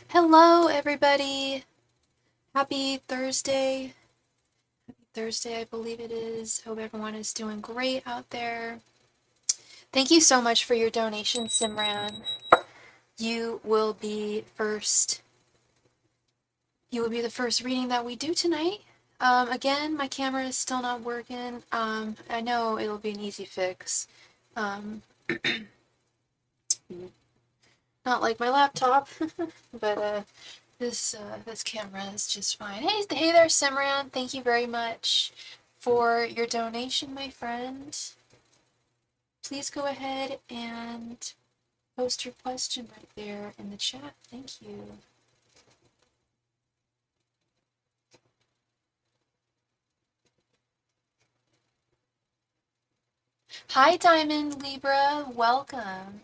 Hello, everybody. Happy Thursday. Happy Thursday, I believe it is. Hope everyone is doing great out there. Thank you so much for your donation, Simran. You will be first. You will be the first reading that we do tonight. Again, my camera is still not working. I know it'll be an easy fix. Not like my laptop, but this camera is just fine. Hey there, Simran. Thank you very much for your donation, my friend. Please go ahead and post your question right there in the chat. Thank you. Hi, Diamond Libra. Welcome.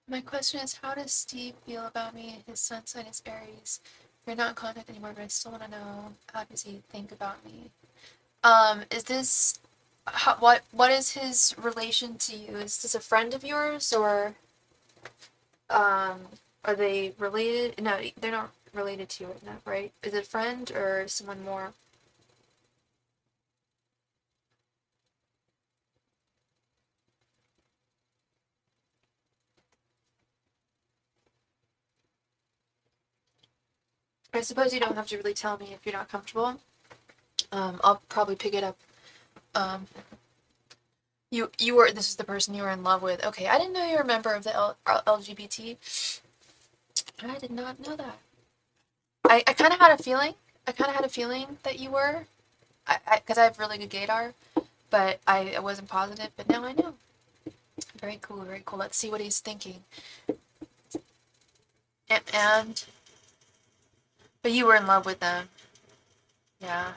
My question is, how does Steve feel about me? His sun sign is Aries. We're not in contact anymore, but I still want to know, how does he think about me? Is this what is his relation to you? Is this a friend of yours, or are they related? No, they're not related to you right now, right? Is it a friend or someone more? I suppose you don't have to really tell me if you're not comfortable. I'll probably pick it up. You were, this is the person you were in love with. Okay, I didn't know you were a member of the LGBT. I did not know that. I kind of had a feeling. I kind of had a feeling that you were. Because I have really good gaydar, but I wasn't positive. But now I know. Very cool, very cool. Let's see what he's thinking. But you were in love with them. Yeah.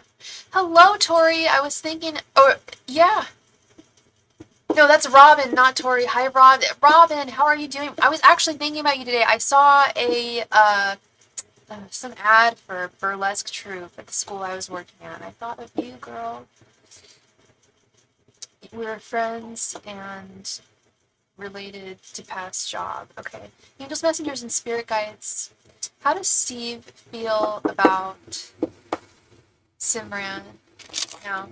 Hello, Tori. I was thinking. Oh, yeah. No, that's Robin, not Tori. Hi, Robin, how are you doing? I was actually thinking about you today. I saw some ad for burlesque troupe at the school I was working at. I thought of you, girl. We were friends and related to past job. Okay. Angels, messengers, and spirit guides. How does Steve feel about Simran now?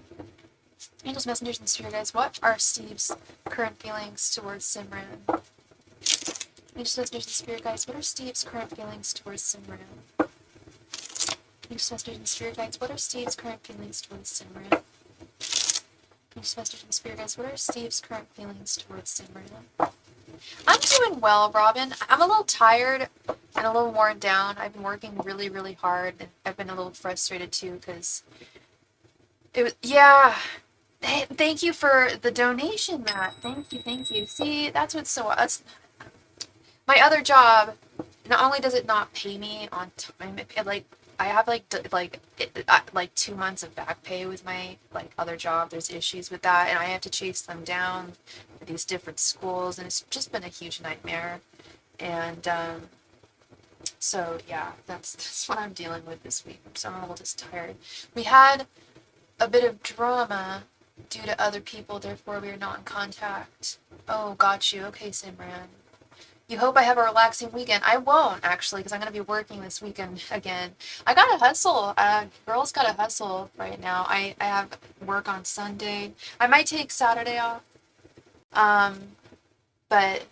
Angels, messengers, and spirit guides, what are Steve's current feelings towards Simran? Angels, messengers, and spirit guides, what are Steve's current feelings towards Simran? Angels, messengers, and spirit guides, what are Steve's current feelings towards Simran? Angels, messengers, and spirit guides, what are Steve's current feelings towards Simran? I'm doing well, Robin. I'm a little tired and a little worn down. I've been working really, really hard, and I've been a little frustrated too, because it was, yeah. Hey, thank you for the donation, Matt. Thank you. See, that's my other job. Not only does it not pay me on time, I have like 2 months of back pay with my other job. There's issues with that, and I have to chase them down at these different schools, and it's just been a huge nightmare. And so yeah, that's what I'm dealing with this week. So I'm a little just tired. We had a bit of drama due to other people, therefore we are not in contact. Oh, got you. Okay, Simran. You hope I have a relaxing weekend. I won't, actually, because I'm going to be working this weekend again. I got to hustle. Girls got to hustle right now. I have work on Sunday. I might take Saturday off. But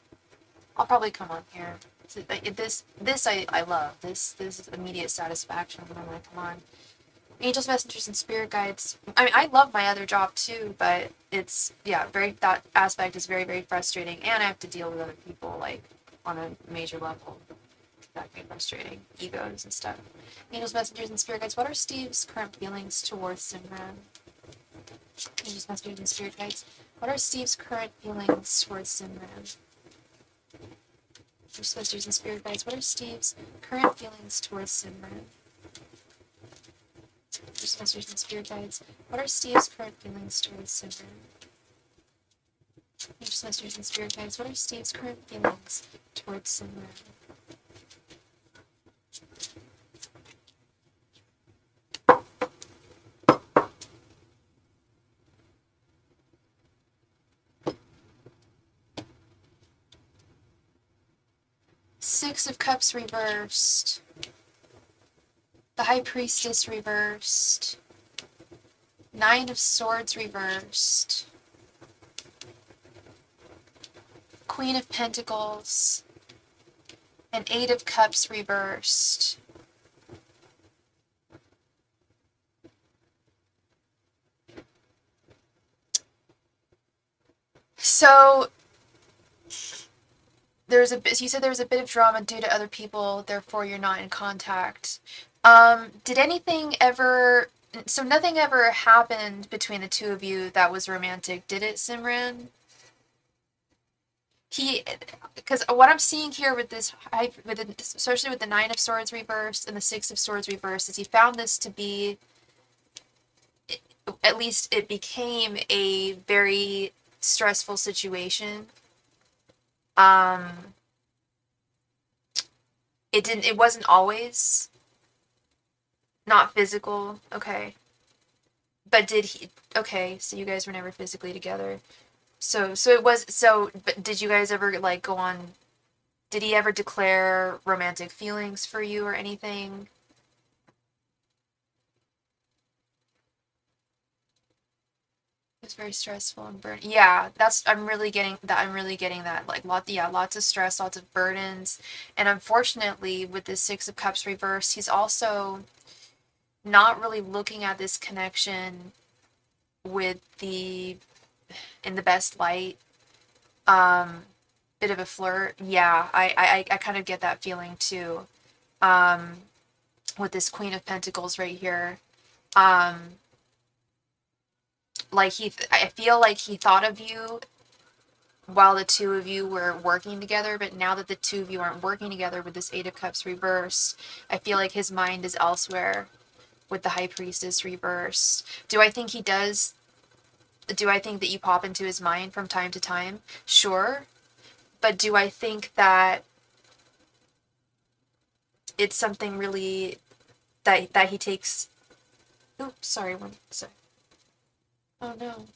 I'll probably come on here. This I love. This is immediate satisfaction when I come on. Angels, messengers, and spirit guides. I mean, I love my other job too, but it's, yeah, that aspect is very, very frustrating, and I have to deal with other people, like, on a major level. That can be frustrating. Egos and stuff. Angels, messengers, and spirit guides. What are Steve's current feelings towards Simran? Angels, messengers, and spirit guides. What are Steve's current feelings towards Simran? Just messengers and spirit guides. What are Steve's current feelings towards Simran? Just messengers and spirit guides. What are Steve's current feelings towards Simran? Just messengers and spirit guides. What are Steve's current feelings towards Simran? Six of Cups reversed. The High Priestess reversed. Nine of Swords reversed. Queen of Pentacles. And Eight of Cups reversed. So you said there was a bit of drama due to other people, therefore you're not in contact. Did anything ever, so nothing ever happened between the two of you that was romantic, did it, Simran? Because what I'm seeing here with this, especially with the Nine of Swords reversed and the Six of Swords reversed, is he found this to be, at least it became a very stressful situation. It wasn't always not physical, okay. But did he, okay, so you guys were never physically together. But did you guys ever, like, go on, did he ever declare romantic feelings for you or anything? It was very stressful and burden. Yeah, I'm really getting that. Like, lots of stress, lots of burdens. And unfortunately, with this Six of Cups reversed, he's also not really looking at this connection in the best light. Bit of a flirt. Yeah, I kind of get that feeling too. With this Queen of Pentacles right here. Like I feel like he thought of you while the two of you were working together, but now that the two of you aren't working together with this Eight of Cups reversed, I feel like his mind is elsewhere with the High Priestess reversed. Do I think he does? Do I think that you pop into his mind from time to time? Sure. But do I think that it's something really that he takes... Oops, sorry, sorry. Oh no.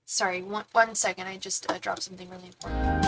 Sorry, one second, I just dropped something really important.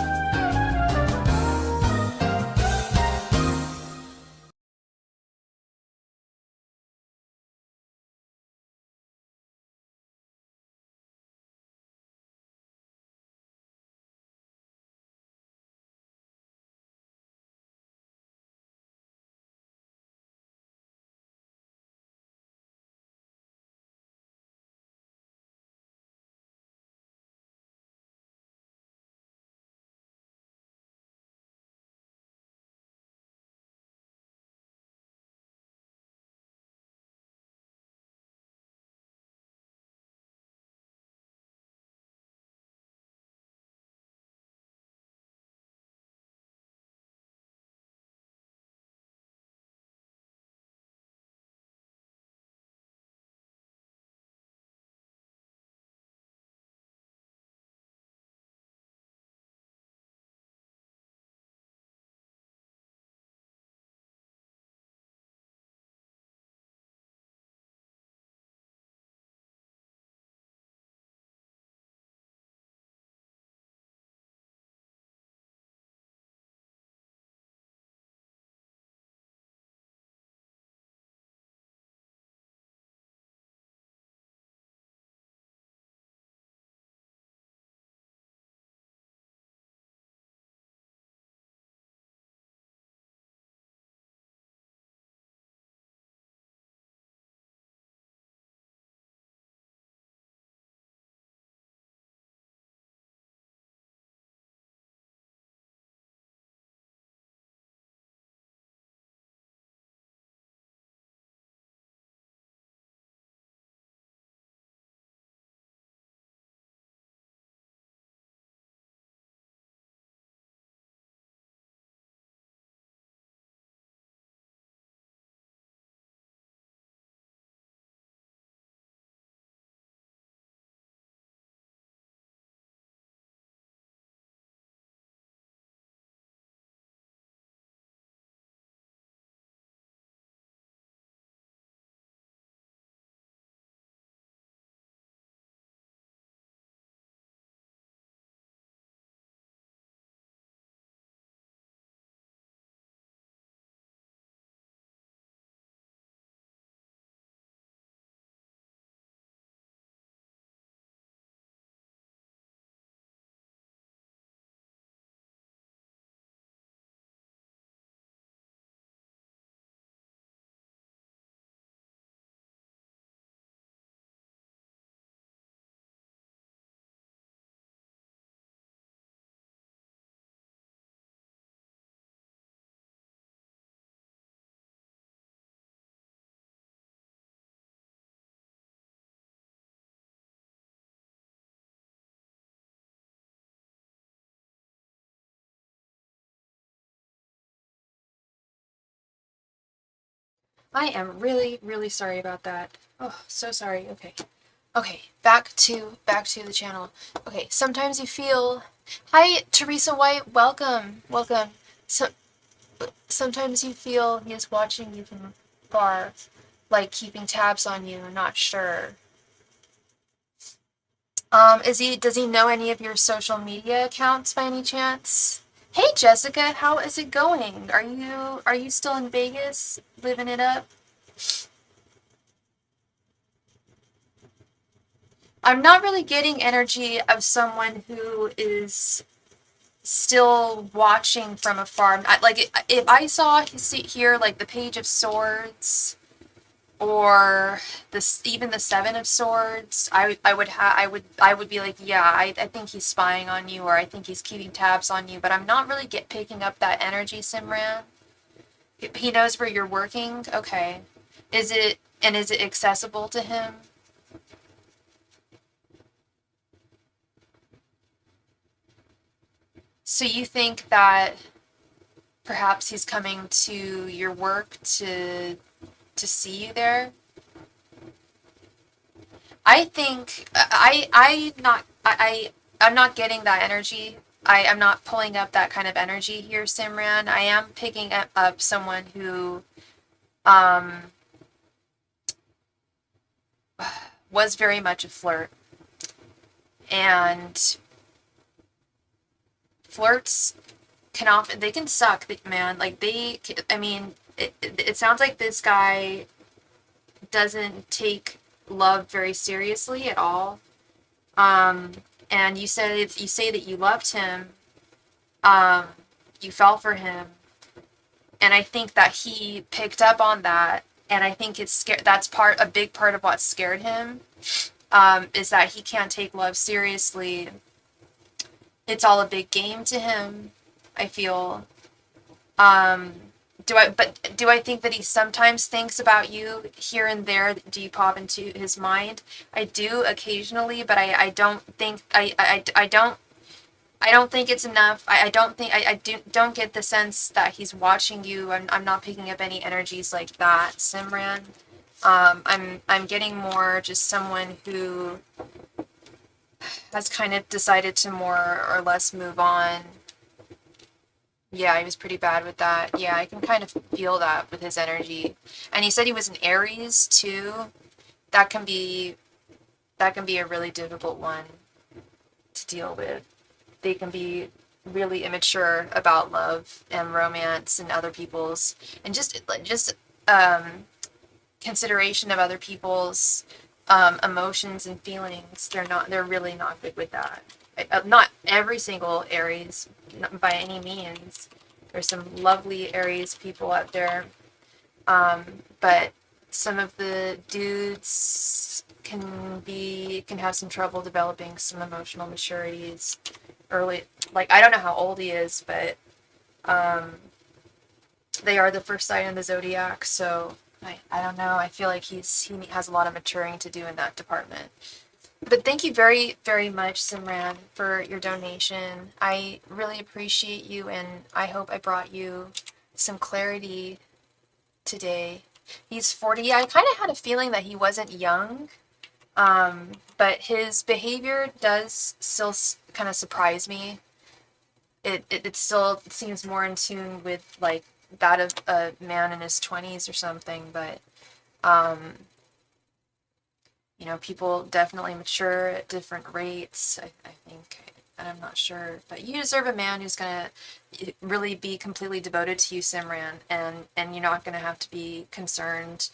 I am really, really sorry about that. Oh, so sorry. Okay. Okay, back to the channel. Okay, sometimes you feel. Hi, Teresa White. Welcome, welcome. So sometimes you feel he is watching you from far, like keeping tabs on you. Not sure. Is he? Does he know any of your social media accounts by any chance? Hey, Jessica. How is it going? Are you still in Vegas, living it up? I'm not really getting energy of someone who is still watching from afar. Like if I saw here like the Page of Swords or this even the Seven of Swords, I would be like, yeah, I think he's spying on you, or I think he's keeping tabs on you. But I'm not really picking up that energy, Simran. He knows where you're working. Okay, is it accessible to him? So you think that perhaps he's coming to your work to see you there? I think I'm not getting that energy. I am not pulling up that kind of energy here, Simran. I am picking up someone who um was very much a flirt, and flirts can often they can suck, man. Like I mean, it sounds like this guy doesn't take love very seriously at all. Um, and you say that you loved him, um, you fell for him, and I think that he picked up on that, and I think it's scared. That's a big part of what scared him, is that he can't take love seriously. It's all a big game to him, I feel. Um, do I think that he sometimes thinks about you here and there? Do you pop into his mind? I do occasionally, but I don't think I don't think it's enough. I don't think don't get the sense that he's watching you. I'm not picking up any energies like that, Simran. I'm getting more just someone who has kind of decided to more or less move on. Yeah, he was pretty bad with that. Yeah, I can kind of feel that with his energy. And he said he was an Aries too. That can be a really difficult one to deal with. They can be really immature about love and romance and other people's and just um consideration of other people's emotions and feelings. They're really not good with that. Not every single Aries, by any means. There's some lovely Aries people out there, but some of the dudes can have some trouble developing some emotional maturities early. Like, I don't know how old he is, but um, they are the first sign in the zodiac, so I don't know. I feel like he has a lot of maturing to do in that department. But thank you very, very much, Simran, for your donation. I really appreciate you, and I hope I brought you some clarity today. He's 40. I kind of had a feeling that he wasn't young, but his behavior does still kind of surprise me. It still seems more in tune with, like, that of a man in his 20s or something, but um, people definitely mature at different rates, I think, and I'm not sure. But you deserve a man who's going to really be completely devoted to you, Simran, and you're not going to have to be concerned,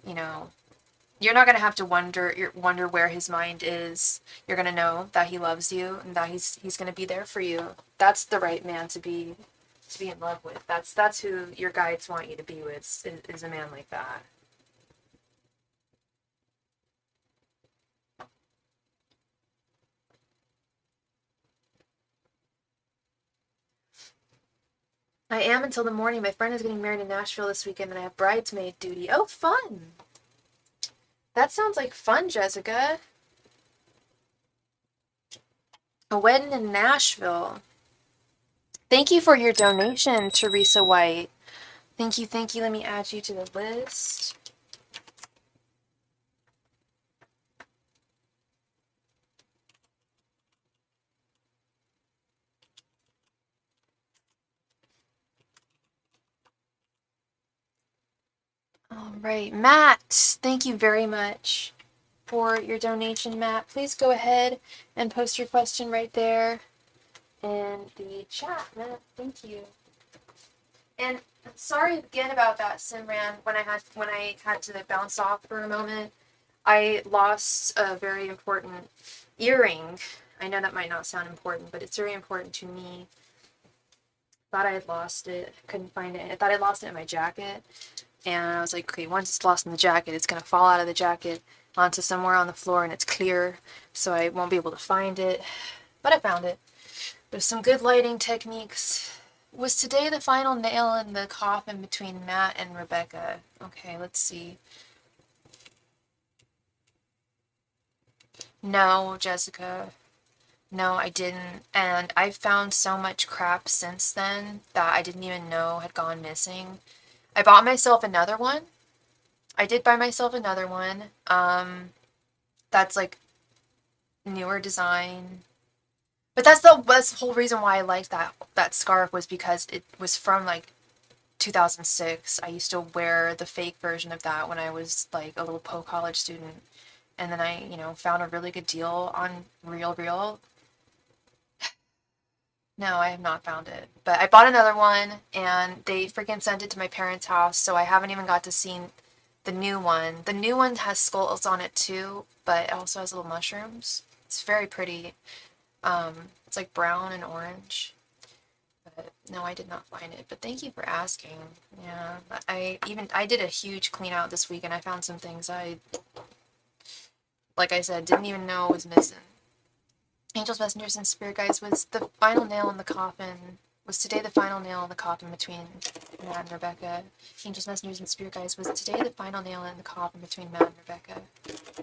you know, you're not going to have to wonder where his mind is. You're going to know that he loves you and that he's going to be there for you. That's the right man to be in love with. That's who your guides want you to be with, is a man like that. I am until the morning. My friend is getting married in Nashville this weekend, and I have bridesmaid duty. Oh, fun! That sounds like fun, Jessica. A wedding in Nashville. Thank you for your donation, Teresa White. Thank you, thank you. Let me add you to the list. All right, Matt, thank you very much for your donation, Matt. Please go ahead and post your question right there in the chat, Matt. Thank you. And sorry again about that, Simran. When I had to bounce off for a moment, I lost a very important earring. I know that might not sound important, but it's very important to me. Thought I had lost it, couldn't find it. I thought I lost it in my jacket, and I was like, okay, once it's lost in the jacket, it's gonna fall out of the jacket onto somewhere on the floor, and it's clear, so I won't be able to find it. But I found it. There's some good lighting techniques. Was today the final nail in the coffin between Matt and Rebecca? Okay, let's see. No, Jessica. No, I didn't. And I've found so much crap since then that I didn't even know had gone missing. I bought myself another one. I did buy myself another one. That's like newer design. But that's the whole reason why I liked that scarf, was because it was from like 2006. I used to wear the fake version of that when I was like a little college student. And then I, found a really good deal on Real. No, I have not found it. But I bought another one and they freaking sent it to my parents' house, so I haven't even got to see the new one. The new one has skulls on it too, but it also has little mushrooms. It's very pretty. It's like brown and orange. But no, I did not find it. But thank you for asking. Yeah, I did a huge clean out this week and I found some things like I said, didn't even know was missing. Angels, Messengers, and Spirit Guides was the final nail in the coffin. Was today the final nail in the coffin between Matt and Rebecca? Angels, Messengers, and Spirit Guides was today the final nail in the coffin between Matt and Rebecca.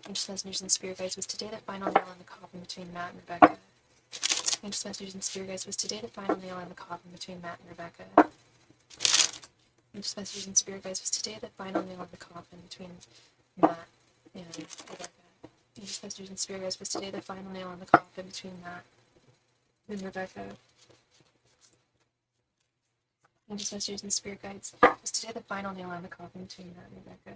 Angels, Messengers, and Spirit Guides was today the final nail in the coffin between Matt and Rebecca. Angels, Messengers, and Spirit Guides was today the final nail in the coffin between Matt and Rebecca. Angels, Messengers, and Spirit Guides was today the final nail in the coffin between Matt and Rebecca. Angels, Messengers, and Spirit Guides was today the final nail in the coffin between Matt and Rebecca. Angels, Messengers, and Spirit Guides was today the final nail in the coffin between Matt and Rebecca.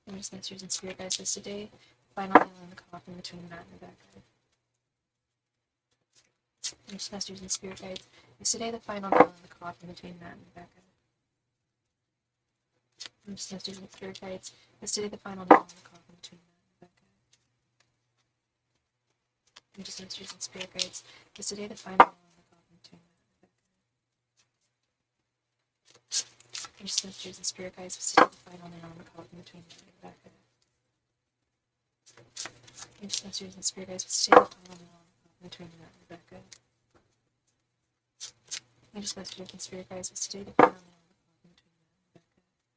Angels, Messengers, and Spirit Guides was today the final nail in the coffin between Matt and Rebecca. Angels, Messengers, and Spirit Guides was today the final nail in the coffin between Matt and Rebecca. Angels, Messengers, and Spirit Guides was today the final nail in the coffin between Matt and Rebecca. Angels, Messengers, and Spirit Guides was today the final nail in the coffin between Matt and Rebecca. Angels, Messengers, and Spirit Guides was today the final nail in the coffin between Matt and Rebecca. Angels, Messengers, and Spirit Guides was today the final nail in the coffin between Matt and Rebecca. Angels, Messengers, and Spirit Guides was today the final nail in the coffin between Matt and Rebecca.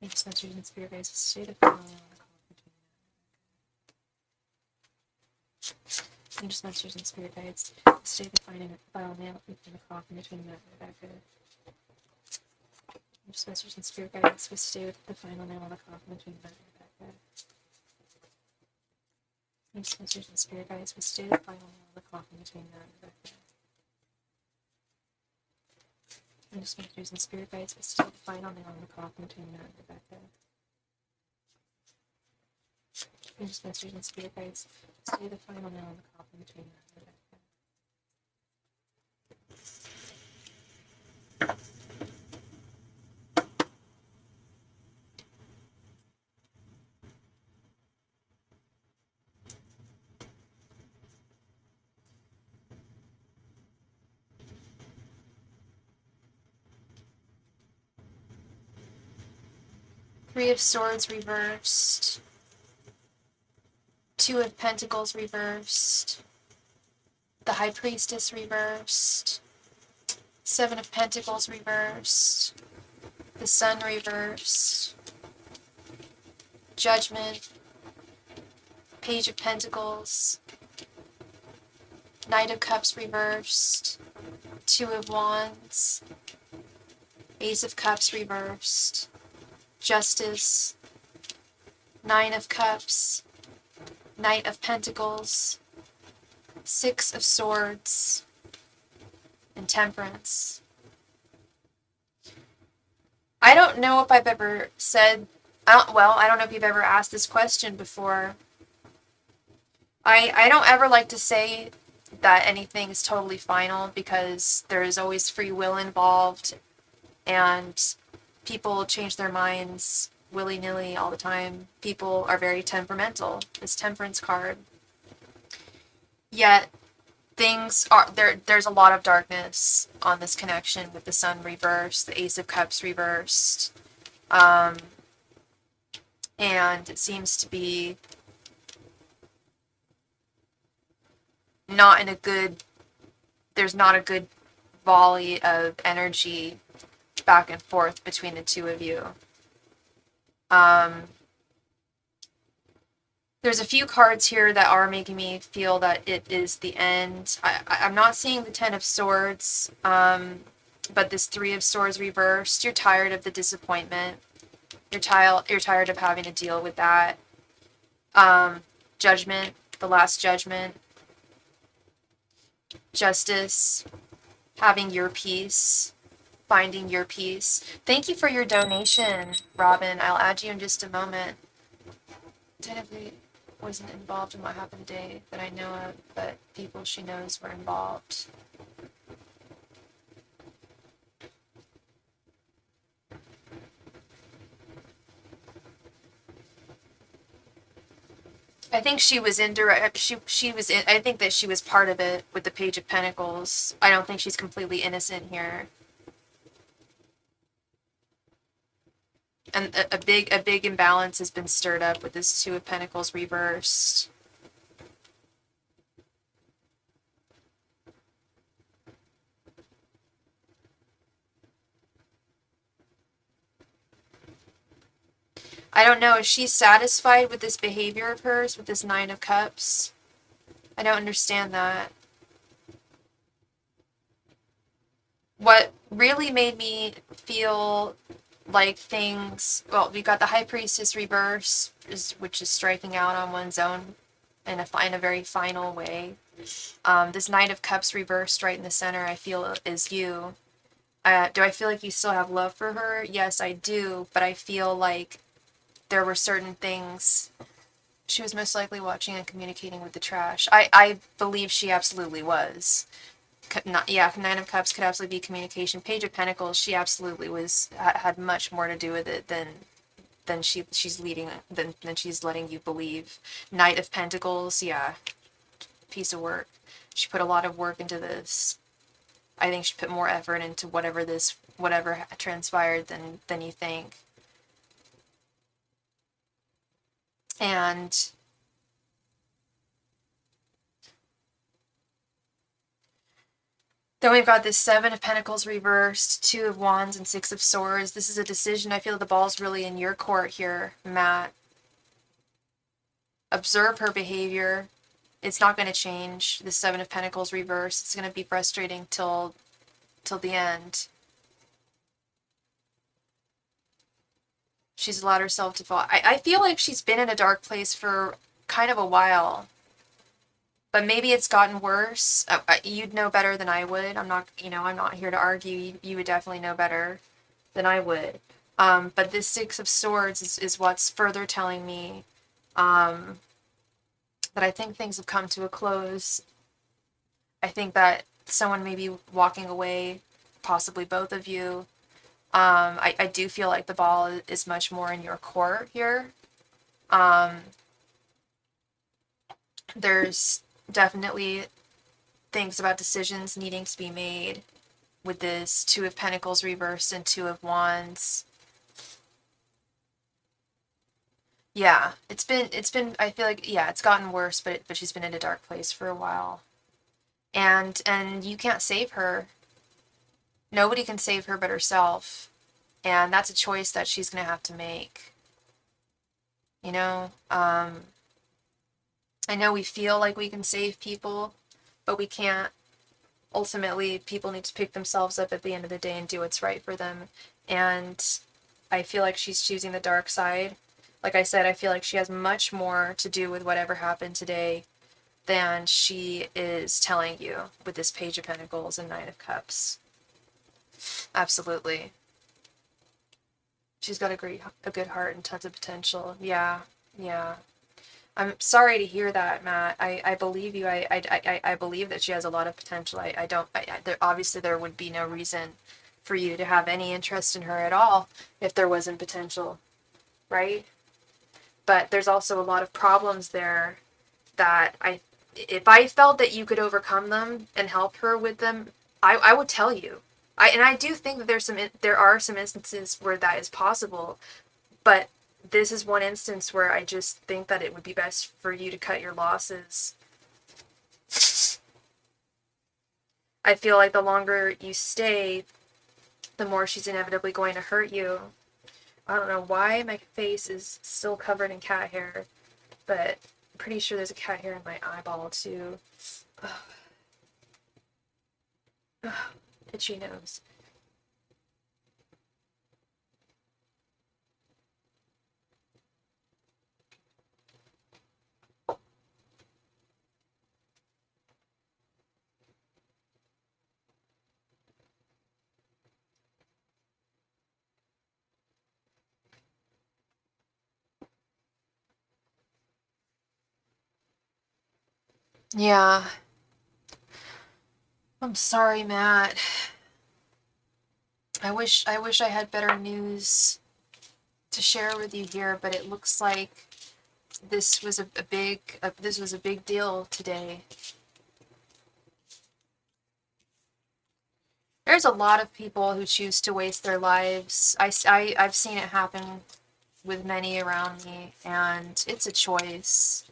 Angels, Messengers, and Spirit Guides was today the final nail in the coffin between Matt and Rebecca. Angels, Messengers, and Spirit Guides was today the final nail in the coffin between Matt and Rebecca. Angels, Messengers, and Spirit Guides was today the final nail in the coffin between Matt and Rebecca. Angels, Messengers, and Spirit Guides was today the final nail in the coffin between Matt and Rebecca. Angels, Messengers, and Spirit Guides was today the final nail in the coffin between Matt and Rebecca. Angels, Messengers, and Spirit Guides was today the final nail in the coffin between Matt and Rebecca. 3 of Swords reversed. 2 of Pentacles reversed. The High Priestess reversed. 7 of Pentacles reversed. The Sun reversed. Judgment. Page of Pentacles. Knight of Cups reversed. Two of Wands, Ace of Cups reversed, Justice, Nine of Cups, Knight of Pentacles, Six of Swords, and Temperance. I don't know if I've ever said, well, I don't know if you've ever asked this question before. I don't ever like to say that anything is totally final because there is always free will involved and people change their minds willy-nilly all the time. People are very temperamental. This Temperance card. Yet things are there's a lot of darkness on this connection with the Sun reversed, the Ace of Cups reversed. And it seems to be not in a good, there's not a good volley of energy back and forth between the two of you. There's a few cards here that are making me feel that it is the end. I'm not seeing the Ten of Swords, but this Three of Swords reversed. You're tired of the disappointment. You're tired of having to deal with that. Judgment, the Last Judgment. Justice, having your peace, finding your peace. Thank you for your donation, Robin. I'll add you in just a moment. Technically wasn't involved in what happened today that I know of, but people she knows were involved. I think she was indirect. She was in. I think that she was part of it with the Page of Pentacles. I don't think she's completely innocent here. And a big imbalance has been stirred up with this Two of Pentacles reversed. I don't know, is she satisfied with this behavior of hers, with this Nine of Cups? I don't understand that. What really made me feel like things, well, we've got the High Priestess reverse, which is striking out on one's own in a very final way. This Knight of Cups reversed right in the center, I feel, is you. Do I feel like you still have love for her? Yes, I do, but I feel like there were certain things. She was most likely watching and communicating with the trash. I believe she absolutely was. Yeah, Nine of Cups could absolutely be communication. Page of Pentacles, she absolutely had much more to do with it than she's letting you believe. Knight of Pentacles, yeah, piece of work. She put a lot of work into this. I think she put more effort into whatever transpired than you think. And then we've got this Seven of Pentacles reversed, Two of Wands, and Six of Swords. This is a decision. I feel the ball's really in your court here, Matt. Observe her behavior. It's not going to change. The Seven of Pentacles reversed. It's going to be frustrating till the end. She's allowed herself to fall. I feel like she's been in a dark place for kind of a while. But maybe it's gotten worse. You'd know better than I would. I'm not here to argue. You would definitely know better than I would. But this Six of Swords is what's further telling me that I think things have come to a close. I think that someone may be walking away, possibly both of you. I do feel like the ball is much more in your court here. There's definitely things about decisions needing to be made with this Two of Pentacles reversed and Two of Wands. Yeah, it's been I feel like, yeah, it's gotten worse, but she's been in a dark place for a while. And you can't save her. Nobody can save her but herself. And that's a choice that she's going to have to make. You know, I know we feel like we can save people, but we can't. ultimately people need to pick themselves up at the end of the day and do what's right for them. And I feel like she's choosing the dark side. Like I said, I feel like she has much more to do with whatever happened today than she is telling you with this Page of Pentacles and Knight of Cups. Absolutely. She's got a good heart and tons of potential. Yeah, yeah. I'm sorry to hear that, Matt. I believe you. I believe that she has a lot of potential. I don't. Obviously, there would be no reason for you to have any interest in her at all if there wasn't potential, right? But there's also a lot of problems there that if I felt that you could overcome them and help her with them, I would tell you. I do think that there are some instances where that is possible, but this is one instance where I just think that it would be best for you to cut your losses. I feel like the longer you stay, the more she's inevitably going to hurt you. I don't know why my face is still covered in cat hair, but I'm pretty sure there's a cat hair in my eyeball too. Itchy nose. Yeah. I'm sorry, Matt. I wish I had better news to share with you here, but it looks like this was a big deal today. There's a lot of people who choose to waste their lives. I've seen it happen with many around me, and it's a choice.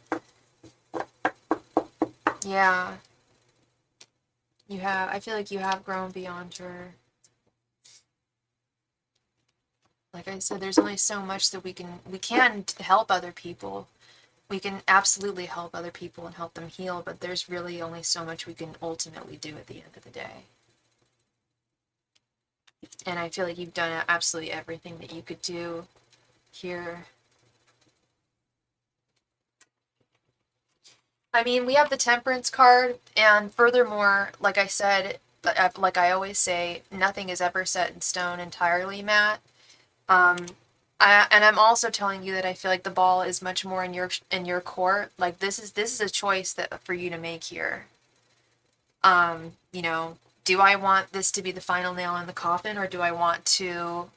Yeah. I feel like you have grown beyond her. Like I said, there's only so much that we can help other people. We can absolutely help other people and help them heal, but there's really only so much we can ultimately do at the end of the day. And I feel like you've done absolutely everything that you could do here. I mean, we have the Temperance card, and furthermore, like I said, like I always say, nothing is ever set in stone entirely, Matt. And I'm also telling you that I feel like the ball is much more in your court. Like this is a choice that for you to make here. You know, do I want this to be the final nail in the coffin, or do I want to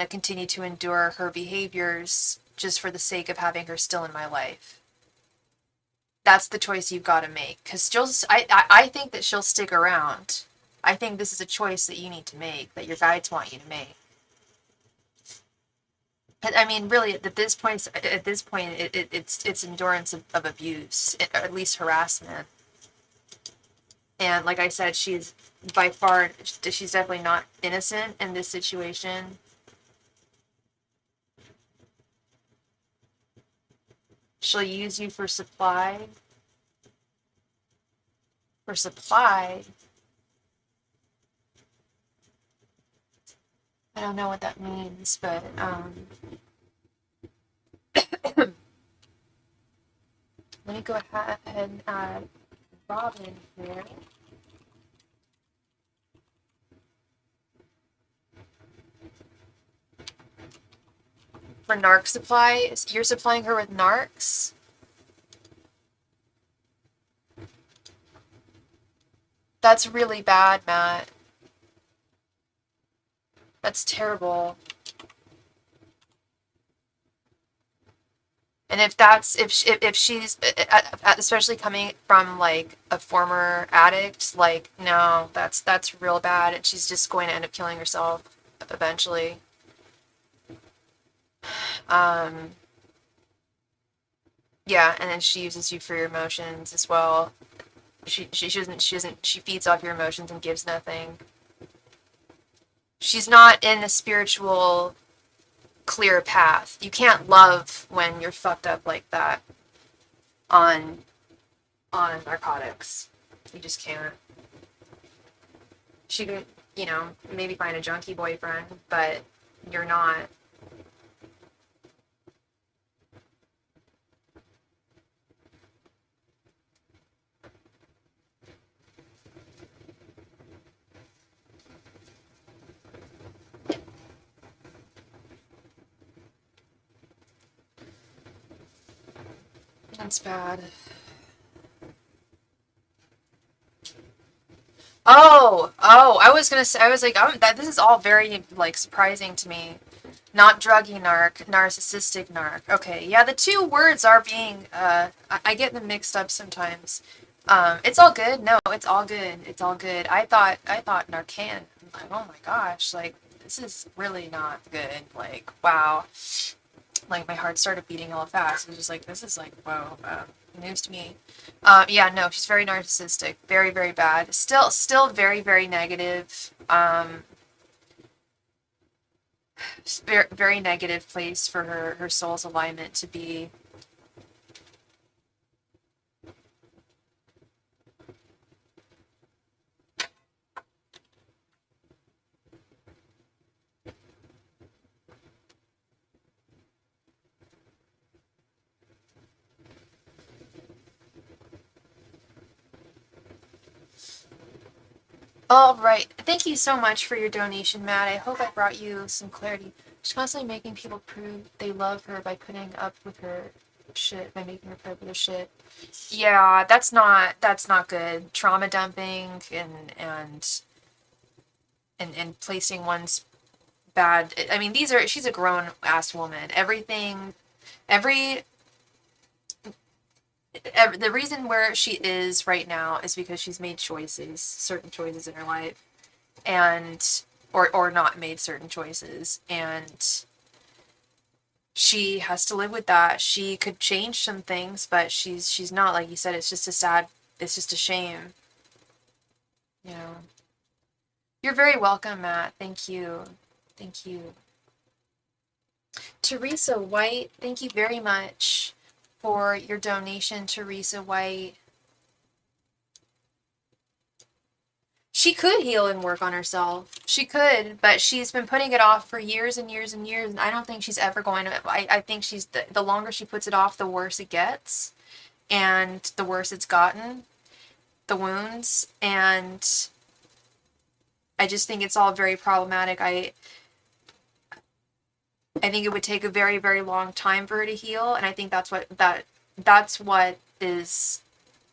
continue to endure her behaviors just for the sake of having her still in my life? That's the choice you've got to make, because I think that she'll stick around. I think this is a choice that you need to make, that your guides want you to make. I mean, really, at this point, it's endurance of abuse, or at least harassment. And like I said, she's definitely not innocent in this situation. She'll use you for supply. For supply. I don't know what that means, but let me go ahead and add Robin here. For narc supply, you're supplying her with narcs? That's really bad, Matt. That's terrible. And if she's especially coming from like a former addict, like no, that's real bad, and she's just going to end up killing herself eventually. Yeah, and then she uses you for your emotions as well. She feeds off your emotions and gives nothing. She's not in a spiritual clear path. You can't love when you're fucked up like that on narcotics. You just can't. She could, maybe find a junkie boyfriend, but you're not. That's bad. I was gonna say, I was like, this is all very, like, surprising to me. Not druggy narc, narcissistic narc. Okay, yeah, the two words are being, I get them mixed up sometimes. It's all good. No, it's all good. It's all good. I thought Narcan. I'm like, oh my gosh, like, this is really not good. Like, wow. Like, my heart started beating all fast. I was just like, this is like, whoa, news to me. Yeah, no, she's very narcissistic. Very, very bad. Still very, very negative. Very, very negative place for her soul's alignment to be. All right. Thank you so much for your donation, Matt. I hope I brought you some clarity. She's constantly making people prove they love her by putting up with her shit, by making her put up with her shit. Yeah, that's not good. Trauma dumping and placing one's bad. I mean, she's a grown ass woman. Every the reason where she is right now is because she's made certain choices in her life, and or not made certain choices, and she has to live with that. She could change some things, but she's not, like you said. It's just a shame. You know. You're very welcome, Matt. Thank you. Thank you. Teresa White, thank you very much for your donation, Teresa White. She could heal and work on herself. She could, but she's been putting it off for years and years and years, and I don't think she's ever going to. I think the longer she puts it off, the worse it gets, and the worse it's gotten, the wounds, and I just think it's all very problematic. I think it would take a very, very long time for her to heal, and I think that's what is.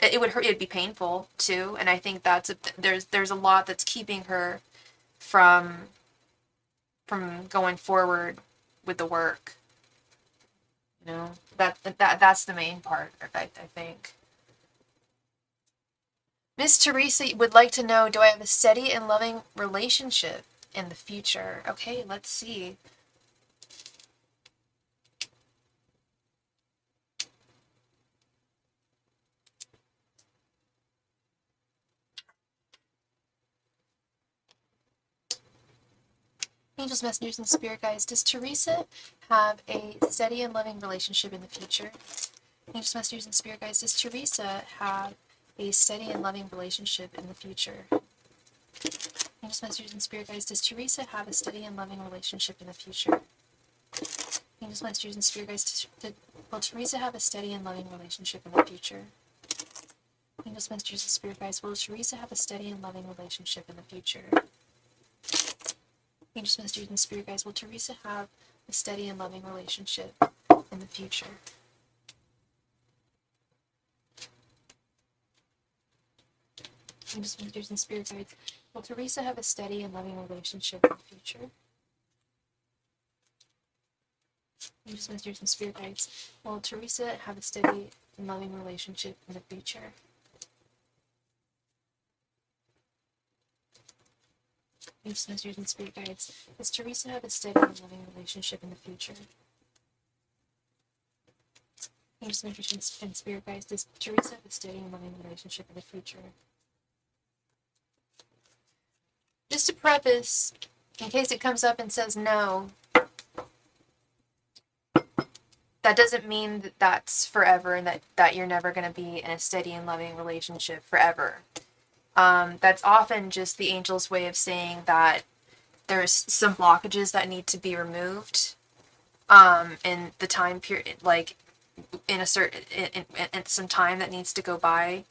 It would hurt. It'd be painful too, and I think there's a lot that's keeping her from going forward with the work. You know, that's the main part. I think. Miss Teresa would like to know: do I have a steady and loving relationship in the future? Okay, let's see. Angels, messengers, and spirit guides, does Teresa have a steady and loving relationship in the future? Angels, messengers, and spirit guides, does Teresa have a steady and loving relationship in the future? Angels, messengers, and spirit guides, does Teresa have a steady and loving relationship in the future? Angels, messengers, and spirit guides, will Teresa have a steady and loving relationship in the future? Angels, messengers, and spirit guides, will Teresa have a steady and loving relationship in the future? Angels, messengers, and spirit guides, will Teresa have a steady and loving relationship in the future? Angels, messengers, and spirit guides, will Teresa have a steady and loving relationship in the future? Angels, messengers, and spirit guides, will Teresa have a steady and loving relationship in the future? Angels, messengers, and spirit guides, does Teresa have a steady and loving relationship in the future? Angels, messengers, and spirit guides, does Teresa have a steady and loving relationship in the future? Just to preface, in case it comes up and says no, that doesn't mean that that's forever and that you're never going to be in a steady and loving relationship forever. That's often just the angel's way of saying that there's some blockages that need to be removed in the time period, like in a certain in some time that needs to go by.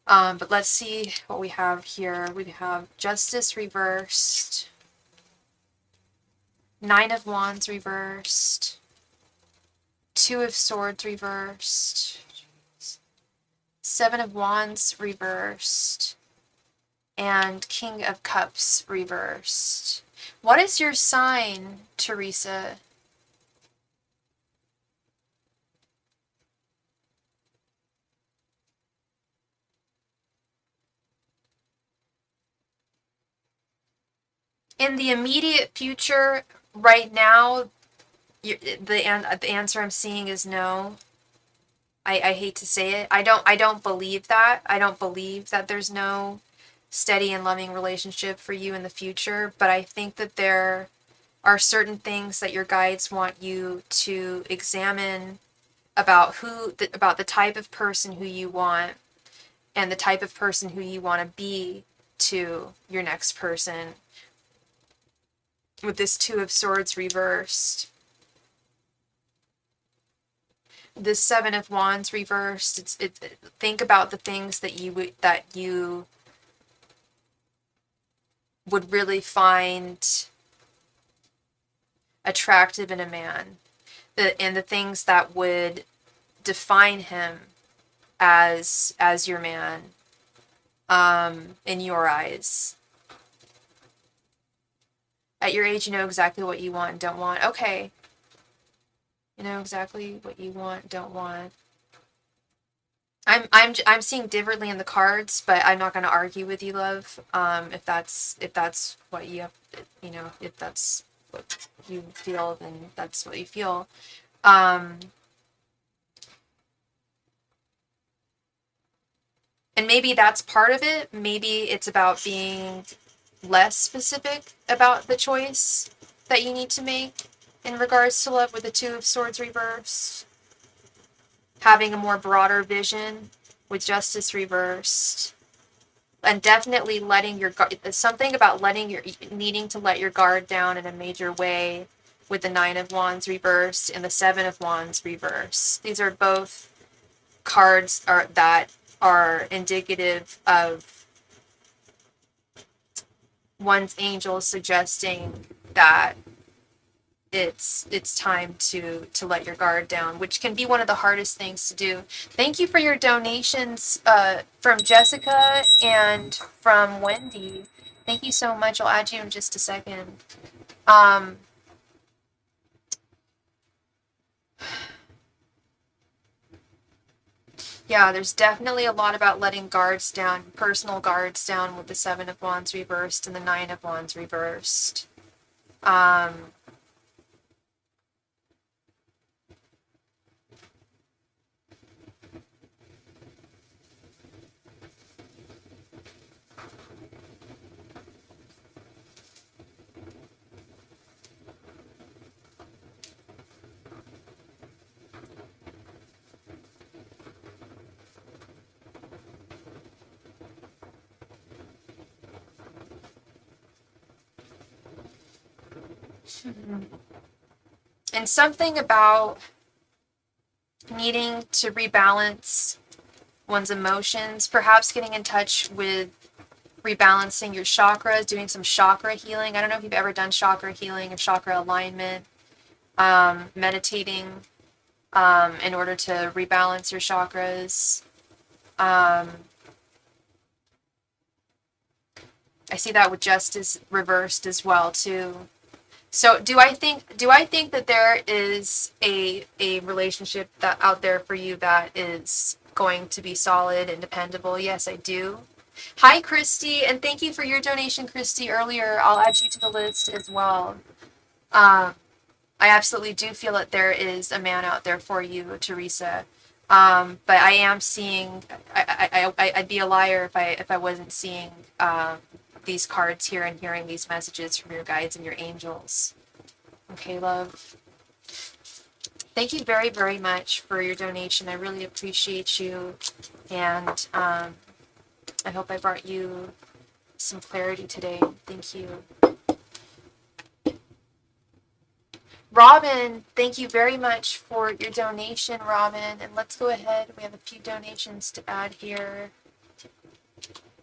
But let's see what we have here. We have Justice reversed, Nine of Wands reversed, Two of Swords reversed, Seven of Wands reversed, and King of Cups reversed. What is your sign, Teresa? In the immediate future, right now, the answer I'm seeing is no. I hate to say it. I don't believe that. I don't believe that there's no steady and loving relationship for you in the future, but I think that there are certain things that your guides want you to examine about about the type of person who you want and the type of person who you want to be to your next person. With this Two of Swords reversed, this Seven of Wands reversed, think about the things that you would really find attractive in a man, and the things that would define him as your man, in your eyes. At your age, you know exactly what you want and don't want. Okay. You know exactly what you want, don't want. I'm seeing differently in the cards, but I'm not going to argue with you, love. If that's what you have, if that's what you feel, then that's what you feel. And maybe that's part of it. Maybe it's about being less specific about the choice that you need to make in regards to love with the Two of Swords reversed. Having a more broader vision with Justice reversed. And definitely letting your guard, something about needing to let your guard down in a major way with the Nine of Wands reversed and the Seven of Wands reversed. These are both cards that are indicative of one's angel suggesting that it's time to let your guard down, which can be one of the hardest things to do. Thank you for your donations from Jessica and from Wendy. Thank you so much. I'll add you in just a second. Yeah, there's definitely a lot about letting guards down, personal guards down with the Seven of Wands reversed and the Nine of Wands reversed. And something about needing to rebalance one's emotions, perhaps getting in touch with rebalancing your chakras, doing some chakra healing. I don't know if you've ever done chakra healing or chakra alignment, meditating in order to rebalance your chakras. I see that with Justice reversed as well too. So do I think that there is a relationship that out there for you that is going to be solid and dependable? Yes, I do. Hi, Christy, and thank you for your donation, Christy, earlier. I'll add you to the list as well. I absolutely do feel that there is a man out there for you, Teresa. But I am seeing, I'd be a liar if I wasn't seeing these cards here and hearing these messages from your guides and your angels. Okay, love. Thank you very, very much for your donation. I really appreciate you. And I hope I brought you some clarity today. Thank you. Robin, thank you very much for your donation, Robin. And let's go ahead. We have a few donations to add here.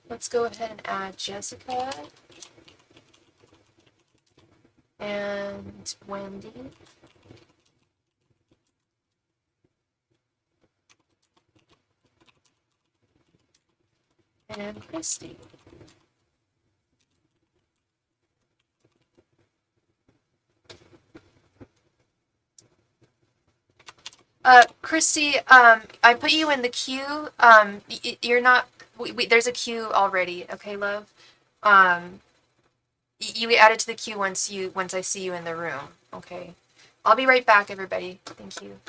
Let's go ahead and add Jessica and Wendy. And Christy. Christy, I put you in the queue. You're not. There's a queue already. Okay, love. You get added to the queue once I see you in the room. Okay. I'll be right back, everybody. Thank you.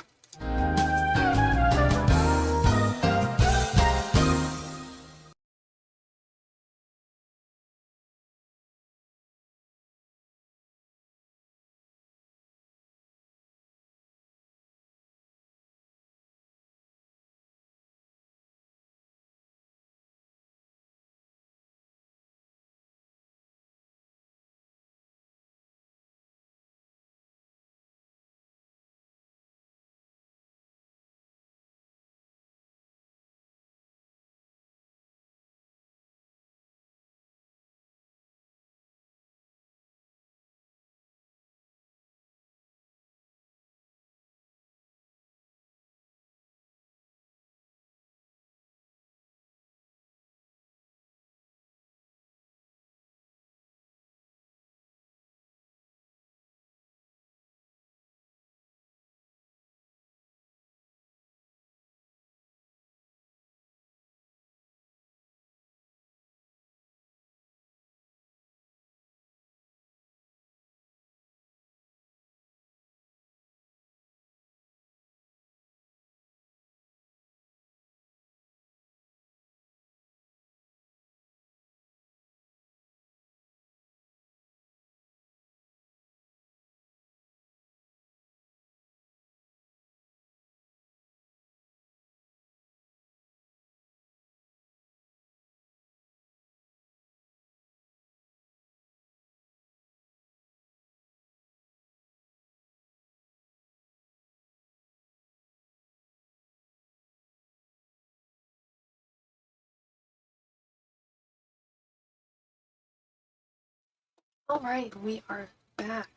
All right, we are back.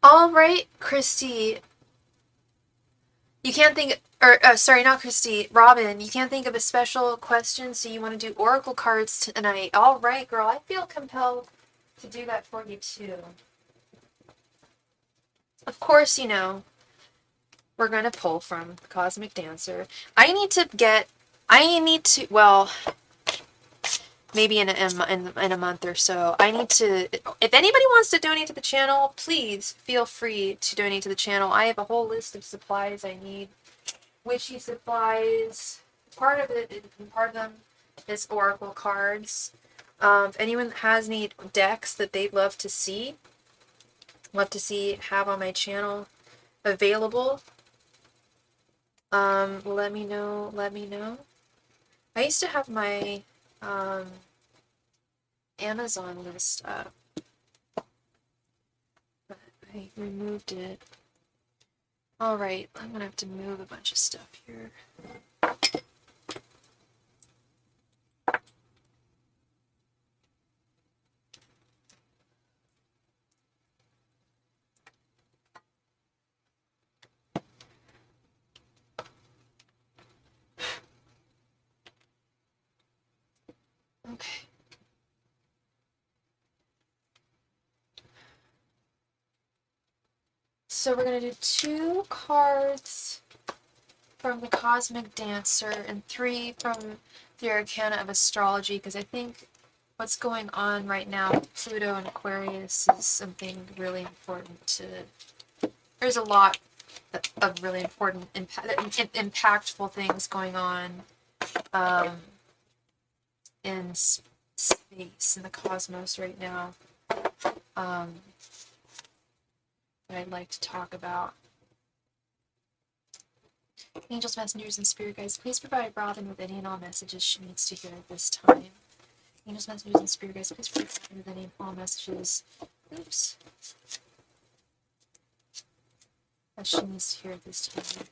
All right, Christy. You can't think, or sorry, not Christy, Robin. You can't think of a special question, so you want to do oracle cards tonight. All right, girl. I feel compelled to do that for you too. Of course, you know we're gonna pull from the Cosmic Dancer. Well, maybe in a month or so. I need to. If anybody wants to donate to the channel, please feel free to donate to the channel. I have a whole list of supplies I need. Witchy supplies. Part of them is oracle cards. If anyone has any decks that they'd love to see have on my channel available, let me know. I used to have my Amazon list up, but I removed it. Alright, I'm gonna have to move a bunch of stuff here. Okay. So we're going to do 2 cards from the Cosmic Dancer and 3 from the Arcana of Astrology, because I think what's going on right now with Pluto and Aquarius is something really important to... There's a lot of really important, impactful things going on in space, in the cosmos right now, that I'd like to talk about. Angels, messengers, and spirit guides, please provide Robin with any and all messages she needs to hear at this time. Angels, messengers, and spirit guides, please provide Robin with any and all messages. Oops. That she needs to hear at this time.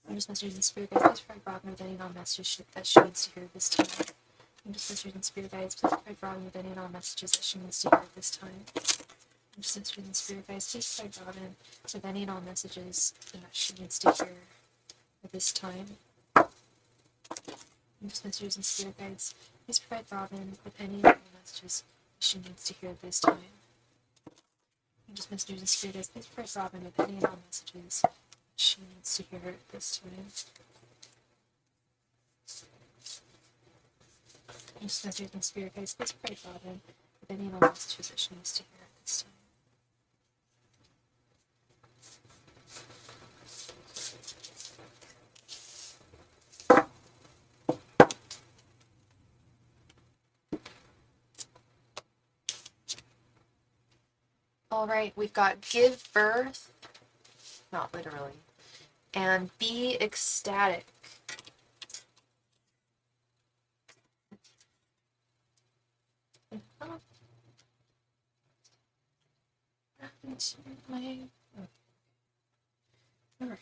Angels, messengers, and spirit guides, please provide Robin with any and all messages that she needs to hear at this time. Angels, messengers, and spirit guides, please provide Robin with any and all messages that she needs to hear at this time. Angels, messengers, and spirit guides, please provide Robin with any and all messages that she needs to hear at this time. Angels, messengers, and spirit guides, please provide Robin with any and all messages she needs to hear at this time. Angels, messengers, and spirit guides, please provide Robin with any and all messages she needs to hear at this time. Angels, messengers, and spirit guides, please provide Robin with any and all messages that she needs to hear at this time. All right, we've got give birth, not literally, and be ecstatic. Oh, what happened to my... Oh. All right.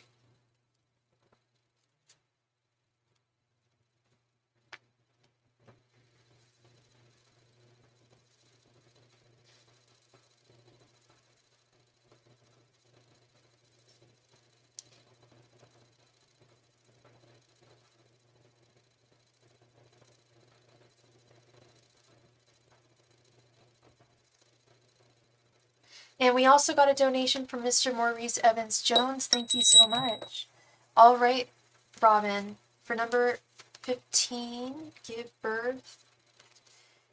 And we also got a donation from Mr. Maurice Evans Jones. Thank you so much. All right, Robin, for number 15, give birth.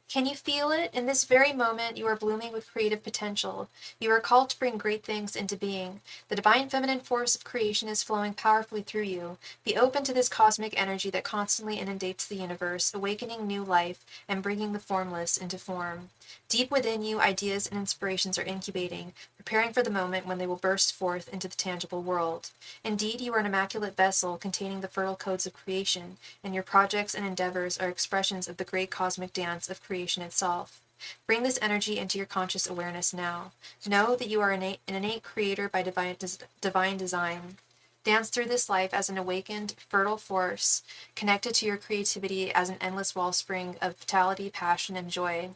Can you feel it? In this very moment, you are blooming with creative potential. You are called to bring great things into being. The divine feminine force of creation is flowing powerfully through you. Be open to this cosmic energy that constantly inundates the universe, awakening new life and bringing the formless into form. Deep within you, ideas and inspirations are incubating, preparing for the moment when they will burst forth into the tangible world. Indeed, you are an immaculate vessel containing the fertile codes of creation, and your projects and endeavors are expressions of the great cosmic dance of creation itself. Bring this energy into your conscious awareness now. Know that you are an innate creator by divine design. Dance through this life as an awakened, fertile force, connected to your creativity as an endless wellspring of vitality, passion, and joy.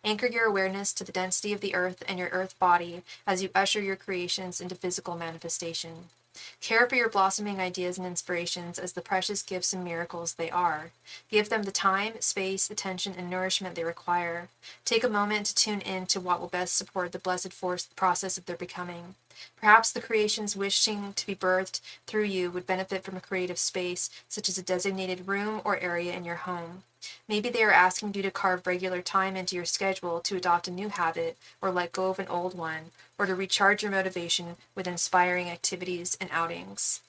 Anchor your awareness to the density of the earth and your earth body as you usher your creations into physical manifestation. Care for your blossoming ideas and inspirations as the precious gifts and miracles they are. Give them the time, space, attention, and nourishment they require. Take a moment to tune in to what will best support the blessed force process of their becoming. Perhaps the creations wishing to be birthed through you would benefit from a creative space, such as a designated room or area in your home. Maybe they are asking you to carve regular time into your schedule to adopt a new habit or let go of an old one, or to recharge your motivation with inspiring activities and outings.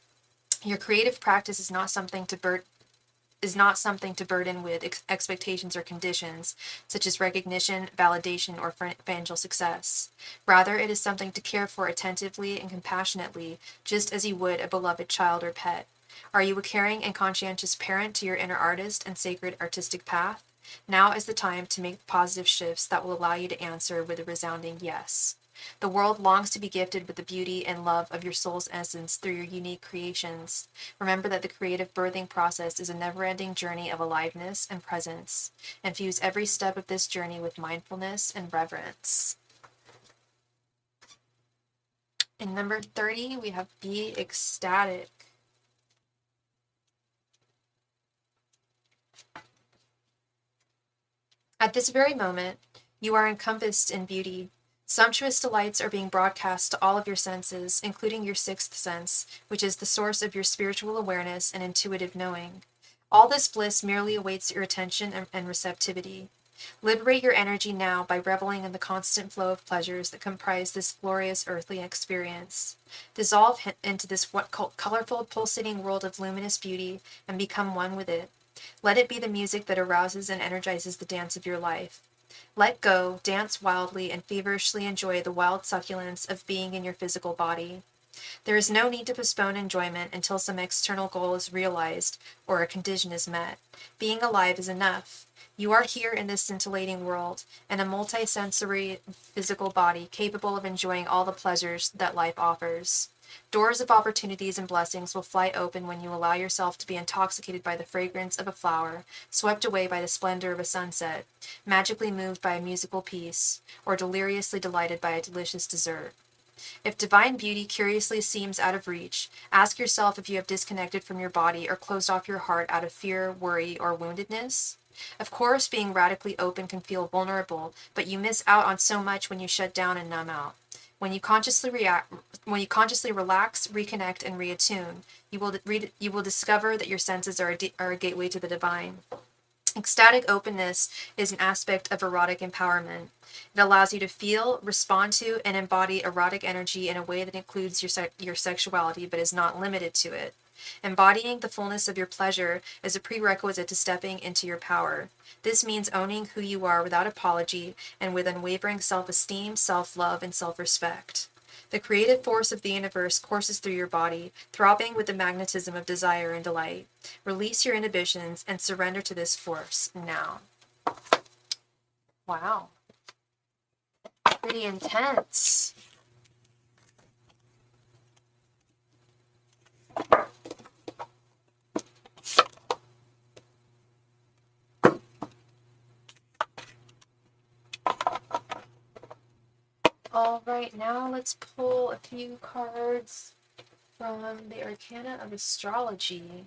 Your creative practice is not something to burden with expectations or conditions, such as recognition, validation, or financial success. Rather, it is something to care for attentively and compassionately, just as you would a beloved child or pet. Are you a caring and conscientious parent to your inner artist and sacred artistic path? Now is the time to make positive shifts that will allow you to answer with a resounding yes. The world longs to be gifted with the beauty and love of your soul's essence through your unique creations. Remember that the creative birthing process is a never-ending journey of aliveness and presence. Infuse every step of this journey with mindfulness and reverence. In number 30, we have be ecstatic. At this very moment, you are encompassed in beauty. Sumptuous delights are being broadcast to all of your senses, including your sixth sense, which is the source of your spiritual awareness and intuitive knowing. All this bliss merely awaits your attention and receptivity. Liberate your energy now by reveling in the constant flow of pleasures that comprise this glorious earthly experience. Dissolve into this colorful, pulsating world of luminous beauty and become one with it. Let it be the music that arouses and energizes the dance of your life. Let go, dance wildly, and feverishly enjoy the wild succulence of being in your physical body. There is no need to postpone enjoyment until some external goal is realized or a condition is met. Being alive is enough. You are here in this scintillating world, in a multisensory physical body capable of enjoying all the pleasures that life offers. Doors of opportunities and blessings will fly open when you allow yourself to be intoxicated by the fragrance of a flower, swept away by the splendor of a sunset, magically moved by a musical piece, or deliriously delighted by a delicious dessert. If divine beauty curiously seems out of reach, ask yourself if you have disconnected from your body or closed off your heart out of fear, worry, or woundedness. Of course, being radically open can feel vulnerable, but you miss out on so much when you shut down and numb out. When you consciously relax, reconnect, and reattune, you will discover that your senses are a gateway to the divine. Ecstatic openness is an aspect of erotic empowerment. It allows you to feel, respond to, and embody erotic energy in a way that includes your sexuality but is not limited to it. Embodying the fullness of your pleasure is a prerequisite to stepping into your power. This means owning who you are without apology and with unwavering self-esteem, self-love, and self-respect. The creative force of the universe courses through your body, throbbing with the magnetism of desire and delight. Release your inhibitions and surrender to this force now. Wow. Pretty intense. All right, now let's pull a few cards from the Arcana of Astrology.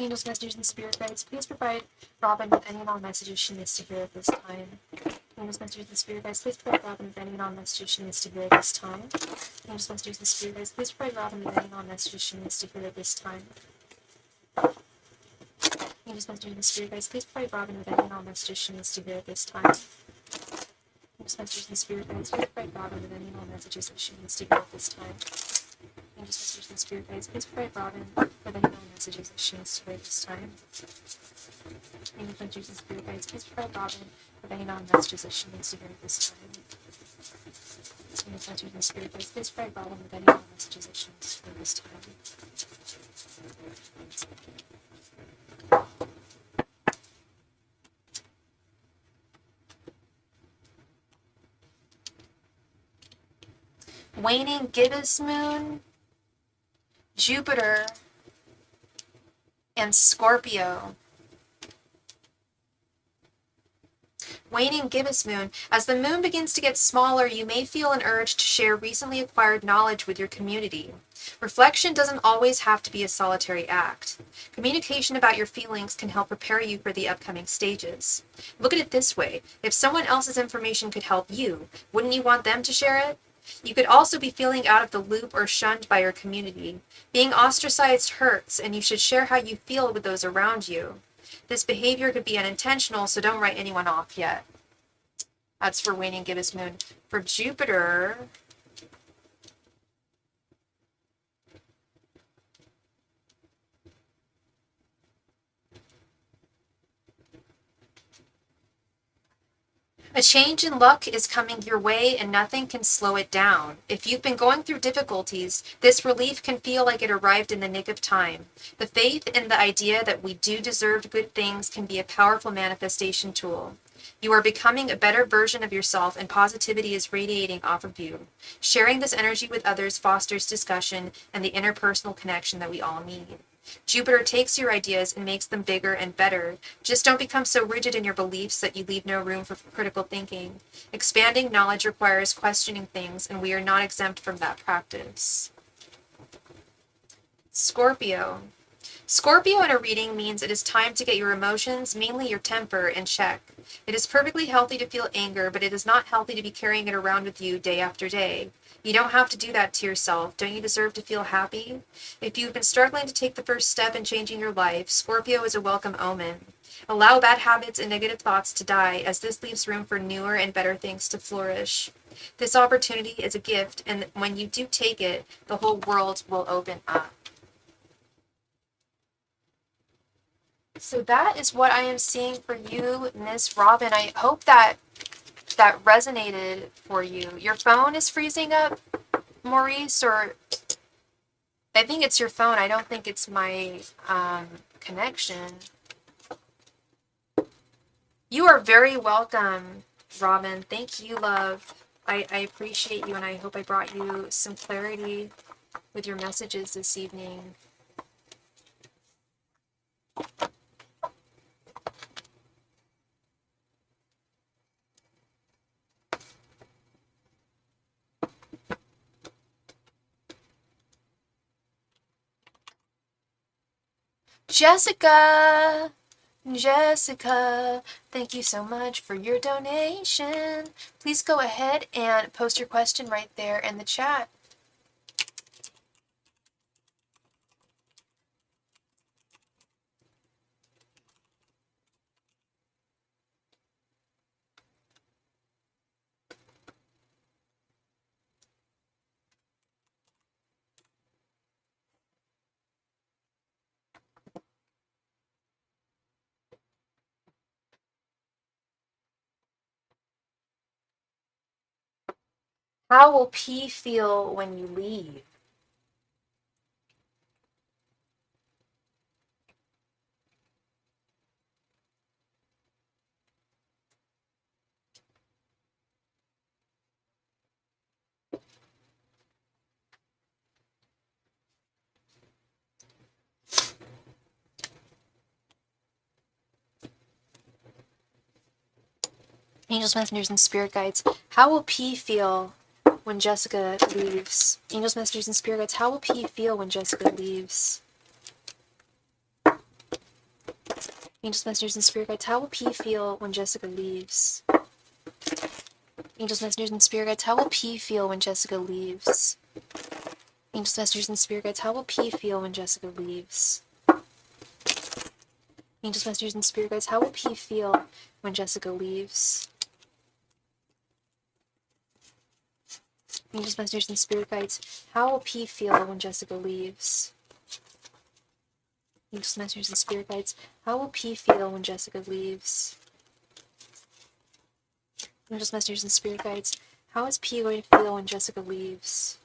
Angels, messages, and spirit guides, please provide Robin with any and all messages she needs to hear at this time. Angels, messages, and spirit guides, please provide Robin with any and all messages she needs to hear at this time. Angels, messages, and spirit guides, please provide Robin with any and all messages she needs to hear at this time. Angels, messages, and spirit guides, please provide Robin with any and all messages she needs to hear at this time. Angels, messages, and spirit guides, please provide Robin with any and all messages that she needs to hear at this time. Angels, messages, and spirit guides, please provide Robin with any and all messages that she needs to hear at this time. Angels, messages, and spirit guides, please provide Robin with any and all messages that she needs to hear at this time. Angels, messages, and spirit guides, please provide Robin with any and all messages that she needs to hear at this time. Waning gibbous moon, Jupiter, and Scorpio. Waning gibbous moon. As the moon begins to get smaller, you may feel an urge to share recently acquired knowledge with your community. Reflection doesn't always have to be a solitary act. Communication about your feelings can help prepare you for the upcoming stages. Look at it this way. If someone else's information could help you, wouldn't you want them to share it? You could also be feeling out of the loop or shunned by your community. Being ostracized hurts, and you should share how you feel with those around you. This behavior could be unintentional, so don't write anyone off yet. That's for waning gibbous moon. For Jupiter, a change in luck is coming your way and nothing can slow it down. If you've been going through difficulties, this relief can feel like it arrived in the nick of time. The faith in the idea that we do deserve good things can be a powerful manifestation tool. You are becoming a better version of yourself and positivity is radiating off of you. Sharing this energy with others fosters discussion and the interpersonal connection that we all need. Jupiter takes your ideas and makes them bigger and better. Just don't become so rigid in your beliefs that you leave no room for critical thinking. Expanding knowledge requires questioning things, and we are not exempt from that practice. Scorpio. Scorpio in a reading means it is time to get your emotions, mainly your temper, in check. It is perfectly healthy to feel anger, but it is not healthy to be carrying it around with you day after day. You don't have to do that to yourself. Don't you deserve to feel happy? If you've been struggling to take the first step in changing your life, Scorpio is a welcome omen. Allow bad habits and negative thoughts to die, as this leaves room for newer and better things to flourish. This opportunity is a gift, and when you do take it, the whole world will open up. So that is what I am seeing for you, Miss Robin. I hope that resonated for you. Your phone is freezing up, Maurice, or I think it's your phone. I don't think it's my connection. You are very welcome, Robin. Thank you, love. I appreciate you, and I hope I brought you some clarity with your messages this evening. Jessica, thank you so much for your donation. Please go ahead and post your question right there in the chat. How will P feel when you leave? Angels, messengers, and spirit guides, how will P feel when Jessica leaves? Angels, messengers, and spirit guides, how will P feel when Jessica leaves? Angels, messengers, and spirit guides, how will P feel when Jessica leaves? Angels, messengers, and spirit guides, how will P feel when Jessica leaves? Angels, messengers, and spirit guides, how will P feel when Jessica leaves? Angels, messengers, and spirit guides, how will P feel when Jessica leaves? Angels, messengers, and spirit guides, how will P feel when Jessica leaves? Angels, messengers, and spirit guides, how will P feel when Jessica leaves? Angels, messengers, and spirit guides, how is P going to feel when Jessica leaves?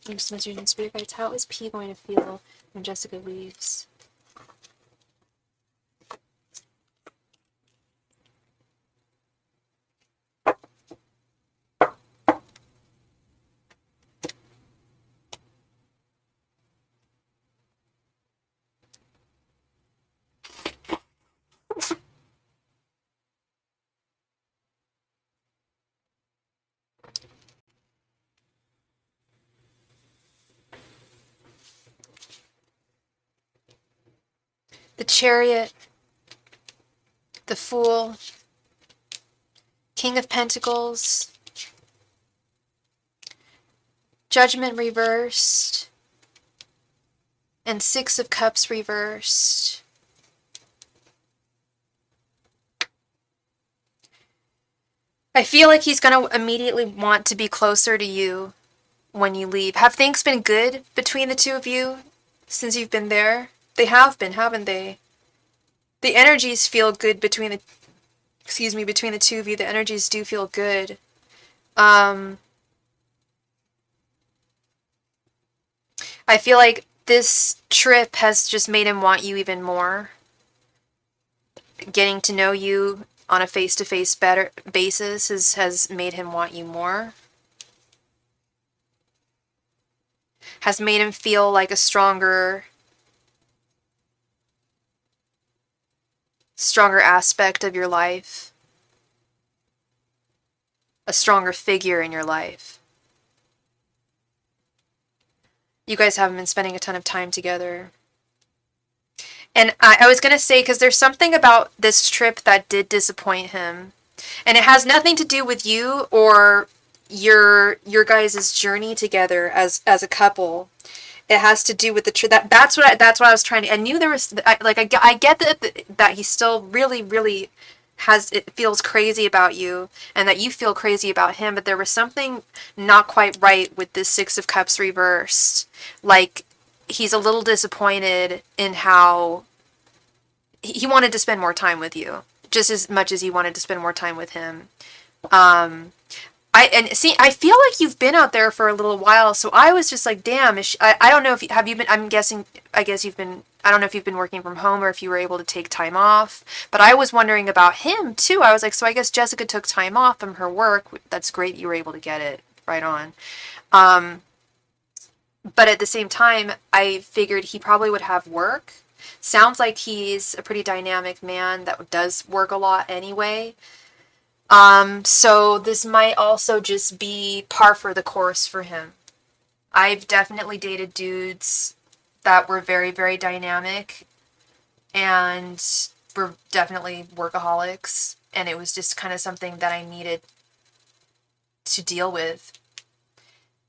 Angels, messengers, and spirit guides, how is P going to feel when Jessica leaves? The Chariot, the Fool, King of Pentacles, Judgment reversed, and Six of Cups reversed. I feel like he's going to immediately want to be closer to you when you leave. Have things been good between the two of you since you've been there? They have been, haven't they? The energies feel good between the two of you. The energies do feel good. I feel like this trip has just made him want you even more. Getting to know you on a face-to-face better basis has made him want you more. Has made him feel like a stronger aspect of your life. A stronger figure in your life. You guys haven't been spending a ton of time together. And I was going to say, because there's something about this trip that did disappoint him. And it has nothing to do with you or your guys' journey together as a couple. It has to do with the trip. That's what I was trying to. I knew there was I get that he still really it feels crazy about you, and that you feel crazy about him. But there was something not quite right with this Six of Cups reversed. Like, he's a little disappointed in how he wanted to spend more time with you, just as much as you wanted to spend more time with him. I feel like you've been out there for a little while, so I was just like, damn. I don't know if have you been. I guess you've been. I don't know if you've been working from home or if you were able to take time off. But I was wondering about him too. I was like, so I guess Jessica took time off from her work. That's great. You were able to get it right on. But at the same time, I figured he probably would have work. Sounds like he's a pretty dynamic man that does work a lot anyway. So this might also just be par for the course for him. I've definitely dated dudes that were very dynamic and were definitely workaholics, and it was just kind of something that I needed to deal with.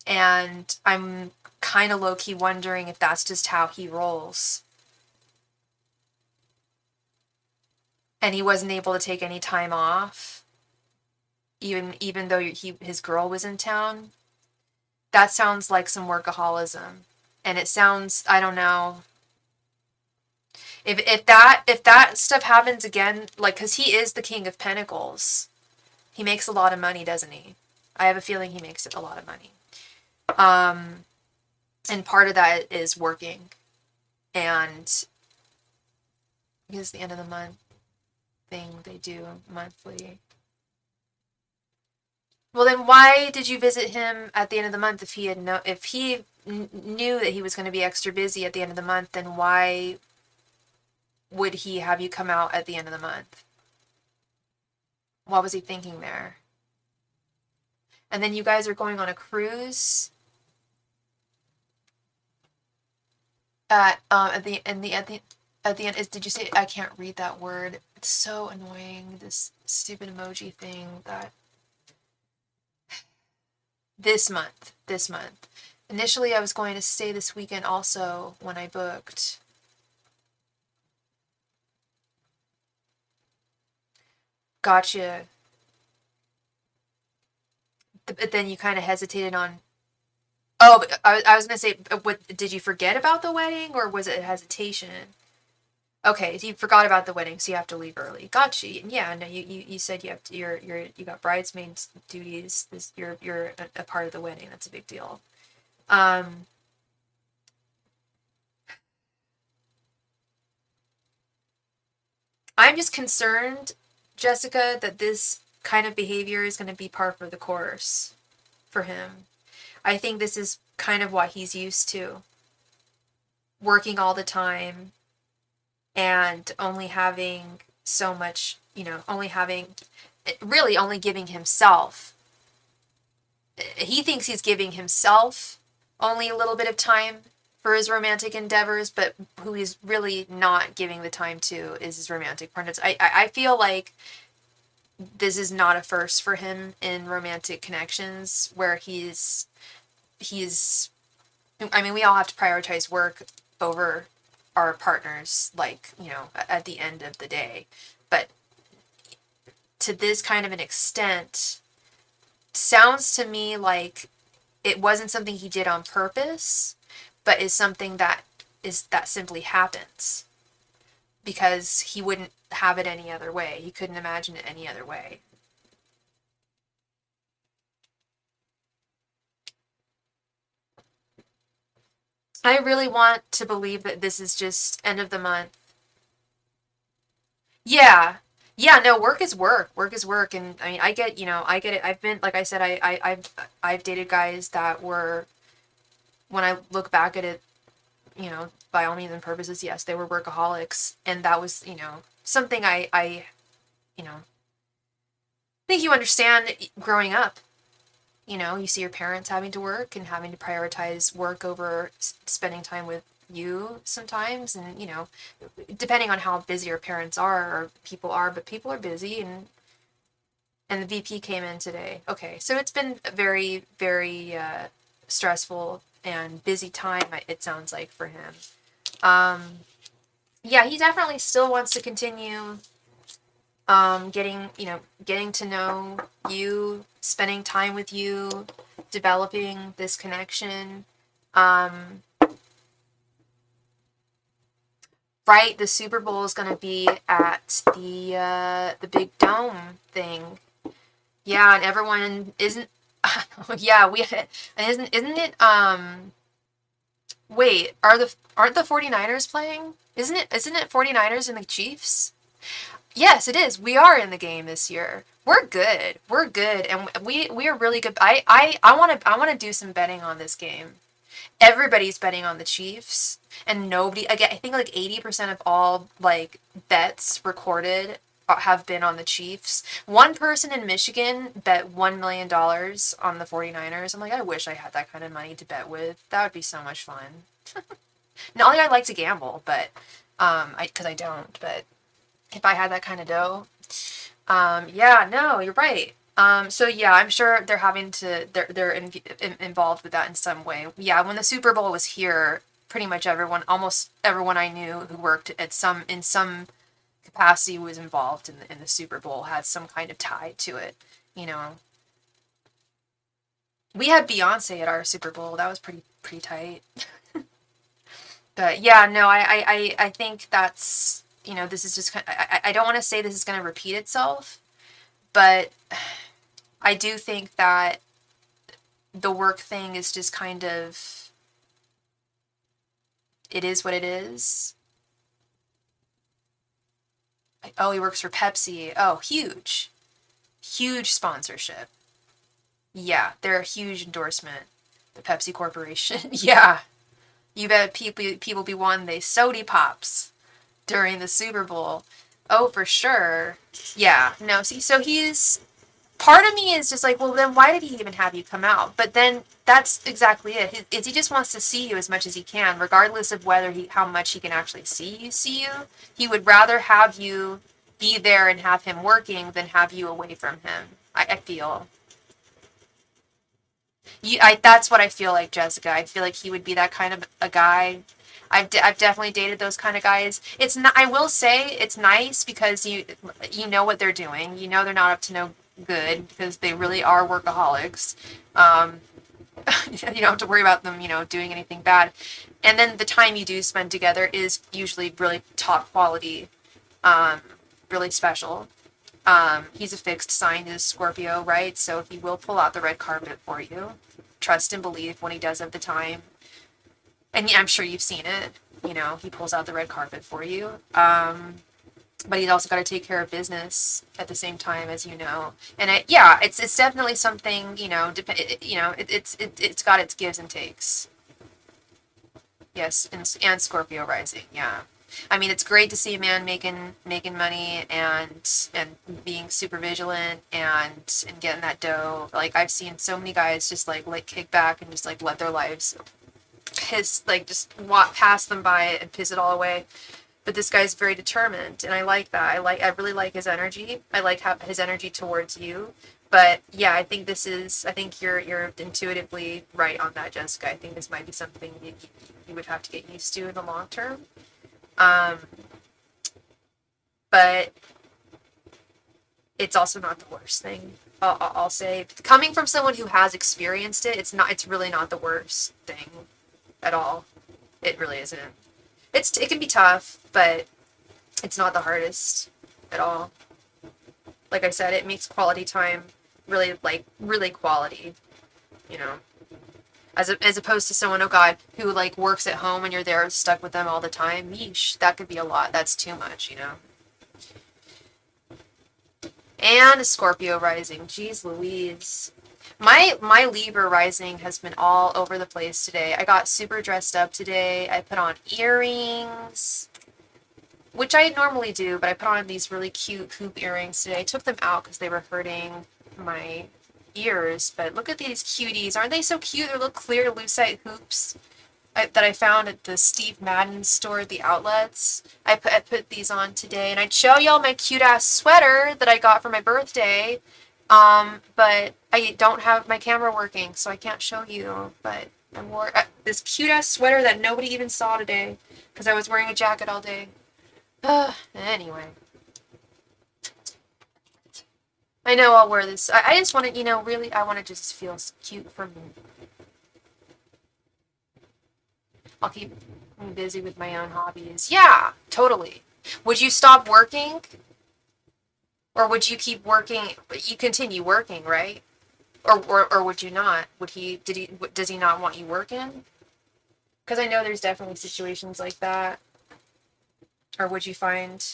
And I'm kind of low-key wondering if that's just how he rolls. And he wasn't able to take any time off, even though his girl was in town. That sounds like some workaholism. And it sounds, I don't know. If that stuff happens again, like, because he is the King of Pentacles. He makes a lot of money, doesn't he? I have a feeling he makes a lot of money. And part of that is working. And because the end of the month thing they do monthly. Well, then why did you visit him at the end of the month if he knew that he was going to be extra busy at the end of the month? Then why would he have you come out at the end of the month? What was he thinking there? And then you guys are going on a cruise at the end. Did you say, I can't read that word? It's so annoying. This stupid emoji thing that. This month. Initially, I was going to stay this weekend also when I booked. Gotcha. But then you kind of hesitated on. Oh, but I was going to say, did you forget about the wedding, or was it hesitation? Okay, so you forgot about the wedding, so you have to leave early. Gotcha. Yeah, no, you said you have to, you got bridesmaids duties. You're a part of the wedding. That's a big deal. I'm just concerned, Jessica, that this kind of behavior is going to be par for the course for him. I think this is kind of what he's used to. Working all the time and only having so much, only giving himself. He thinks he's giving himself only a little bit of time for his romantic endeavors, but who he's really not giving the time to is his romantic partners. I feel like this is not a first for him in romantic connections, where he's I mean, we all have to prioritize work over our partners, like, at the end of the day. But to this kind of an extent, sounds to me like it wasn't something he did on purpose, but is something that simply happens because he wouldn't have it any other way. He couldn't imagine it any other way. I really want to believe that this is just end of the month. Yeah. Yeah, no, work is work. Work is work. And I mean, I get it. I've been, like I said, I've dated guys that were, when I look back at it, by all means and purposes, yes, they were workaholics. And that was, something I think you understand growing up. You know, you see your parents having to work and having to prioritize work over spending time with you sometimes. And, you know, depending on how busy your parents are or people are, but people are busy, and the VP came in today. Okay, so it's been a very, very stressful and busy time, it sounds like, for him. Yeah, he definitely still wants to continue getting to know you, spending time with you, developing this connection. Right, the Super Bowl is going to be at the big dome thing. Yeah, and everyone isn't. Yeah, we isn't it. Wait, aren't the 49ers playing? Isn't it 49ers and the Chiefs? Yes, it is. We are in the game this year. We're good. We're good, and we are really good. I want to do some betting on this game. Everybody's betting on the Chiefs, and nobody, again, I think like 80% of all like bets recorded have been on the Chiefs. One person in Michigan bet $1 million on the 49ers. I'm like, I wish I had that kind of money to bet with. That would be so much fun. Not like I like to gamble, but because I don't, but if I had that kind of dough, yeah, no, you're right. So yeah, I'm sure they're involved with that in some way. Yeah, when the Super Bowl was here, pretty much almost everyone I knew who worked in some capacity was involved in the Super Bowl, had some kind of tie to it. You know, we had Beyonce at our Super Bowl. That was pretty tight. But yeah, no, I think that's, this is just kind of, I don't want to say this is going to repeat itself, but I do think that the work thing is just kind of, it is what it is. Oh, he works for Pepsi. Oh, huge. Huge sponsorship. Yeah, they're a huge endorsement. The Pepsi Corporation. Yeah. You bet people be wanting they sody pops during the Super Bowl. Oh, for sure. Yeah. No, see, so part of me is just like, well, then why did he even have you come out? But then that's exactly it. He just wants to see you as much as he can, regardless of how much he can actually see you. He would rather have you be there and have him working than have you away from him. I feel. That's what I feel like, Jessica. I feel like he would be that kind of a guy. I've definitely dated those kind of guys. It's not, I will say it's nice because you know what they're doing. You know they're not up to no good because they really are workaholics. You don't have to worry about them, doing anything bad. And then the time you do spend together is usually really top quality, really special. He's a fixed sign, is Scorpio, right? So he will pull out the red carpet for you. Trust and believe when he does have the time. And yeah, I'm sure you've seen it. He pulls out the red carpet for you. But he's also got to take care of business at the same time, as you know. And it's definitely something, it's got its gives and takes. Yes, and Scorpio rising, yeah. I mean, it's great to see a man making money and being super vigilant and getting that dough. Like, I've seen so many guys just like kick back and just like let their lives just walk past them by and piss it all away. But this guy's very determined, and I like that. I really like his energy. I like his energy towards you. But yeah, I think you're intuitively right on that, Jessica. I think this might be something you would have to get used to in the long term. But it's also not the worst thing. I'll say, coming from someone who has experienced it, it's really not the worst thing at all. It really isn't. It can be tough, but it's not the hardest at all. Like I said, it makes quality time really quality, as opposed to someone, oh God, who works at home and you're there stuck with them all the time. Yeesh, that could be a lot. That's too much, And a Scorpio rising. Jeez Louise. My Libra rising has been all over the place today. I got super dressed up today. I put on earrings, which I normally do, but I put on these really cute hoop earrings today. I took them out because they were hurting my ears, but look at these cuties. Aren't they so cute? They're little clear lucite hoops that I found at the Steve Madden store at the outlets. I put these on today, and I'd show y'all my cute ass sweater that I got for my birthday. But I don't have my camera working, so I can't show you. But I wore this cute ass sweater that nobody even saw today because I was wearing a jacket all day. Anyway. I know I'll wear this. I just want to, really, I want to just feel cute for me. I'll keep me busy with my own hobbies. Yeah, totally. Would you stop working? Or would you keep working? You continue working, right? Or would you not? Does he not want you working? Because I know there's definitely situations like that. Or would you find...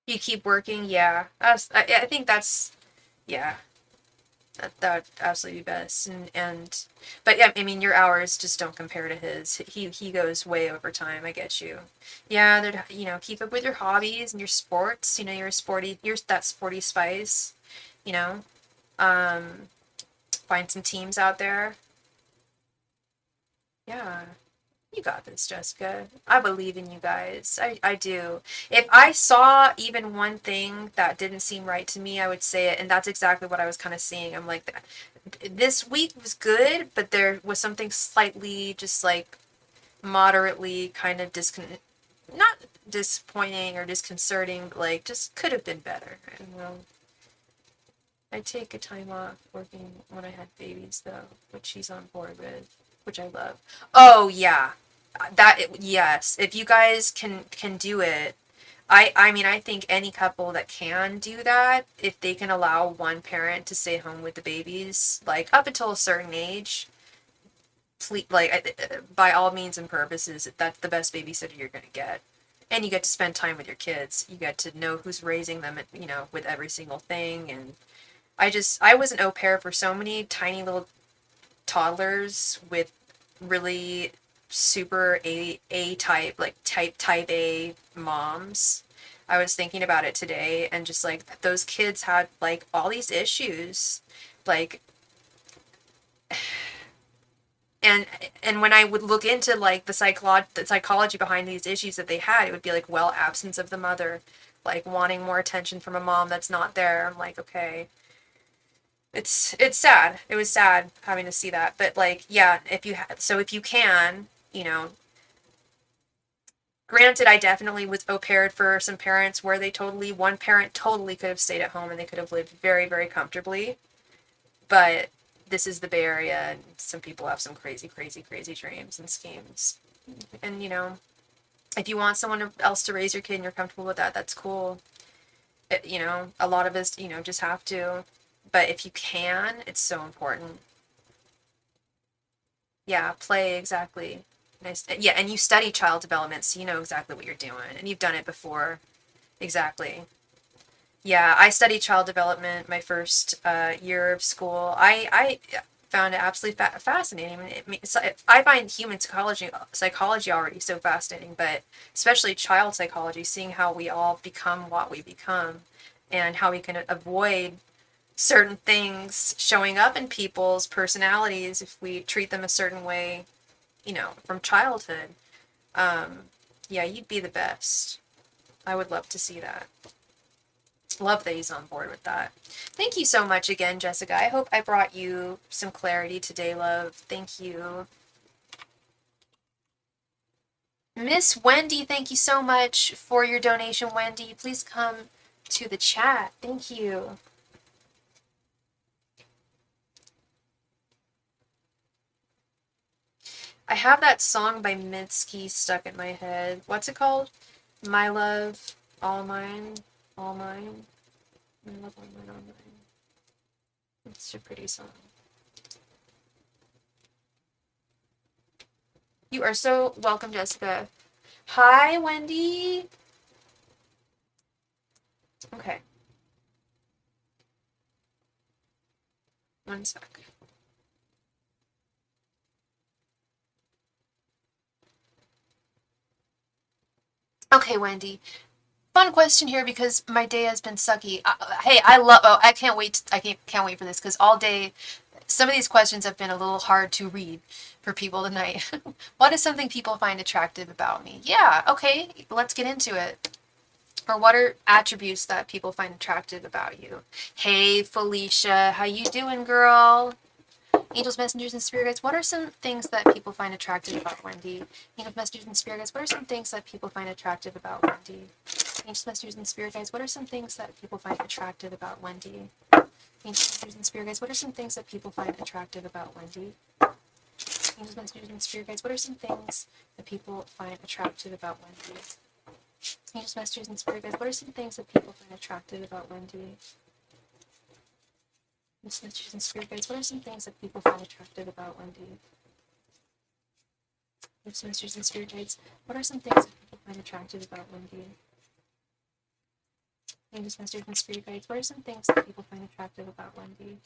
You keep working? Yeah. I think that's... Yeah. That would absolutely be best. But yeah, I mean, your hours just don't compare to his. He goes way over time. I get you. Yeah, keep up with your hobbies and your sports. You're that sporty spice. You know, um, find some teams out there. Yeah. You got this, Jessica. I believe in you guys. I do. If I saw even one thing that didn't seem right to me, I would say it. And that's exactly what I was kind of seeing. I'm like, this week was good, but there was something slightly just like moderately kind of not disappointing or disconcerting, but like just could have been better. And I take a time off working when I had babies though, which she's on board with, which I love. Oh yeah. Yes, if you guys can do it. I mean, I think any couple that can do that, if they can allow one parent to stay home with the babies, like up until a certain age, please, like by all means and purposes, that's the best babysitter you're gonna get. And you get to spend time with your kids. You get to know who's raising them, with every single thing. And I was an au pair for so many tiny little toddlers with really super A type, like type A moms. I was thinking about it today, and just like those kids had like all these issues, like and and when I would look into like the psychology behind these issues that they had, it would be like, well, absence of the mother, like wanting more attention from a mom that's not there. I'm like, okay, it's sad. It was sad having to see that. But like, yeah, if you can, granted, I definitely was au paired for some parents where one parent totally could have stayed at home and they could have lived very, very comfortably. But this is the Bay Area, and some people have some crazy, crazy, crazy dreams and schemes. And if you want someone else to raise your kid and you're comfortable with that, that's cool. A lot of us, just have to. But if you can, it's so important. Yeah, play, exactly. Nice. Yeah, and you study child development, so you know exactly what you're doing, and you've done it before. Exactly. Yeah, I studied child development my first year of school. I found it absolutely fascinating. I find human psychology already so fascinating, but especially child psychology, seeing how we all become what we become, and how we can avoid certain things showing up in people's personalities if we treat them a certain way, from childhood. Um, yeah, you'd be the best. I would love to see that. Love that he's on board with that. Thank you so much again, Jessica. I hope I brought you some clarity today, love. Thank you. Miss Wendy, thank you so much for your donation, Wendy. Please come to the chat. Thank you. I have that song by Mitski stuck in my head. What's it called? My Love, All Mine, All Mine. My Love, All Mine, All Mine. It's a pretty song. You are so welcome, Jessica. Hi, Wendy. Okay. One sec. Okay, Wendy. Fun question here because my day has been sucky. Hey, I love. Oh, I can't wait. Can't wait for this because all day, some of these questions have been a little hard to read for people tonight. What is something people find attractive about me? Yeah. Okay. Let's get into it. Or what are attributes that people find attractive about you? Hey, Felicia, how you doing, girl? Angels, messengers, and spirit guides. What are some things that people find attractive about Wendy? Angels, messengers, and spirit guides. What are some things that people find attractive about Wendy? Angels, messengers, and spirit guides. What are some things that people find attractive about Wendy? Angels, messengers, and spirit guides. What are some things that people find attractive about Wendy? Angels, messengers, and spirit guides. What are some things that people find attractive about Wendy? Angels, messengers, and spirit guides. What are some things that people find attractive about Wendy? Angels, messengers, and spirit guides. What are some things that people find attractive about Wendy? Angels, messengers, and spirit guides. What are some things that people find attractive about Wendy? Angels, messengers, and spirit guides. What are some things that people find attractive about Wendy?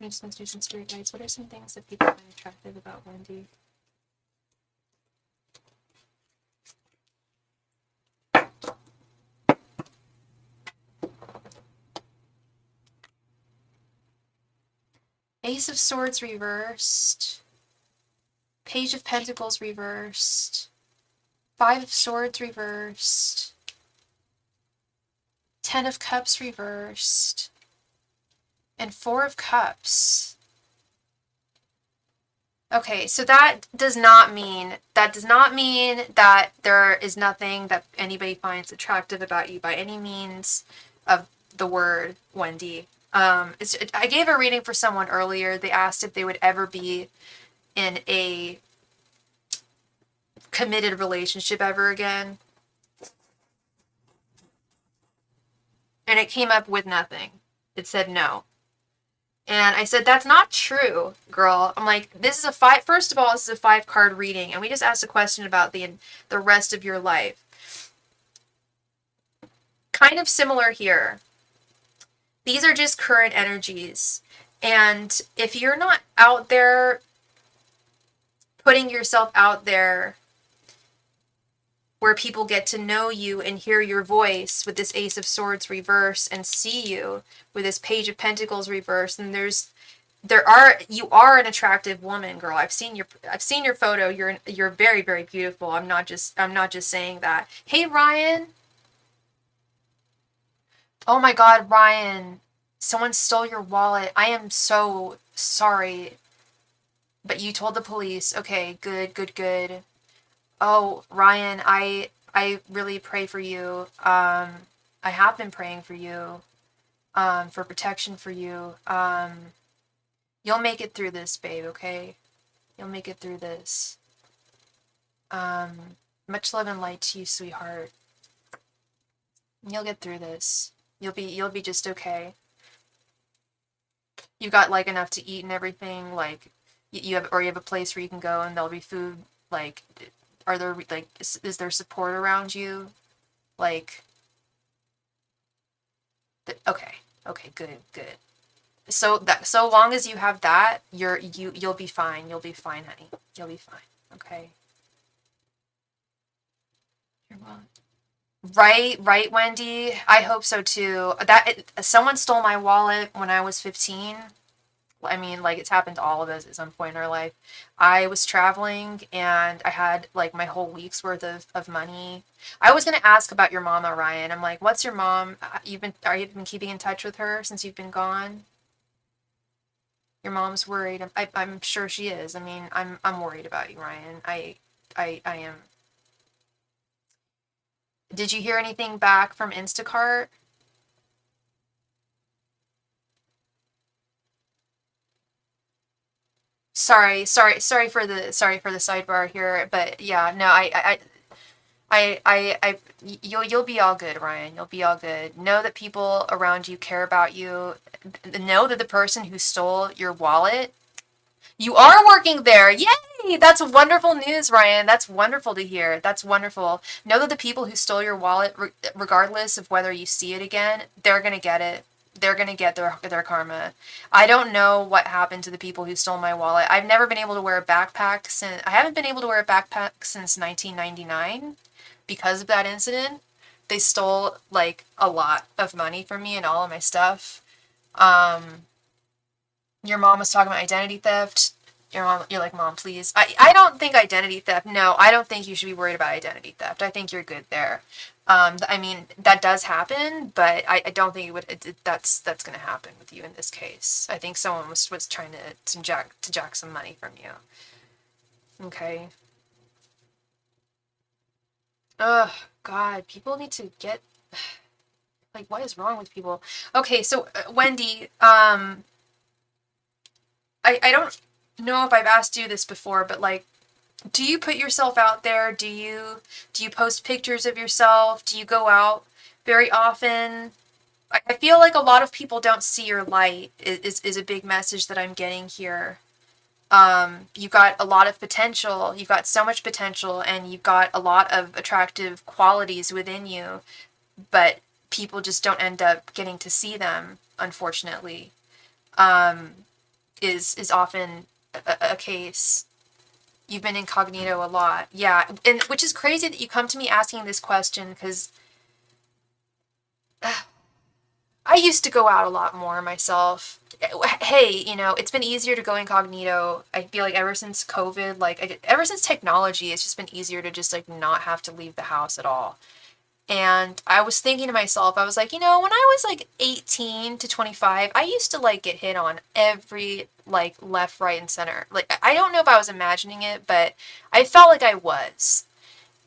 Angels, messengers, and spirit guides. What are some things that people find attractive about Wendy? Ace of Swords reversed. Page of Pentacles reversed. Five of Swords reversed. Ten of Cups reversed. And Four of Cups. Okay, so that does not mean that there is nothing that anybody finds attractive about you by any means of the word, Wendy. I gave a reading for someone earlier. They asked if they would ever be in a committed relationship ever again. And it came up with nothing. It said no. And I said, that's not true, girl. I'm like, this is a five. First of all, this is a 5-card reading. And we just asked a question about the rest of your life. Kind of similar here. These are just current energies. And if you're not out there putting yourself out there where people get to know you and hear your voice with this Ace of Swords reverse and see you with this Page of Pentacles reverse, and you are an attractive woman, girl. I've seen your photo. You're very, very beautiful. I'm not just saying that. Hey, Ryan. Oh my God, Ryan. Someone stole your wallet. I am so sorry. But you told the police. Okay, good, good, good. Oh, Ryan, I really pray for you. I have been praying for you. For protection for you. You'll make it through this, babe, okay? You'll make it through this. Much love and light to you, sweetheart. You'll get through this. You'll be just okay. You got like enough to eat and everything, like you have a place where you can go and there'll be food, like are there like is there support around you? Like okay, good, good. So long as you have that, you'll be fine. You'll be fine, honey. You'll be fine. Okay. You're welcome. Right, Wendy. I hope so too. Someone stole my wallet when I was 15. I mean, like, it's happened to all of us at some point in our life. I was traveling and I had like my whole week's worth of money. I was gonna ask about your mama, Ryan. I'm like, what's your mom? Are you been keeping in touch with her since you've been gone? Your mom's worried. I'm sure she is. I mean, I'm worried about you, Ryan. I am. Did you hear anything back from Instacart? Sorry for the sidebar here, but yeah, no, you'll be all good, Ryan. You'll be all good. Know that people around you care about you. Know that the person who stole your wallet, You are working there. Yay! That's wonderful news, Ryan. That's wonderful to hear. That's wonderful. Know that the people who stole your wallet, regardless of whether you see it again, they're going to get it. They're going to get their karma. I don't know what happened to the people who stole my wallet. I've never been able to wear a backpack since I haven't been able to wear a backpack since 1999 because of that incident. They stole like a lot of money from me and all of my stuff. Um, your mom was talking about identity theft. You're like, Mom, please. I don't think identity theft. No, I don't think you should be worried about identity theft. I think you're good there. I mean, that does happen, but I don't think that's going to happen with you in this case. I think someone was trying to jack some money from you. Okay. Ugh, God, people need to get, like, what is wrong with people? Okay, so Wendy, I don't know if I've asked you this before, but like, do you put yourself out there? Do you post pictures of yourself? Do you go out very often? I feel like a lot of people don't see your light is a big message that I'm getting here. You've got a lot of potential. You've got so much potential, and you've got a lot of attractive qualities within you, but people just don't end up getting to see them, unfortunately. Um, is often a case. You've been incognito a lot. Yeah, and which is crazy that you come to me asking this question because I used to go out a lot more myself. Hey, it's been easier to go incognito. I feel like ever since COVID, like ever since technology, it's just been easier to just like not have to leave the house at all. And I was thinking to myself, I was like, when I was like 18 to 25, I used to like get hit on every like left, right, and center. Like, I don't know if I was imagining it, but I felt like I was.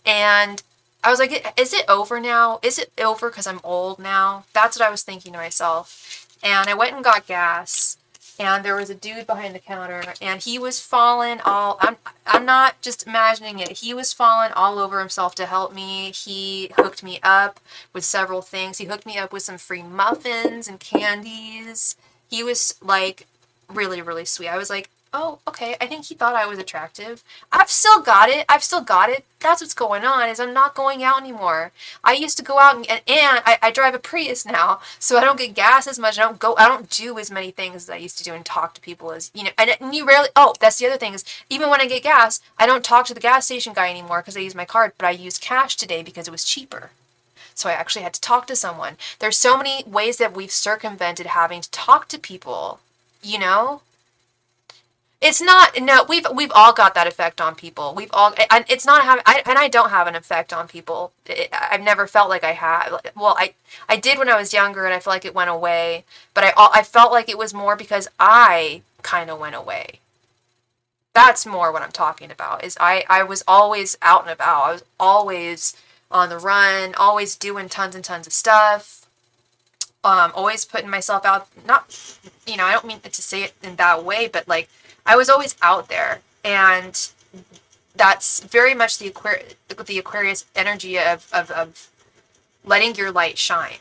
And I was like, is it over now? Is it over because I'm old now? That's what I was thinking to myself. And I went and got gas. And there was a dude behind the counter, and he was falling all. I'm not just imagining it. He was falling all over himself to help me. He hooked me up with several things. He hooked me up with some free muffins and candies. He was like really, really sweet. I was like, oh, okay. I think he thought I was attractive. I've still got it. I've still got it. That's what's going on. Is I'm not going out anymore. I used to go out and I drive a Prius now, so I don't get gas as much. I don't do as many things as I used to do and talk to people as And you rarely. Oh, that's the other thing is even when I get gas, I don't talk to the gas station guy anymore because I use my card, but I use cash today because it was cheaper. So I actually had to talk to someone. There's so many ways that we've circumvented having to talk to people. You know, it's not, no, we've all got that effect on people. We've all, and it's not having, I don't have an effect on people. I've never felt like I had. Well, I did when I was younger, and I feel like it went away. But I felt like it was more because I kind of went away. That's more what I'm talking about. Is I was always out and about. I was always on the run, always doing tons and tons of stuff. Always putting myself out. Not, I don't mean to say it in that way, but like I was always out there, and that's very much the Aquarius energy of letting your light shine,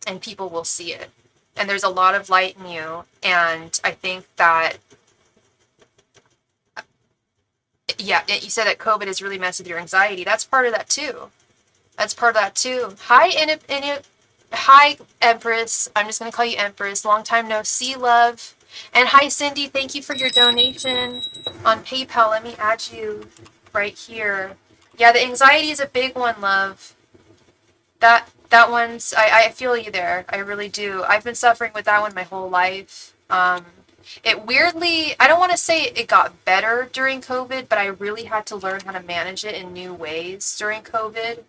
and people will see it. And there's a lot of light in you, and I think that, yeah, you said that COVID has really messed with your anxiety. That's part of that too. That's part of that too. Hi, Empress. I'm just gonna call you Empress. Long time no see, love. And hi, Cindy. Thank you for your donation on PayPal. Let me add you right here. Yeah, the anxiety is a big one, love. That one's. I feel you there. I really do. I've been suffering with that one my whole life. It weirdly, I don't want to say it got better during COVID, but I really had to learn how to manage it in new ways during COVID.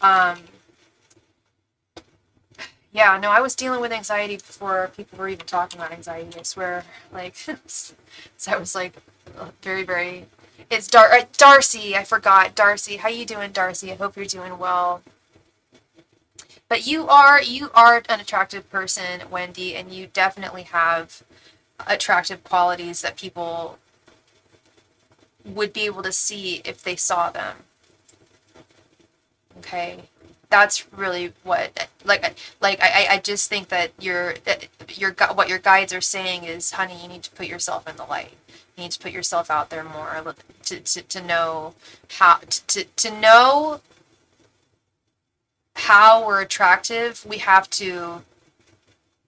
Um, Yeah, no, I was dealing with anxiety before people were even talking about anxiety, I swear. Like, so I was like, very, very, it's Darcy, I forgot, Darcy. How you doing, Darcy? I hope you're doing well. But you are an attractive person, Wendy, and you definitely have attractive qualities that people would be able to see if they saw them. Okay, that's really what, I just think that what your guides are saying is, honey, you need to put yourself in the light. You need to put yourself out there more to know to know how we're attractive. We have to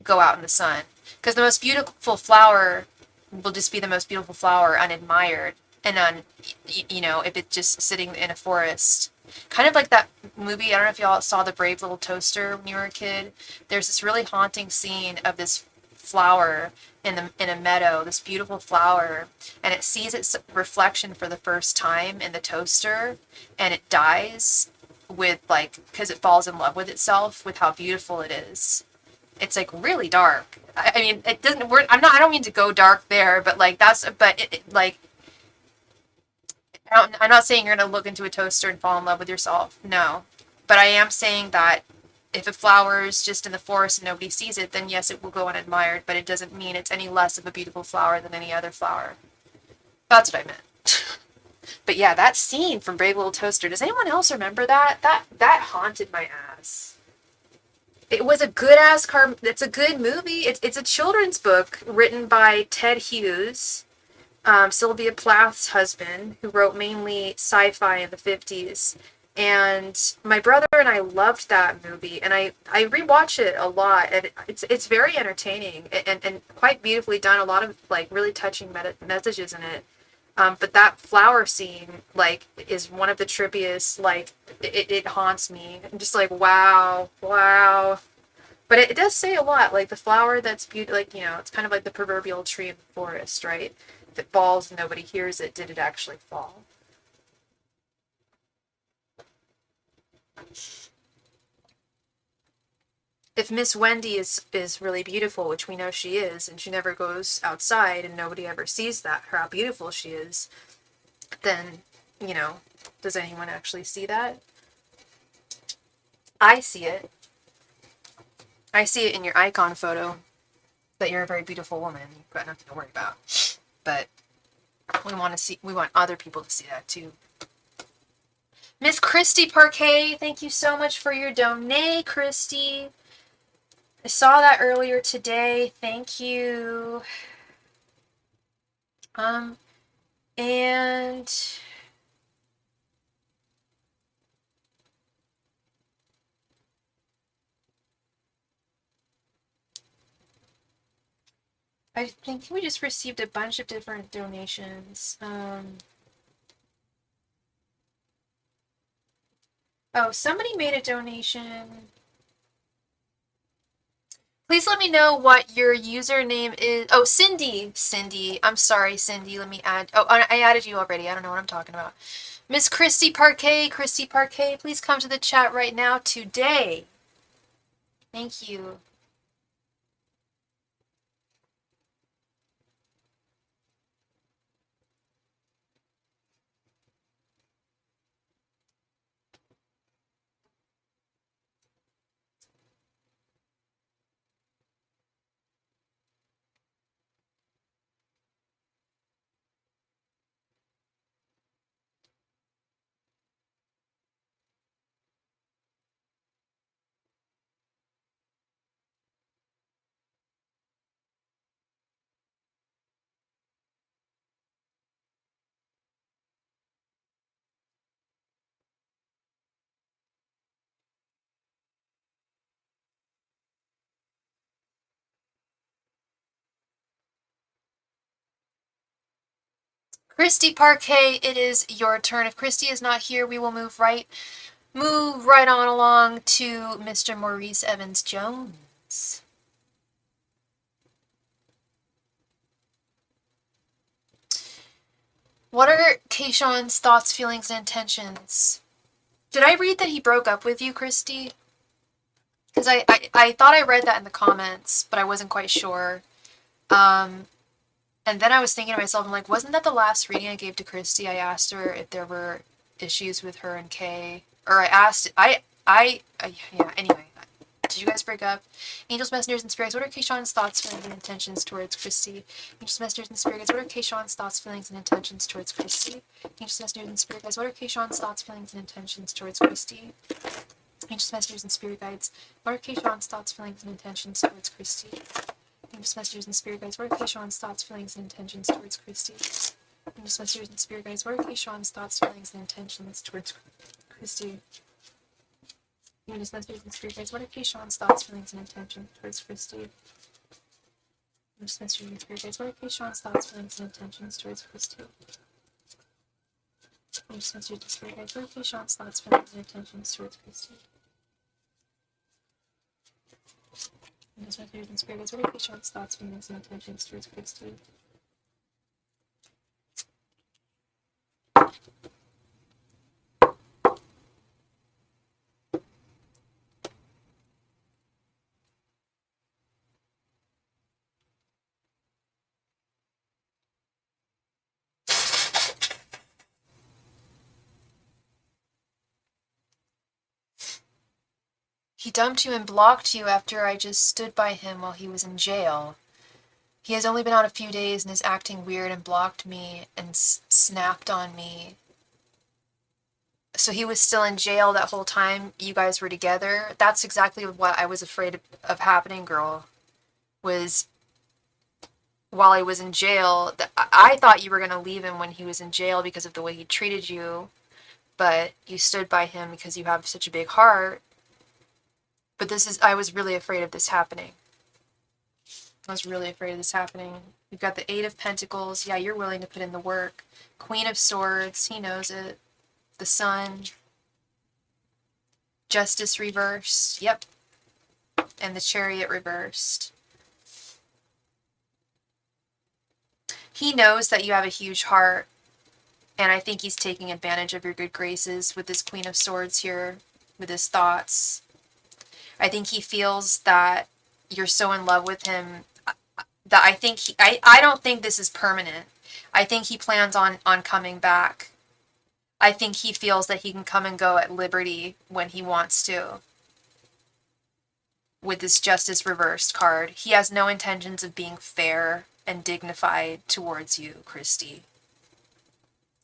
go out in the sun, because the most beautiful flower will just be the most beautiful flower unadmired and if it's just sitting in a forest. Kind of like that movie, I don't know if y'all saw The Brave Little Toaster when you were a kid. There's this really haunting scene of this flower in a meadow, this beautiful flower, and it sees its reflection for the first time in the toaster, and it dies because it falls in love with itself, with how beautiful it is. It's like really dark. I mean, it doesn't. I don't mean to go dark there, but I'm not saying you're gonna look into a toaster and fall in love with yourself. No, but I am saying that if a flower is just in the forest and nobody sees it, then yes, it will go unadmired. But it doesn't mean it's any less of a beautiful flower than any other flower. That's what I meant. But yeah, that scene from Brave Little Toaster. Does anyone else remember that? That haunted my ass. It was a good ass It's a good movie. It's a children's book written by Ted Hughes, Sylvia Plath's husband, who wrote mainly sci-fi in the 50s. And my brother and I loved that movie, and I rewatch it a lot, and it's very entertaining and quite beautifully done. A lot of really touching messages in it. But that flower scene is one of the trippiest. It haunts me. I'm just like, wow. But it does say a lot. Like the flower that's beautiful, it's kind of like the proverbial tree in the forest, right? If it falls and nobody hears it, did it actually fall? If Miss Wendy is really beautiful, which we know she is, and she never goes outside and nobody ever sees how beautiful she is, then, does anyone actually see that? I see it. I see it in your icon photo that you're a very beautiful woman. You've got nothing to worry about. But we want other people to see that too. Miss Christy Parquet, thank you so much for your donate, Christy. I saw that earlier today. Thank you. And I think we just received a bunch of different donations. Oh, somebody made a donation. Please let me know what your username is. Oh, Cindy. I'm sorry, Cindy. Let me add. Oh, I added you already. I don't know what I'm talking about. Miss Christy Parquet, please come to the chat right now today. Thank you. Christy Parquet, it is your turn. If Christy is not here, we will move right on along to Mr. Maurice Evans Jones. What are Kayshawn's thoughts, feelings, and intentions? Did I read that he broke up with you, Christy? Because I thought I read that in the comments, but I wasn't quite sure. And then I was thinking to myself, I'm like, wasn't that the last reading I gave to Christy? I asked her if there were issues with her and Kay. Or I asked, yeah, anyway. Did you guys break up? Angels, messengers, and spirits, what are Kayshawn's thoughts, feelings, and intentions towards Christy? Angels, messengers, and spirits, what are Kayshawn's thoughts, feelings, and intentions towards Christy? Angels, messengers, and spirit guides, what are Kayshawn's thoughts, feelings, and intentions towards Christy? Angels, messengers, and spirit guides, what are Kayshawn's thoughts, feelings, and intentions towards Christy? Just messages and spirit guides. What are Keishawn's thoughts, feelings, and intentions towards Christy? Just messages and spirit guides. What are Keishawn's thoughts, feelings, and intentions towards Christy? Just messages and spirit guides. What are Keishawn's thoughts, feelings, and intentions towards Christy? Just messages and spirit guides. What are Keishawn's thoughts, feelings, and intentions towards Christy? Just messages and spirit guides. What are Keishawn's thoughts, feelings, and intentions towards Christy? Just messages and spirit guides. What are Keishawn's thoughts, feelings, and intentions towards Christy? He dumped you and blocked you after I just stood by him while he was in jail. He has only been out a few days and is acting weird and blocked me and snapped on me. So he was still in jail that whole time you guys were together? That's exactly what I was afraid of happening, girl. Was while I was in jail, I thought you were going to leave him when he was in jail because of the way he treated you. But you stood by him because you have such a big heart. But I was really afraid of this happening. I was really afraid of this happening. You've got the Eight of Pentacles. Yeah, you're willing to put in the work. Queen of Swords. He knows it. The Sun. Justice reversed. Yep. And the Chariot reversed. He knows that you have a huge heart. And I think he's taking advantage of your good graces with this Queen of Swords here. With his thoughts. I think he feels that you're so in love with him that I don't think this is permanent. I think he plans on coming back. I think he feels that he can come and go at liberty when he wants to. With this Justice reversed card. He has no intentions of being fair and dignified towards you, Christy.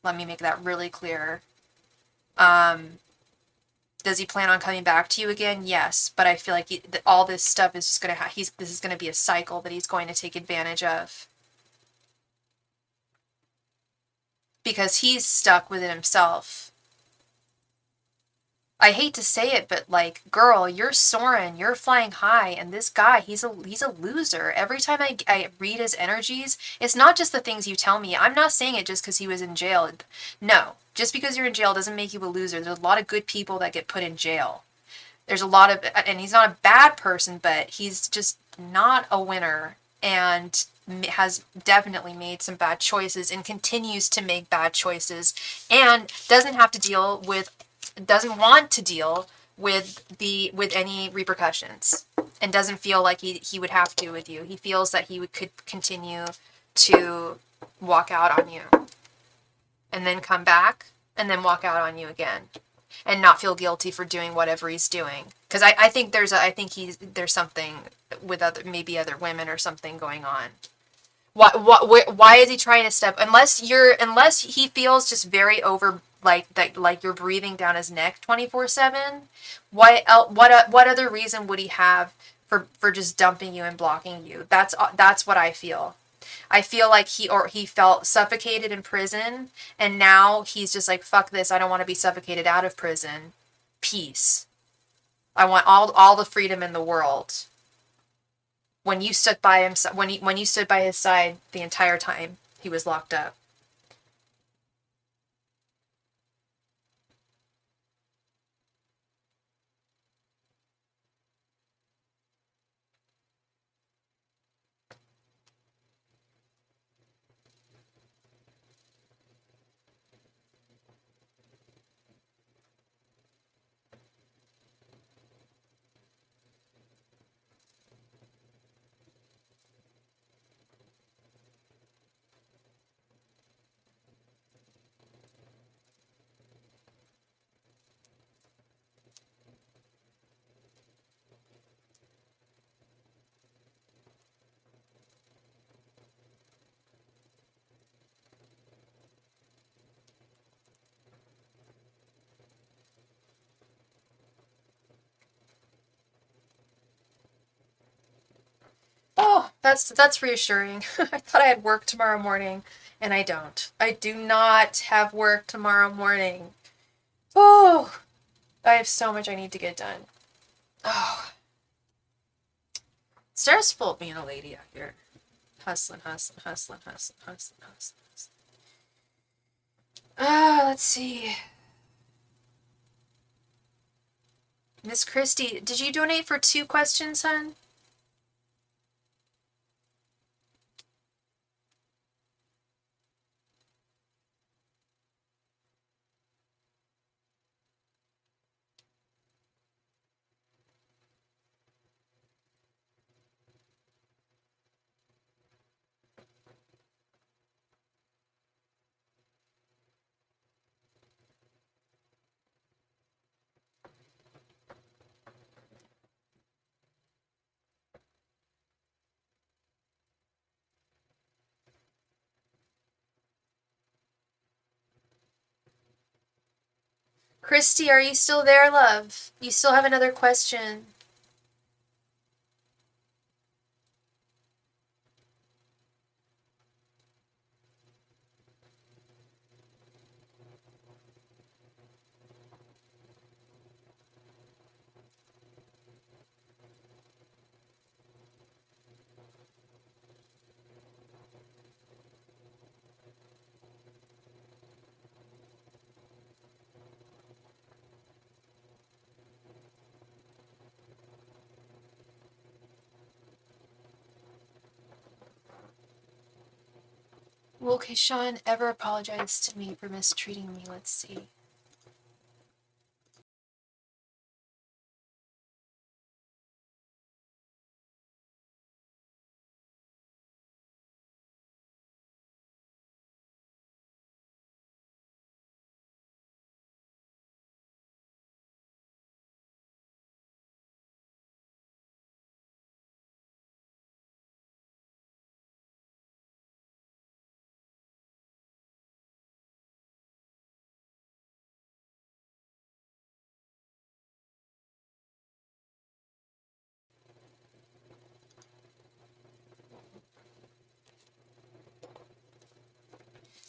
Let me make that really clear. Does he plan on coming back to you again? Yes, but I feel like all this stuff is just going to this is going to be a cycle that he's going to take advantage of. Because he's stuck within himself. I hate to say it, but like, girl, you're soaring, you're flying high, and this guy, he's a loser. Every time I read his energies, it's not just the things you tell me. I'm not saying it just because he was in jail. No, just because you're in jail doesn't make you a loser. There's a lot of good people that get put in jail. There's a lot of, and he's not a bad person, but he's just not a winner and has definitely made some bad choices and continues to make bad choices and doesn't want to deal with any repercussions and doesn't feel like he would have to with you. He feels that could continue to walk out on you and then come back and then walk out on you again and not feel guilty for doing whatever he's doing. Because I think there's something with other women or something going on. Why is he trying to step, unless he feels just very over, like you're breathing down his neck 24/7. What other reason would he have for just dumping you and blocking you? That's what I feel. I feel like he felt suffocated in prison, and now he's just like, fuck this, I don't want to be suffocated out of prison. Peace. I want all the freedom in the world. When you stood by him, when you stood by his side the entire time he was locked up. That's reassuring. I thought I had work tomorrow morning, and I don't. I do not have work tomorrow morning. Oh, I have so much I need to get done. Oh, stressful being a lady out here. Hustling, hustling, hustling, hustling, hustling, hustling, hustling. Let's see. Miss Christie, did you donate for 2 questions, hon? Christy, are you still there, love? You still have another question. Will Keishawn ever apologize to me for mistreating me? Let's see.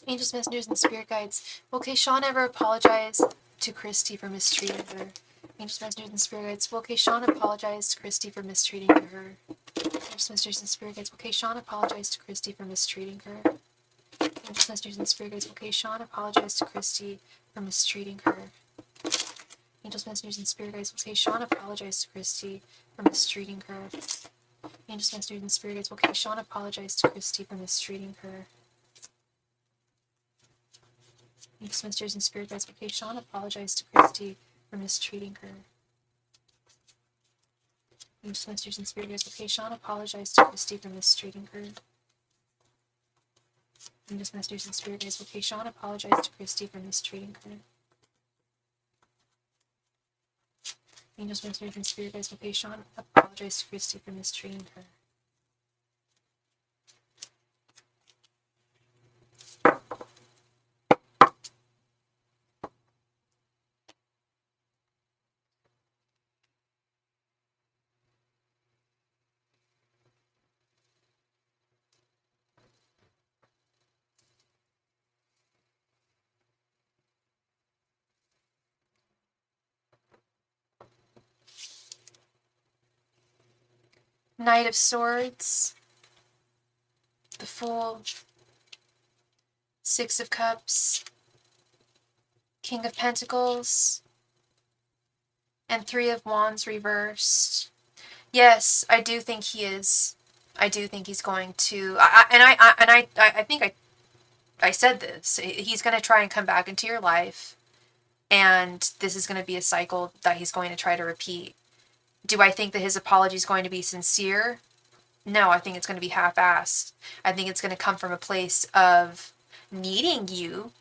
Angels, messengers, and spirit guides. Will Keishawn ever apologize to Christy for mistreating her? Angels, messengers, and spirit guides. Will Keishawn apologize to Christy for mistreating her? Angels, messengers, and spirit guides. Will Keishawn apologize to Christy for mistreating her? Angels, messengers, and spirit guides. Will Keishawn apologize to Christy for mistreating her? Angels, messengers, and spirit guides. Will Keishawn apologize to Christy for mistreating her? Angels, messengers, and spirit guides. Will Keishawn apologize to Christy for mistreating her? Angels, messengers, and spirit guides. Will Keishawn apologize to Christy for mistreating her? Angels, messengers, and spirit guides. Will Keishawn apologize to Christy for mistreating her? Angels, messengers, and spirit guides. Will Keishawn apologize to Christy for mistreating her? Angels, messengers, and spirit guides. Will Keishawn apologize to Christy for mistreating her? Knight of Swords, the Fool, 6 of Cups, King of Pentacles, and 3 of Wands reversed. Yes, I do think he is. I do think he's going to. I think I said this. He's going to try and come back into your life, and this is going to be a cycle that he's going to try to repeat. Do I think that his apology is going to be sincere? No, I think it's going to be half-assed. I think it's going to come from a place of needing you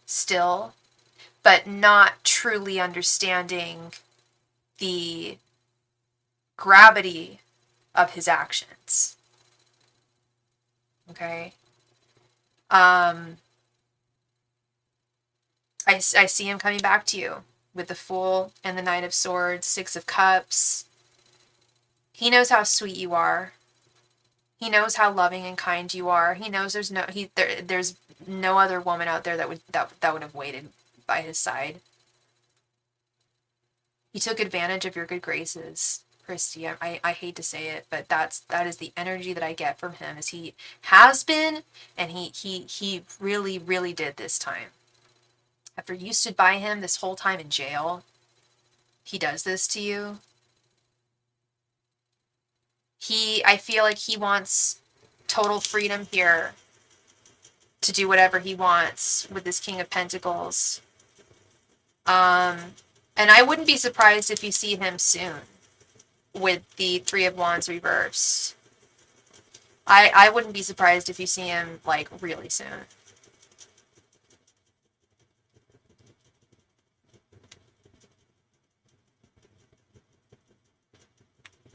still, but not truly understanding the gravity of his actions. Okay? I see him coming back to you with the Fool and the Knight of Swords, 6 of Cups. He knows how sweet you are. He knows how loving and kind you are. He knows there's no other woman out there that would have waited by his side. He took advantage of your good graces, Christy. I hate to say it, but that is the energy that I get from him. Is he has been, and he really, really did this time. After you stood by him this whole time in jail, he does this to you. I feel like he wants total freedom here to do whatever he wants with this King of Pentacles. And I wouldn't be surprised if you see him soon with the Three of Wands reversed. I wouldn't be surprised if you see him, like, really soon.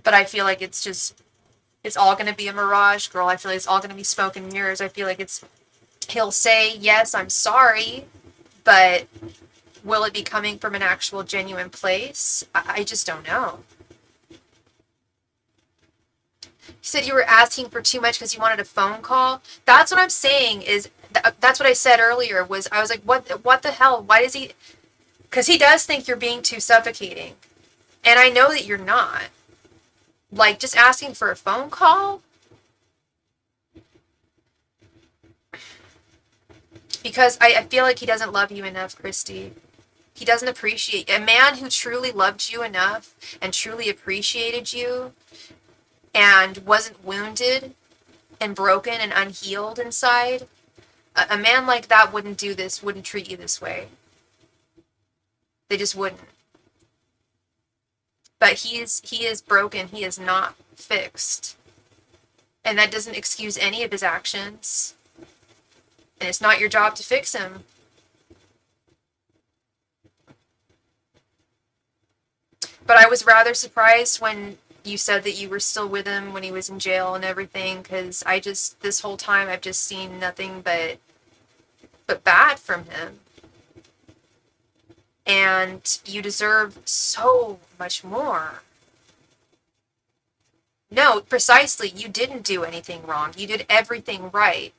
But I feel like it's all going to be a mirage, girl. I feel like it's all going to be smoke and mirrors. I feel like he'll say, yes, I'm sorry, but will it be coming from an actual genuine place? I just don't know. You said you were asking for too much because you wanted a phone call. That's what I'm saying is, that's what I said earlier, I was like, what the hell? Why does he? Because he does think you're being too suffocating. And I know that you're not. Like, just asking for a phone call? Because I feel like he doesn't love you enough, Christy. He doesn't appreciate a man who truly loved you enough and truly appreciated you and wasn't wounded and broken and unhealed inside. A man like that wouldn't do this, wouldn't treat you this way. They just wouldn't. But he is broken. He is not fixed. And that doesn't excuse any of his actions. And it's not your job to fix him. But I was rather surprised when you said that you were still with him when he was in jail and everything, because this whole time I've just seen nothing but bad from him. And you deserve so much more. No, precisely, you didn't do anything wrong. You did everything right.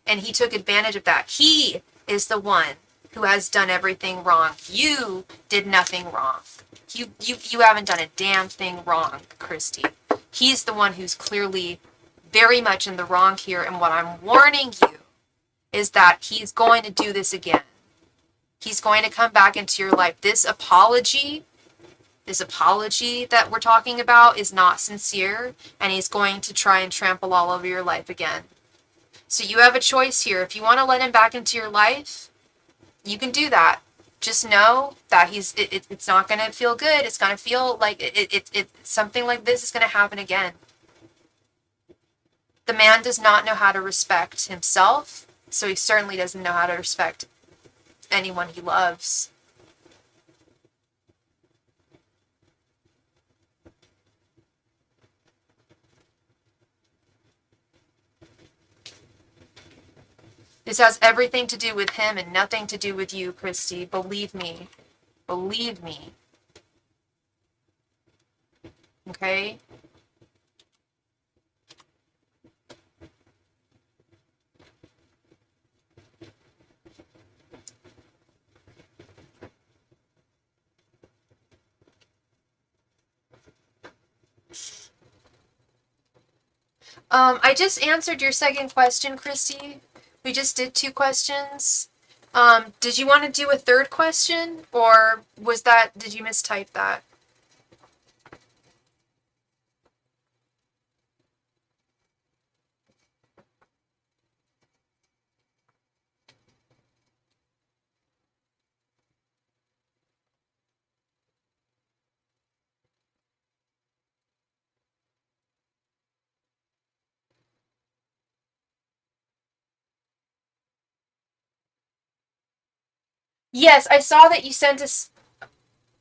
And he took advantage of that. He is the one who has done everything wrong. You did nothing wrong. You haven't done a damn thing wrong, Christy. He's the one who's clearly very much in the wrong here. And what I'm warning you is that he's going to do this again. He's going to come back into your life. This apology that we're talking about is not sincere, and he's going to try and trample all over your life again. So you have a choice here. If you want to let him back into your life, you can do that. Just know that it's not going to feel good. It's going to feel like something like this is going to happen again. The man does not know how to respect himself, so he certainly doesn't know how to respect anyone he loves. This has everything to do with him and nothing to do with you, Christy. Believe me. Believe me. Okay? I just answered your second question, Christy. We just did 2 questions. Did you want to do a third question, or did you mistype that? Yes, I saw that you sent us.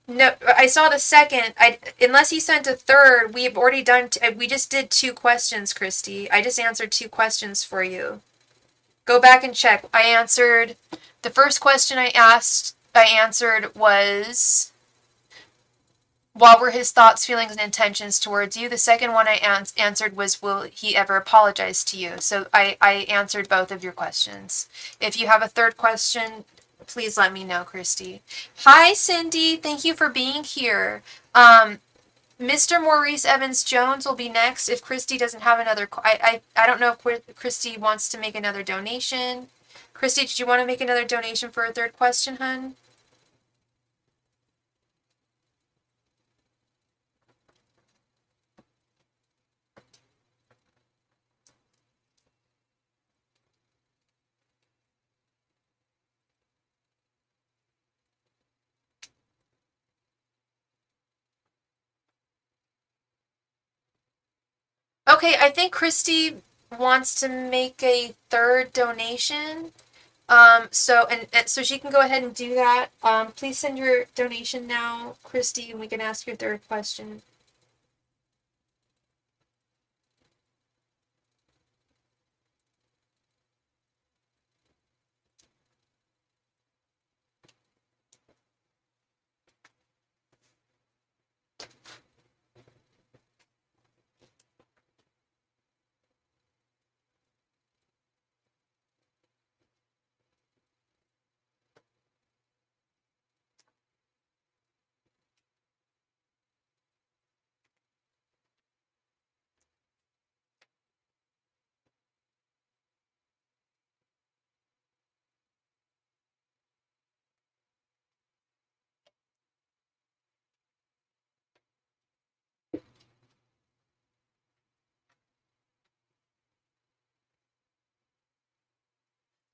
No, I saw the second. Unless you sent a third, we have already done. We just did 2 questions, Christy. I just answered 2 questions for you. Go back and check. I answered the first question I answered was What were his thoughts, feelings, and intentions towards you? The second one I answered was, will he ever apologize to you? So I answered both of your questions. If you have a third question, please let me know, Christy. Hi, Cindy. Thank you for being here. Mr. Maurice Evans Jones will be next if Christy doesn't have another. I don't know if Christy wants to make another donation. Christy, did you want to make another donation for a third question, hun? Okay, I think Christy wants to make a third donation. So she can go ahead and do that. Please send your donation now, Christy, and we can ask your third question.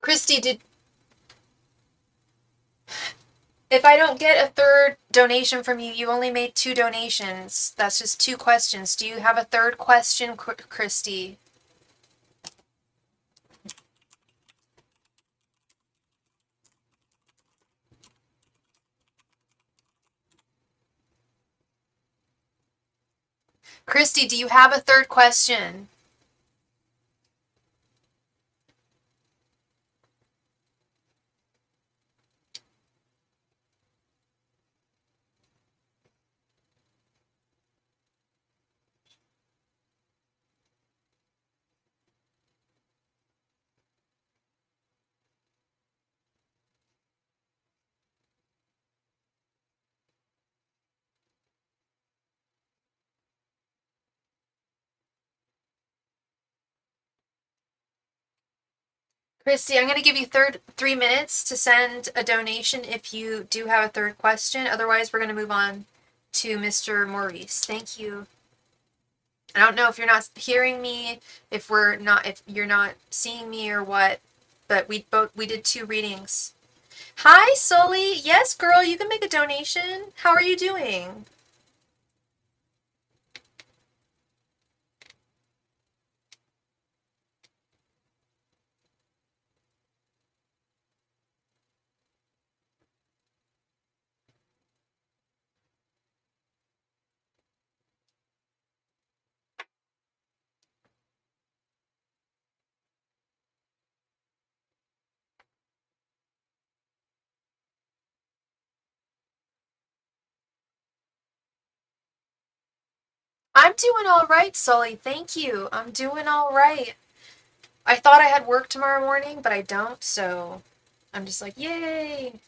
Christy, if I don't get a third donation from you, you only made 2 donations. That's just 2 questions. Do you have a third question, Christy? Christy, do you have a third question? Christy, I'm going to give you 3 minutes to send a donation if you do have a third question. Otherwise, we're going to move on to Mr. Maurice. Thank you. I don't know if you're not hearing me, if you're not seeing me or what, but we did 2 readings. Hi, Sully. Yes, girl, you can make a donation. How are you doing? I'm doing all right, Sully. Thank you. I'm doing all right. I thought I had work tomorrow morning, but I don't, so I'm just like, yay.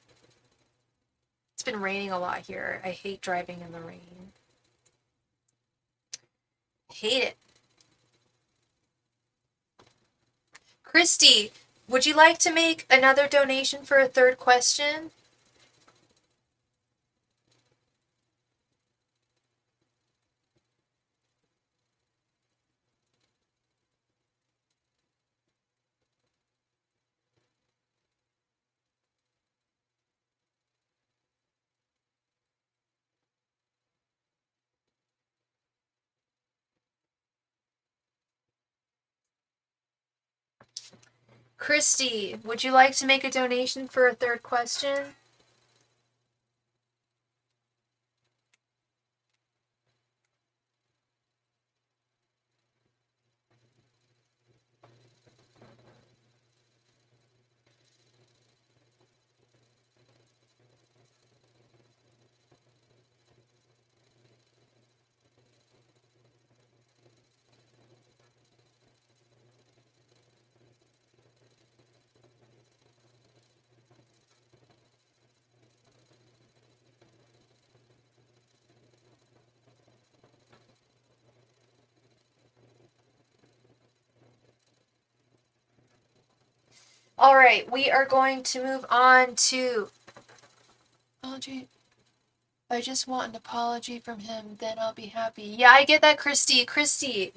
It's been raining a lot here. I hate driving in the rain. Hate it. Christy, would you like to make another donation for a third question? Christy, would you like to make a donation for a third question? All right, we are going to move on to apology. I just want an apology from him, then I'll be happy. Yeah, I get that, Christy. Christy,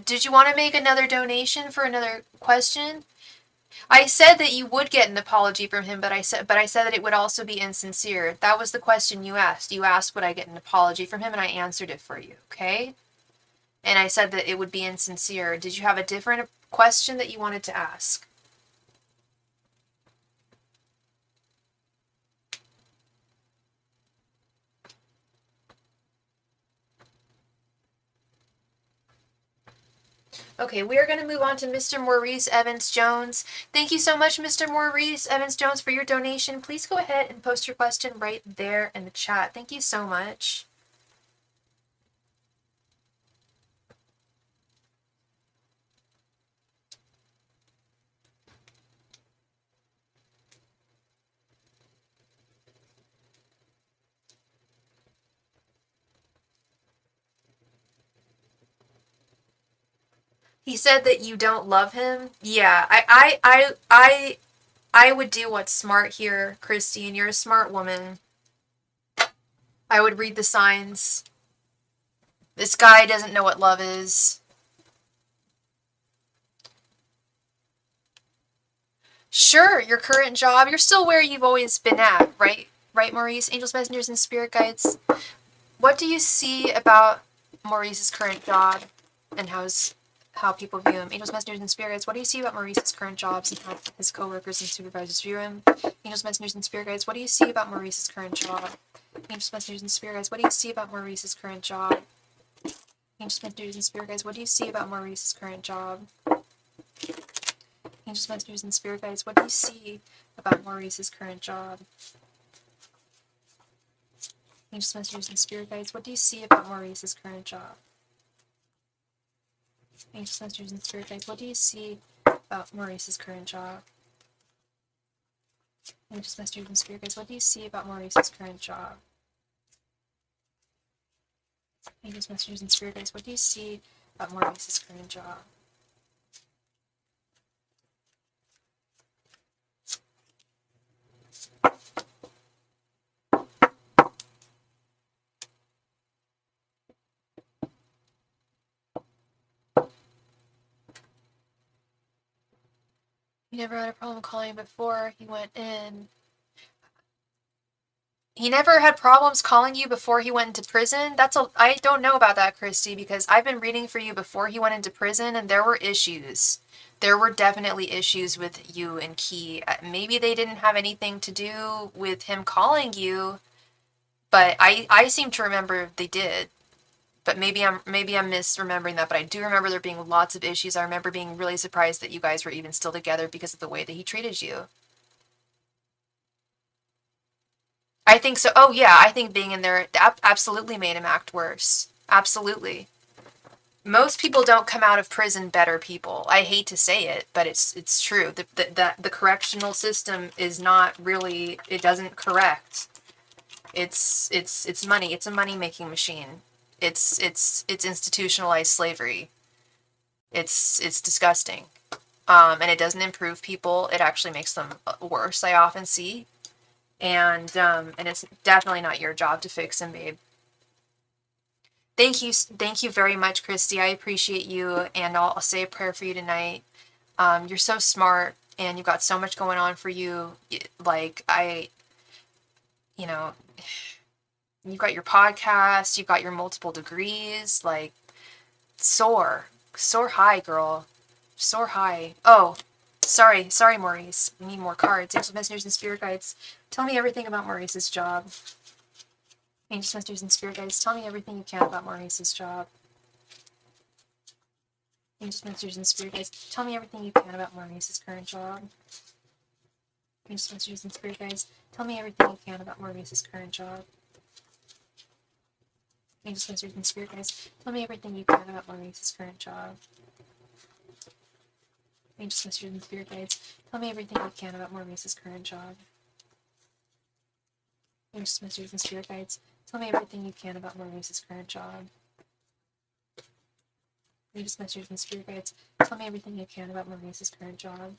did you want to make another donation for another question? I said that you would get an apology from him, but I said that it would also be insincere. That was the question you asked. You asked would I get an apology from him, and I answered it for you, okay? And I said that it would be insincere. Did you have a different question that you wanted to ask? Okay, we are going to move on to Mr. Maurice Evans-Jones. Thank you so much, Mr. Maurice Evans-Jones, for your donation. Please go ahead and post your question right there in the chat. Thank you so much. He said that you don't love him. Yeah, I would do what's smart here, Christine. You're a smart woman. I would read the signs. This guy doesn't know what love is. Sure, your current job, you're still where you've always been at, right? Right, Maurice? Angels, messengers, and spirit guides. What do you see about Maurice's current job and how people view him? Angels, messengers, and spirit guides. What do you see about Maurice's current jobs and how his coworkers and supervisors view him? Angels, messengers, and spirit guides. What do you see about Maurice's current job? Angels, messengers, and spirit guides. What do you see about Maurice's current job? Angels, messengers, and spirit guides. What do you see about Maurice's current job? Angels, messengers, and spirit guides. What do you see about Maurice's current job? Angels, messengers, and spirit guides. What do you see about Maurice's current job? Angels, messengers, and spirit guides. What do you see about Maurice's current job? Angels, messengers, and spirit guides. What do you see about Maurice's current job? Angels, messengers, and spirit guides. What do you see about Maurice's current job? He never had a problem calling before he went in. He never had problems calling you before he went into prison? I don't know about that, Christy, because I've been reading for you before he went into prison, and there were issues. There were definitely issues with you and Key. Maybe they didn't have anything to do with him calling you, but I seem to remember they did. But maybe I'm misremembering that, but I do remember there being lots of issues. I remember being really surprised that you guys were even still together because of the way that he treated you. I think so. Oh, yeah, I think being in there absolutely made him act worse. Absolutely. Most people don't come out of prison better people. I hate to say it, but it's true. The correctional system is not really, it doesn't correct. It's money. It's a money-making machine. It's institutionalized slavery. It's disgusting. And it doesn't improve people. It actually makes them worse, I often see. And it's definitely not your job to fix him, babe. Thank you very much, Christy. I appreciate you, and I'll say a prayer for you tonight. You're so smart, and you've got so much going on for you. Like, you know, you've got your podcast, you've got your multiple degrees, like, soar high, girl. Soar high. Oh, sorry, Maurice. We need more cards. Angels, messengers, and spirit guides. Tell me everything about Maurice's job. Angels, messengers, and spirit guides. Tell me everything you can about Maurice's job. Angels, messengers, and spirit guides. Tell me everything you can about Maurice's current job. Angels, messengers, and spirit guides. Tell me everything you can about Maurice's current job. Angels, messengers, and spirit guides. Tell me everything you can about Maurice's current job. Angels, messengers, and spirit guides. Tell me everything you can about Maurice's current job. Angels, messengers, and spirit guides. Tell me everything you can about Maurice's current job. Angels, messengers, and spirit guides. Tell me everything you can about Maurice's current job.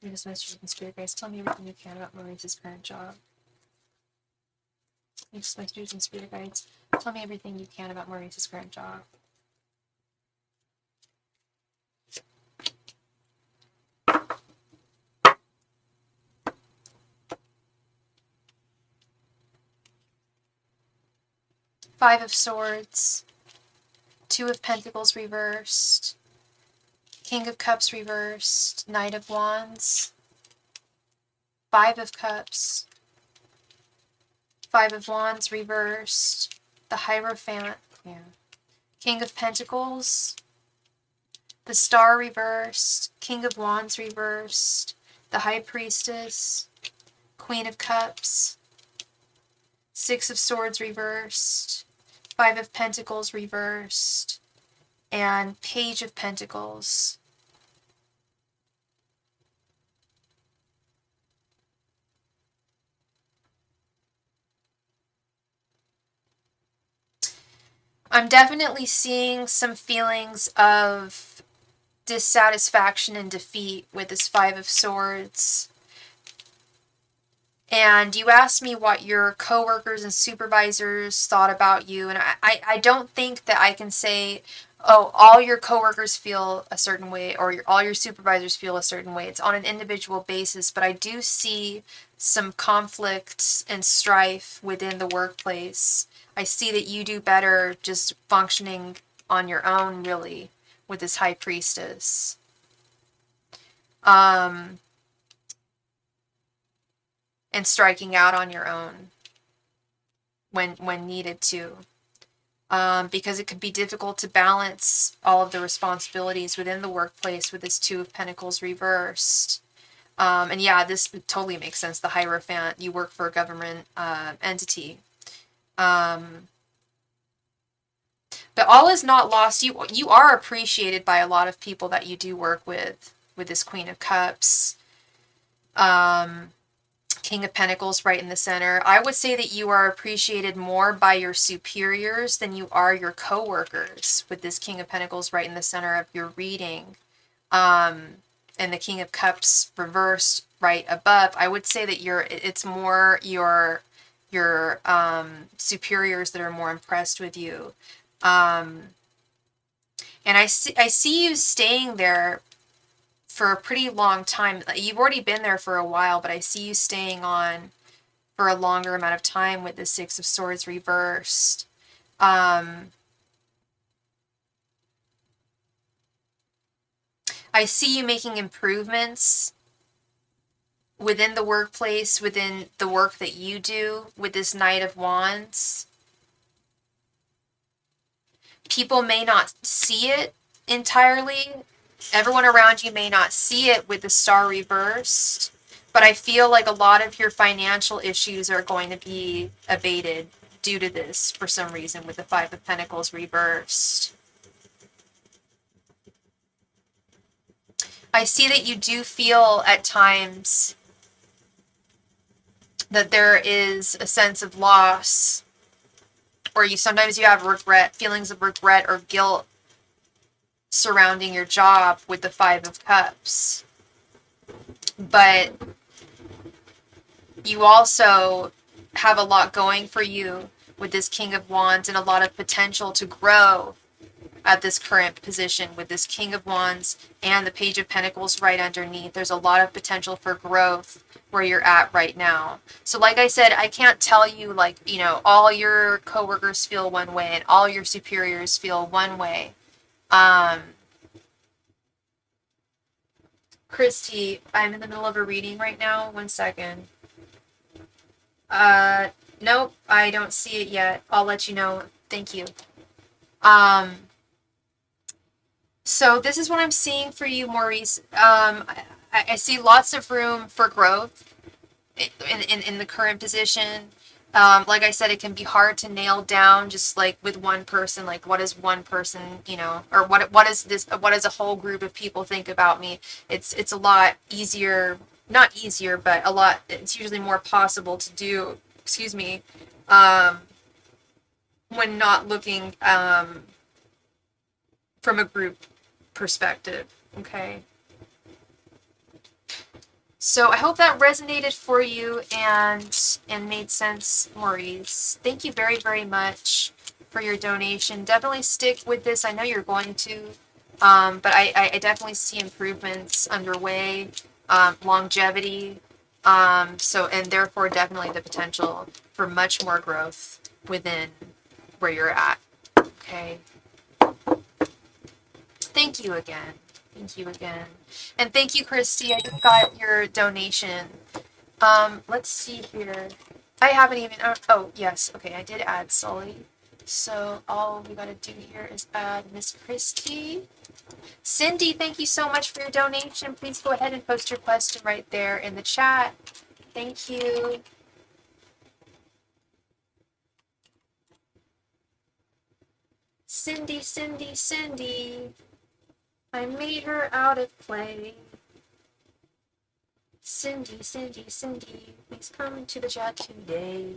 You just messaged from Spirit Guys. Tell me everything you can about Maurice's current job. You just messaged from Spirit Guides. Tell me everything you can about Maurice's current job. Five of Swords, Two of Pentacles reversed, King of Cups reversed, Knight of Wands, Five of Cups, Five of Wands reversed, the Hierophant, King of Pentacles, the Star reversed, King of Wands reversed, the High Priestess, Queen of Cups, Six of Swords reversed, Five of Pentacles reversed, and Page of Pentacles. I'm definitely seeing some feelings of dissatisfaction and defeat with this Five of Swords. And you asked me what your coworkers and supervisors thought about you, and I don't think that I can say, oh, all your coworkers feel a certain way, or all your supervisors feel a certain way. It's on an individual basis, but I do see some conflict and strife within the workplace. I see that you do better just functioning on your own, really, with this High Priestess. And striking out on your own when needed to. Because it could be difficult to balance all of the responsibilities within the workplace with this Two of Pentacles reversed. And yeah, this totally makes sense. The Hierophant, you work for a government entity. But all is not lost. You are appreciated by a lot of people that you do work with this Queen of Cups. King of Pentacles right in the center. I would say that you are appreciated more by your superiors than you are your co-workers with this King of Pentacles right in the center of your reading. And the King of Cups reversed right above. I would say that it's more your superiors that are more impressed with you. And I see you staying there for a pretty long time. You've already been there for a while, but I see you staying on for a longer amount of time with the Six of Swords reversed. I see you making improvements within the workplace, within the work that you do with this Knight of Wands. People may not see it entirely. Everyone around you may not see it with the Star reversed, but I feel like a lot of your financial issues are going to be abated due to this for some reason with the Five of Pentacles reversed. I see that you do feel at times that there is a sense of loss, or sometimes you have regret, feelings of regret or guilt surrounding your job with the Five of Cups. But you also have a lot going for you with this King of Wands and a lot of potential to grow at this current position with this King of Wands and the Page of Pentacles right underneath. There's a lot of potential for growth where you're at right now. So like I said, I can't tell you like, all your coworkers feel one way and all your superiors feel one way. Christy, I'm in the middle of a reading right now. 1 second. Nope, I don't see it yet. I'll let you know. Thank you. So this is what I'm seeing for you, Maurice. I see lots of room for growth in the current position. Like I said, it can be hard to nail down just like with one person, like what is one person, or what is a whole group of people think about me. It's a lot easier, not easier, but it's usually more possible to do, when not looking from a group perspective. Okay. So I hope that resonated for you and made sense, Maurice. Thank you very, very much for your donation. Definitely stick with this. I know you're going to, but I definitely see improvements underway, longevity, and therefore definitely the potential for much more growth within where you're at. Okay. Thank you again. Thank you again. And thank you, Christy. I just got your donation. Let's see here. I haven't even, oh, yes. Okay, I did add Sully. So all we gotta do here is add Miss Christy. Cindy, thank you so much for your donation. Please go ahead and post your question right there in the chat. Thank you. Cindy, Cindy, Cindy. I made her out of clay. Cindy, Cindy, Cindy, please come to the chat today.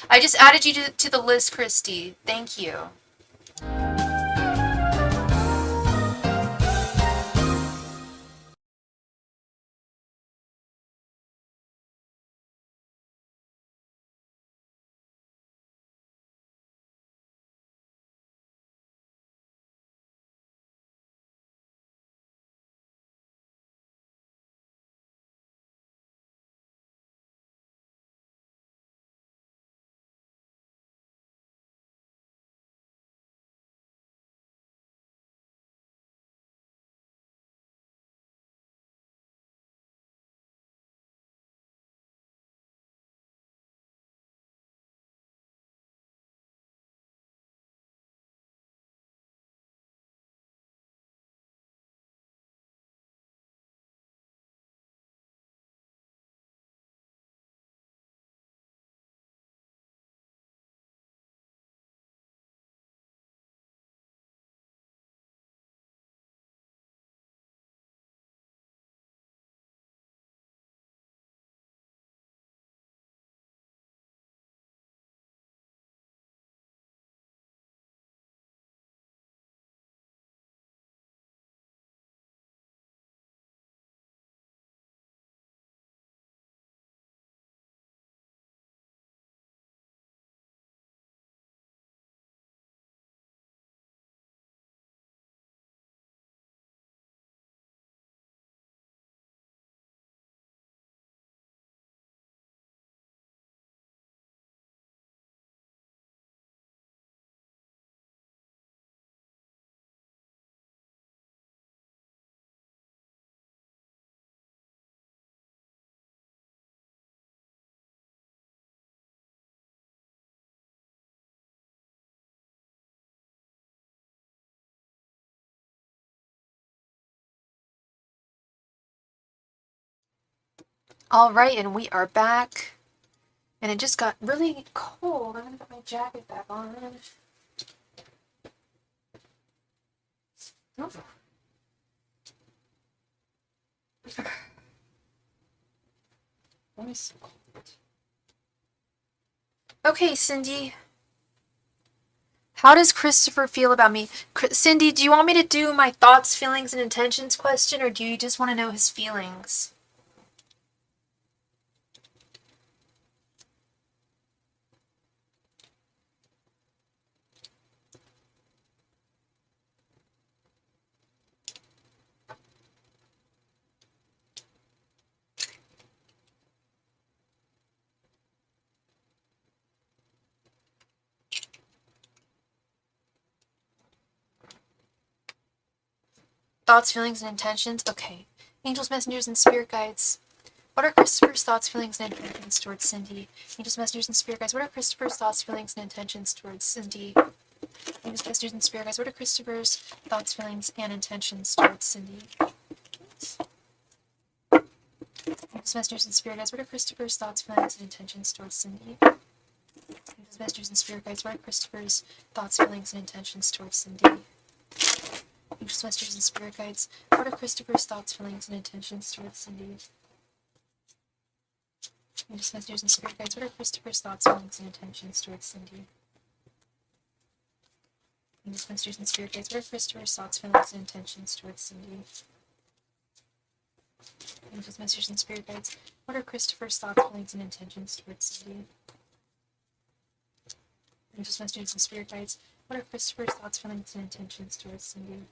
I just added you to the list, Christy. Thank you. All right, and we are back. And it just got really cold. I'm gonna put my jacket back on. Oh. Let me see. Okay, Cindy. How does Christopher feel about me? Cindy, do you want me to do my thoughts, feelings, and intentions question, or do you just want to know his feelings? Thoughts, feelings, and intentions? Okay. Angels, messengers, and spirit guides. What are Christopher's thoughts, feelings, and intentions towards Cindy? Angels, messengers, and spirit guides. What are Christopher's thoughts, feelings, and intentions towards Cindy? Angels, messengers, and spirit guides. What are Christopher's thoughts, feelings, and intentions towards Cindy? Angels, messengers, and spirit guides. What are Christopher's thoughts, feelings, and intentions towards Cindy? Angels, messengers, and spirit guides. What are Christopher's thoughts, feelings, and intentions towards Cindy? Angels, messengers, and spirit guides. What are Christopher's thoughts, feelings, and intentions towards Cindy? Angels, messengers, and spirit guides. What are Christopher's thoughts, feelings, and intentions towards Cindy? Angels, messengers, and spirit guides. What are Christopher's thoughts, feelings, and intentions towards Cindy? Angels, messages, and spirit guides. What are Christopher's thoughts, feelings, and intentions towards Cindy? Angels, messages, and spirit guides. What are Christopher's thoughts, feelings, and intentions towards Cindy?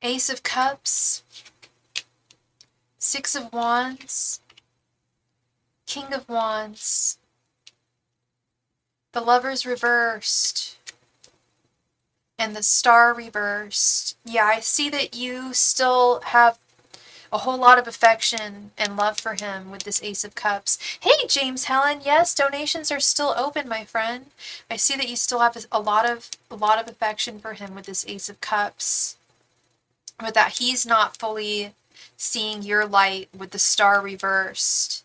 Ace of Cups, Six of Wands, King of Wands, the Lovers reversed, and the Star reversed. Yeah, I see that you still have a whole lot of affection and love for him with this Ace of Cups. Hey, James Helen, yes, donations are still open, my friend. I see that you still have a lot of affection for him with this Ace of Cups. But that he's not fully seeing your light with the Star reversed.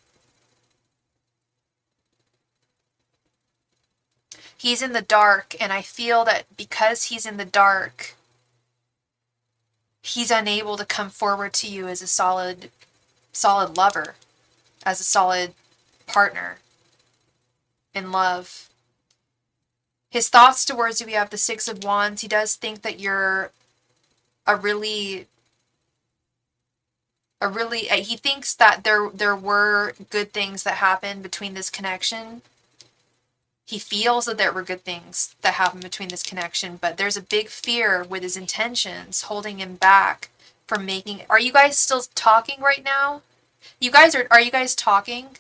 He's in the dark, and I feel that because he's in the dark, he's unable to come forward to you as a solid lover, as a solid partner in love. His thoughts towards you, we have the Six of Wands. He does think that you're he thinks that there were good things that happened between this connection. He feels that there were good things that happened between this connection, but there's a big fear with his intentions holding him back from making. Are you guys still talking right now? Are you guys talking?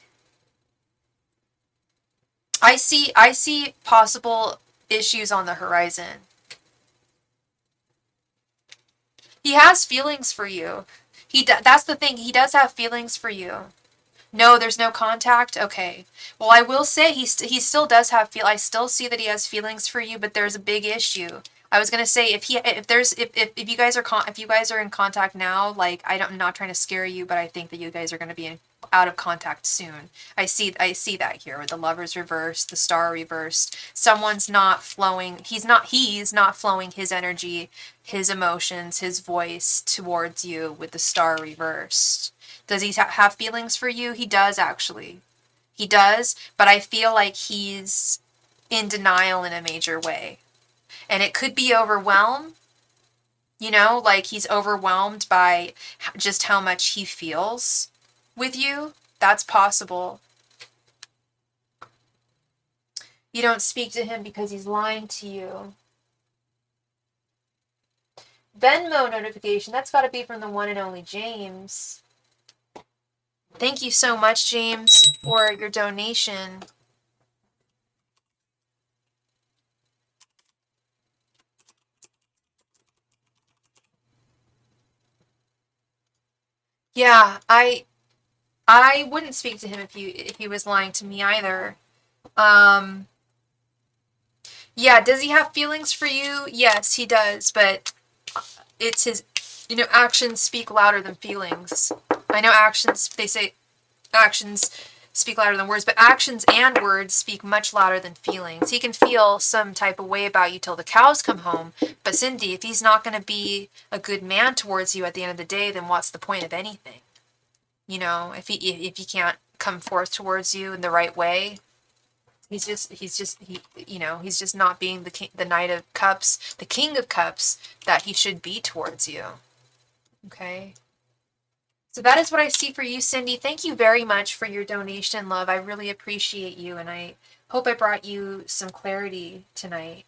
I see possible issues on the horizon. He has feelings for you. That's the thing. He does have feelings for you. No, there's no contact? Okay. Well, I will say he still does have I still see that he has feelings for you, but there's a big issue. I was gonna say if you guys are in contact now, like I'm not trying to scare you, but I think that you guys are gonna be out of contact soon. I see that here with the Lovers reversed, the Star reversed. Someone's not flowing. He's not flowing his energy, his emotions, his voice towards you with the Star reversed. Does he have feelings for you? He does, actually. He does, but I feel like he's in denial in a major way. And it could be overwhelm, like he's overwhelmed by just how much he feels with you. That's possible. You don't speak to him because he's lying to you. Venmo notification, that's got to be from the one and only James. Thank you so much, James, for your donation. Yeah, I wouldn't speak to him if he was lying to me either. Yeah, does he have feelings for you? Yes, he does, but it's his, actions speak louder than feelings. I know they say actions speak louder than words, but actions and words speak much louder than feelings. He can feel some type of way about you till the cows come home, but Cindy, if he's not going to be a good man towards you at the end of the day, then what's the point of anything? If he can't come forth towards you in the right way, he's just not being the Knight of Cups, the King of Cups that he should be towards you. Okay. So that is what I see for you, Cindy. Thank you very much for your donation, love. I really appreciate you, and I hope I brought you some clarity tonight.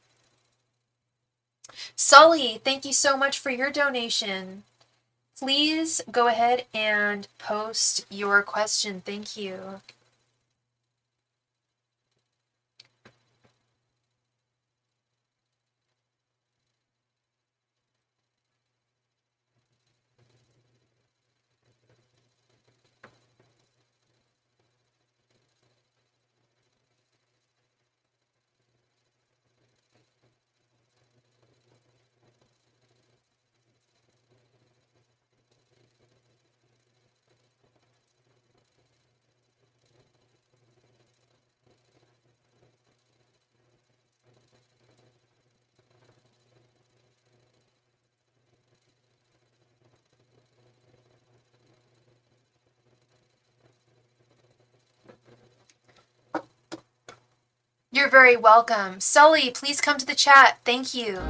Sully, thank you so much for your donation. Please go ahead and post your question. Thank you. You're very welcome. Sully, please come to the chat. Thank you.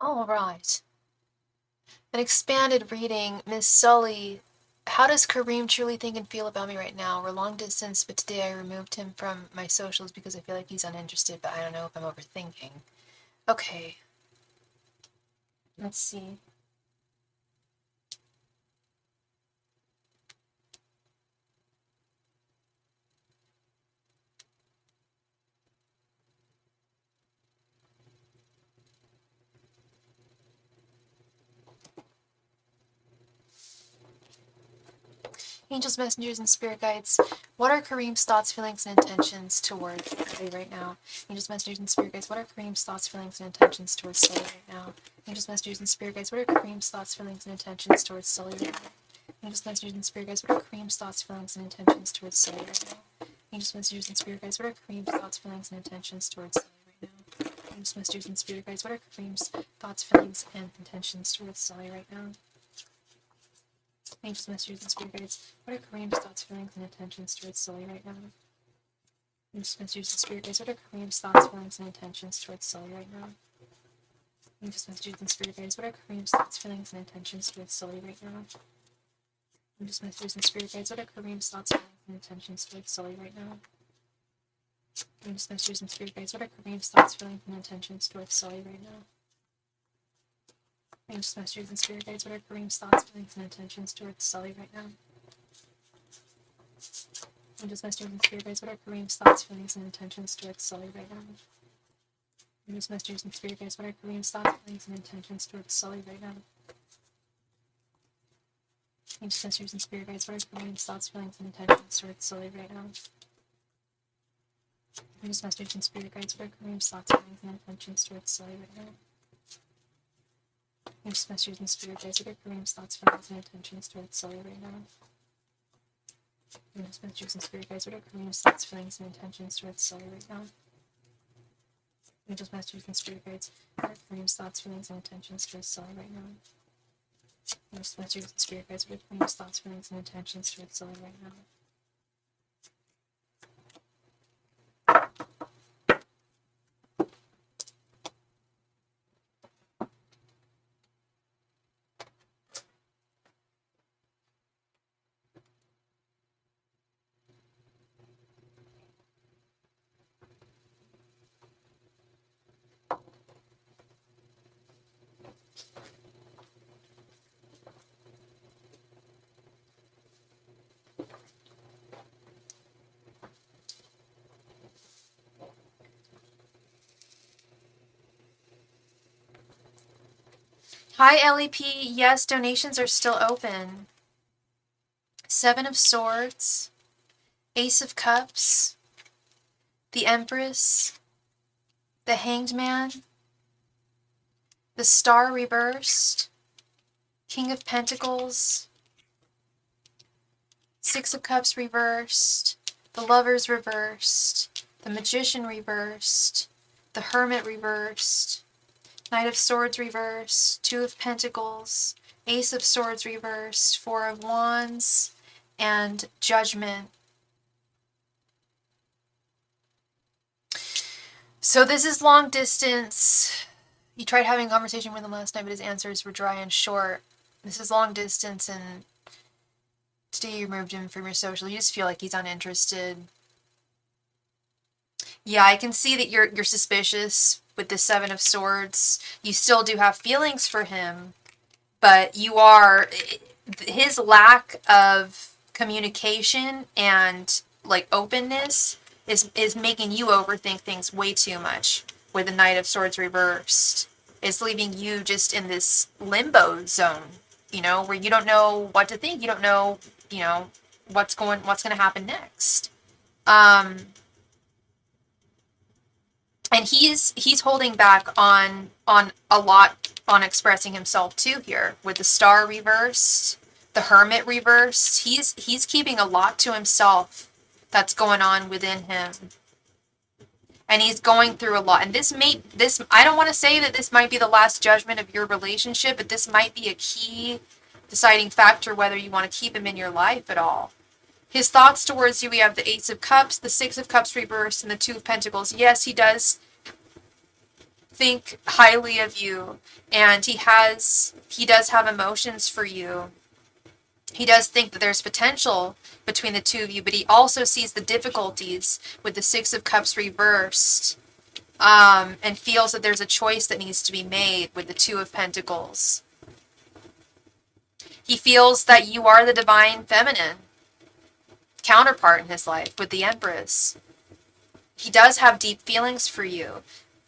All right. An expanded reading. Miss Sully, how does Kareem truly think and feel about me right now? We're long distance, but today I removed him from my socials because I feel like he's uninterested, but I don't know if I'm overthinking. Okay. Let's see. Angels, messengers, and spirit guides, what are Kareem's thoughts, feelings, and intentions towards Sully right now? Angels, messengers, and spirit guides, what are Kareem's thoughts, feelings, and intentions towards Sully right now? Angels, messengers, and spirit guides, what are Kareem's thoughts, feelings, and intentions towards Sully right now? Angels, messengers, and spirit guides, what are Kareem's thoughts, feelings, and intentions towards Sully right now? Angels, messengers, and spirit guides, what are Kareem's thoughts, feelings, and intentions towards Sully right now? Angels, messengers, and spirit guides, what are Kareem's thoughts, feelings, and intentions towards Sully right now? Angels, messengers, and spirit guides, what are Kareem's thoughts, feelings, and intentions towards Sully right now? Angels, messengers, and spirit guides, what are Kareem's thoughts, feelings, and intentions towards Sully right now? Angels, messengers, and spirit guides, what are Kareem's thoughts, feelings, and intentions towards Sully right now? Angels, messengers, and spirit guides, what are Kareem's thoughts, feelings, and intentions towards Sully right now? Angels, messengers, and spirit guides, what are Kareem's thoughts, feelings, and intentions towards Sully right now? Angels, messengers, and spirit guides, what are Kareem's thoughts, feelings, and intentions towards Sully right now? Angels, messengers, and spirit guides, what are Kareem's thoughts, feelings, and intentions towards Sully right now? Angels, messengers, and spirit guides, what are Kareem's thoughts, feelings, and intentions towards Sully right now? Angels, messengers, and spirit guides, what are Kareem's thoughts, feelings, and intentions towards Sully right now? Angels, messengers, and spirit guides, what are Kareem's thoughts, feelings, and intentions towards Sully right now? Angels, messengers, and spirit guides, what are Kareem's thoughts, feelings, and intentions towards Sully right now? Angels, messengers, and spirit guides, what are Kareem's thoughts, feelings, and intentions towards Sully right now? Angels, masters, and spirit guides. Heart frames, thoughts, feelings, and intentions towards Sully right now. Angels, masters, and spirit guides. Heart frames, thoughts, feelings, and intentions towards Sully right now. Hi, LEP. Yes, donations are still open. 7 of Swords, Ace of Cups, the Empress, the Hanged Man, the Star reversed, King of Pentacles, 6 of Cups reversed, the Lovers reversed, the Magician reversed, the Hermit reversed, Knight of Swords reversed, 2 of Pentacles, Ace of Swords reversed, 4 of Wands, and Judgment. So this is long distance. You tried having a conversation with him last night, but his answers were dry and short. This is long distance, and today you removed him from your social. You just feel like he's uninterested. Yeah, I can see that you're suspicious with the 7 of Swords. You still do have feelings for him, but you are, his lack of communication and like openness is making you overthink things way too much. With the Knight of Swords reversed, it's leaving you just in this limbo zone, you know, where you don't know what to think. You don't know, you know, what's going to happen next. And he's holding back on a lot on expressing himself too here with the Star reversed, the Hermit reversed. He's keeping a lot to himself that's going on within him. And he's going through a lot. And this I don't want to say that this might be the last judgment of your relationship, but this might be a key deciding factor whether you want to keep him in your life at all. His thoughts towards you, we have the Ace of Cups, the 6 of Cups reversed, and the 2 of Pentacles. Yes, he does think highly of you, and he does have emotions for you. He does think that there's potential between the two of you, but he also sees the difficulties with the 6 of Cups reversed, and feels that there's a choice that needs to be made with the 2 of Pentacles. He feels that you are the divine feminine counterpart in his life with the Empress. He does have deep feelings for you,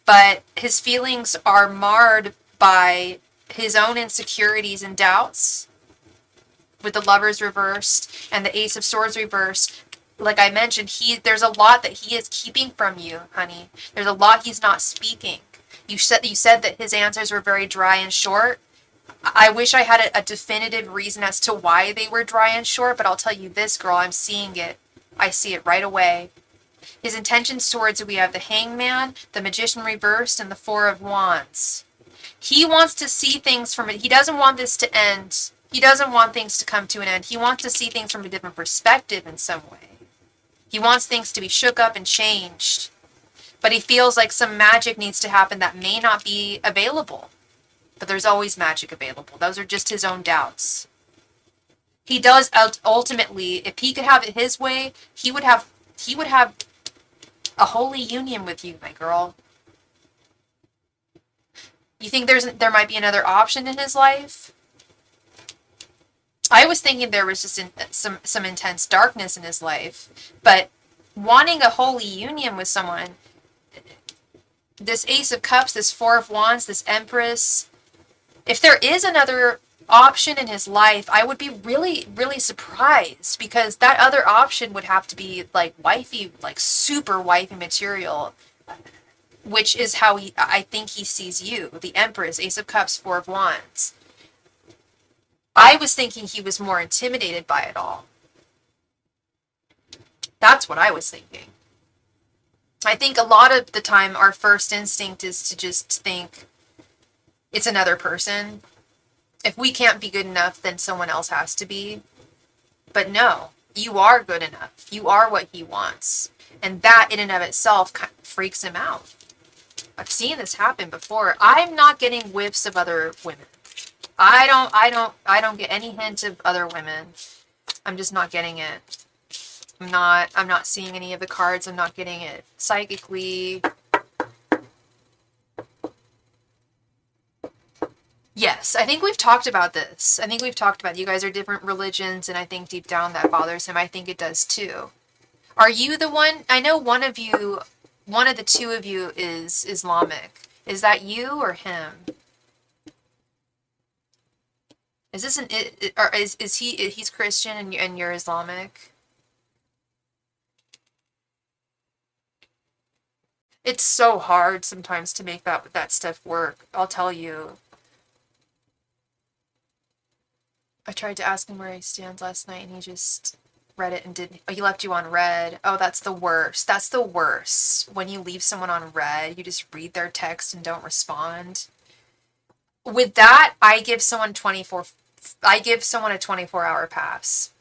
but his feelings are marred by his own insecurities and doubts with the Lovers reversed and the Ace of Swords reversed. Like I mentioned, there's a lot that he is keeping from you, honey. There's a lot he's not speaking. You said that his answers were very dry and short. I wish I had a definitive reason as to why they were dry and short, but I'll tell you this, girl, I'm seeing it. I see it right away. His intentions towards it, we have the Hangman, the Magician reversed, and the 4 of Wands. He wants to see things from it. He doesn't want this to end. He doesn't want things to come to an end. He wants to see things from a different perspective in some way. He wants things to be shook up and changed. But he feels like some magic needs to happen that may not be available. But there's always magic available. Those are just his own doubts. He does ultimately, if he could have it his way, he would have a holy union with you, my girl. You think there might be another option in his life? I was thinking there was just some intense darkness in his life, but wanting a holy union with someone, this Ace of Cups, this 4 of Wands, this Empress, if there is another option in his life, I would be really, really surprised, because that other option would have to be like wifey, like super wifey material, which is how I think he sees you. The Empress, Ace of Cups, 4 of Wands. I was thinking he was more intimidated by it all. That's what I was thinking. I think a lot of the time our first instinct is to just think it's another person. If we can't be good enough, then someone else has to be. But no, you are good enough. You are what he wants. And that in and of itself kind of freaks him out. I've seen this happen before. I'm not getting whiffs of other women. I don't get any hint of other women. I'm just not getting it. I'm not seeing any of the cards. I'm not getting it psychically. Yes, I think we've talked about this. I think we've talked about it. You guys are different religions, and I think deep down that bothers him. I think it does too. Are you the one? I know one of you, one of the two of you is Islamic. Is that you or him? Is this an or is he's Christian and you're Islamic? It's so hard sometimes to make that stuff work. I'll tell you. I tried to ask him where he stands last night, and he just read it and didn't. Oh, he left you on red. Oh, that's the worst. That's the worst. When you leave someone on red, you just read their text and don't respond. With that, I give someone a 24-hour pass.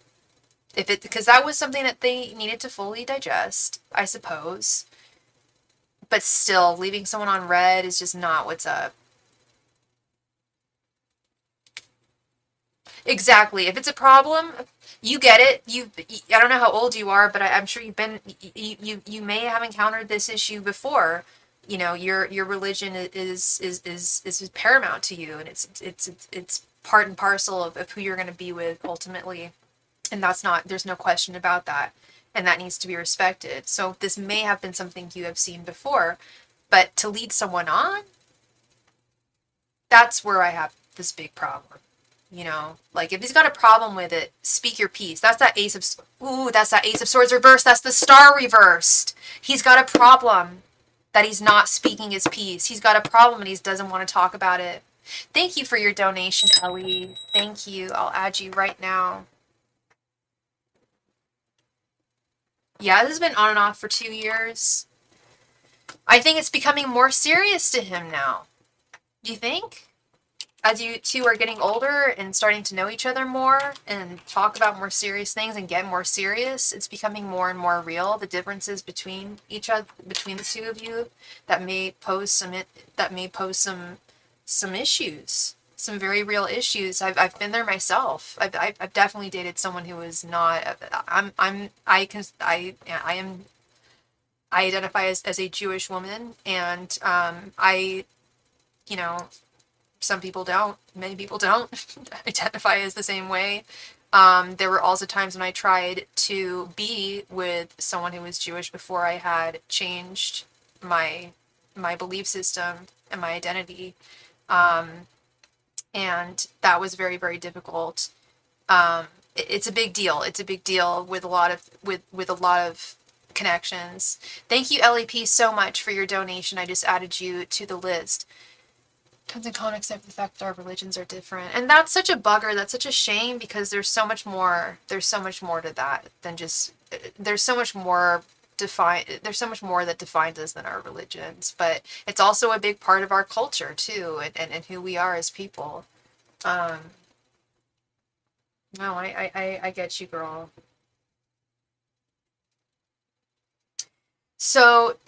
If it, because that was something that they needed to fully digest, I suppose. But still, leaving someone on red is just not what's up. Exactly. If it's a problem, you get it. I don't know how old you are, but I'm sure you may have encountered this issue before. You know, your religion is paramount to you, and it's part and parcel of who you're going to be with ultimately. And there's no question about that. And that needs to be respected. So this may have been something you have seen before, but to lead someone on, that's where I have this big problem. You know, like if he's got a problem with it, speak your piece. That's that Ace of Swords reversed. That's the Star reversed. He's got a problem that he's not speaking his piece. He's got a problem and he doesn't want to talk about it. Thank you for your donation, Ellie. Thank you. I'll add you right now. Yeah, this has been on and off for 2 years. I think it's becoming more serious to him now. Do you think? As you two are getting older and starting to know each other more and talk about more serious things and get more serious, it's becoming more and more real. The differences between between the two of you that may pose some issues, some very real issues. I've been there myself. I've definitely dated someone who was not. I identify as a Jewish woman, and you know, some people don't, many people don't identify as the same way. There were also times when I tried to be with someone who was Jewish before I had changed my belief system and my identity. And that was very, very difficult. It's a big deal. It's a big deal with a lot of connections. Thank you, LEP, so much for your donation. I just added you to the list. Tons and cons except the fact that our religions are different. And that's such a bugger. That's such a shame because there's so much more to that than just, there's so much more that defines us than our religions, but it's also a big part of our culture too, and who we are as people. No, I get you, girl. So,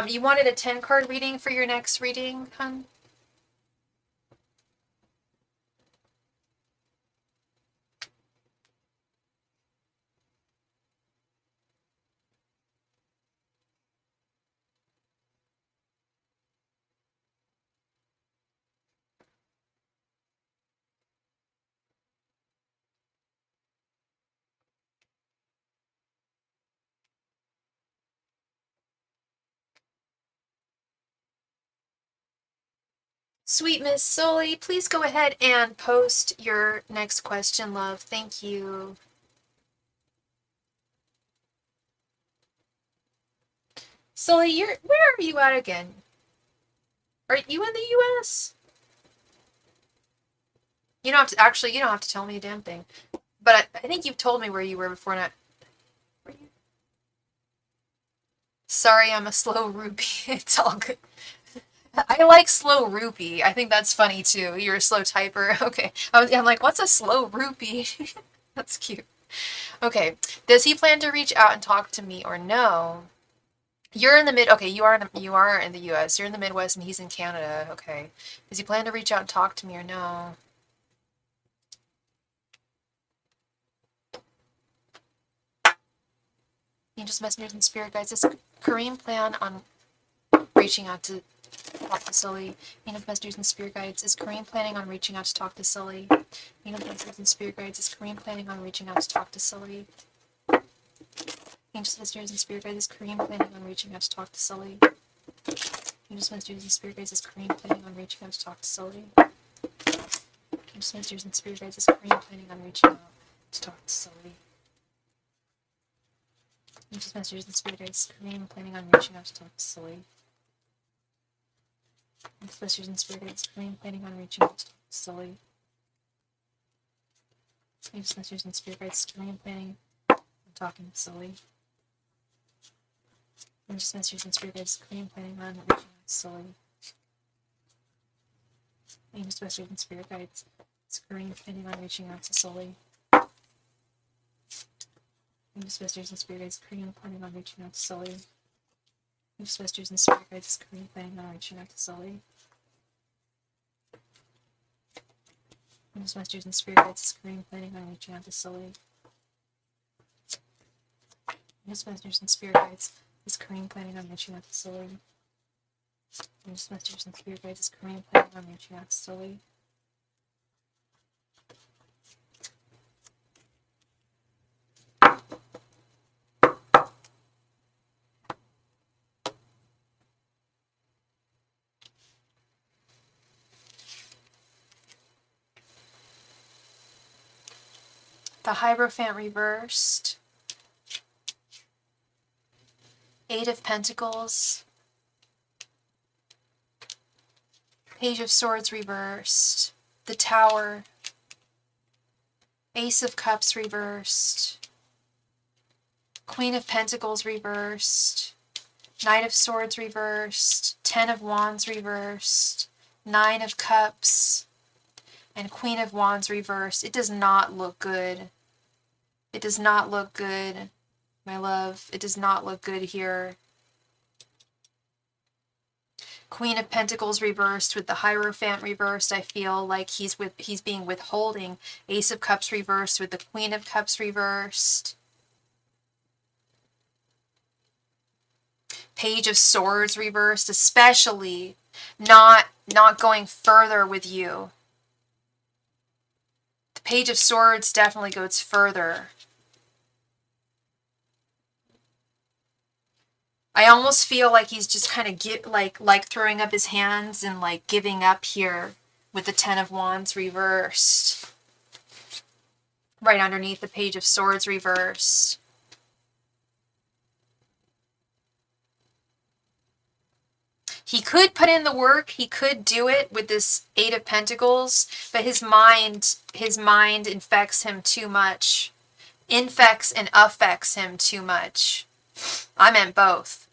you wanted a 10 card reading for your next reading, hun? Sweet Miss Sully, please go ahead and post your next question, love. Thank you. Sully, where are you at again? Are you in the US? You don't have to tell me a damn thing. But I think you've told me where you were before, not. Sorry, I'm a slow rupee. It's all good. I like slow rupee. I think that's funny too. You're a slow typer. Okay. I'm like, what's a slow rupee? That's cute. Okay. Does he plan to reach out and talk to me or no? You're in the mid. Okay, you are in the U.S. You're in the Midwest, and he's in Canada. Okay. Does he plan to reach out and talk to me or no? Angels, messengers, and spirit guides. Does Kareem plan on reaching out to talk to Sully? Angels, messengers, and spirit guides. Is Kareem planning on reaching out to talk to Sully? Angels, messengers, and spirit guides. Is Kareem planning on reaching out to talk to Sully? Angels, messengers, and spirit guides. Is Kareem planning on reaching out to talk to Sully? Angels, messengers, and spirit guides. Is Kareem planning on reaching out to talk to Sully? Angels, messengers, and spirit guides. Is Kareem planning on reaching out to talk to Sully? Angels, messengers, and spirit guides. Is Kareem planning on reaching out to talk to Sully? Angels, messengers, and spirit guides. Is Kareem planning on reaching out to talk to Sully? Angels, messengers, and spirit guides. Is Kareem planning on talking to Sully? Angels, messengers, and spirit guides. Is Kareem planning on reaching out to Sully? Angels, messengers, and spirit guides. Is Kareem planning on reaching out to Sully? Angels, messengers, and spirit guides. Is Kareem planning on reaching out to Sully? Angels, messengers, and spirit guides. Is Kareem planning on reaching out to Sully? Angels, messengers, and spirit guides. Is Kareem planning on reaching out to Sully? Angels, messengers, and spirit guides. Is Kareem planning on reaching out to Sully? Angels, messengers, and spirit guides. Is Kareem planning on reaching out to Sully? The Hierophant reversed. Eight of Pentacles. Page of Swords reversed. The Tower. Ace of Cups reversed. Queen of Pentacles reversed. Knight of Swords reversed. Ten of Wands reversed. Nine of Cups. And Queen of Wands reversed. It does not look good. It does not look good, my love. It does not look good here. Queen of Pentacles reversed with the Hierophant reversed. I feel like he's being withholding. Ace of Cups reversed with the Queen of Cups reversed. Page of Swords reversed, especially not going further with you. The Page of Swords definitely goes further. I almost feel like he's just kind of like throwing up his hands and like giving up here with the Ten of Wands reversed. Right underneath the Page of Swords reversed. He could put in the work, he could do it with this Eight of Pentacles, but his mind infects him too much. Infects and affects him too much. I meant both.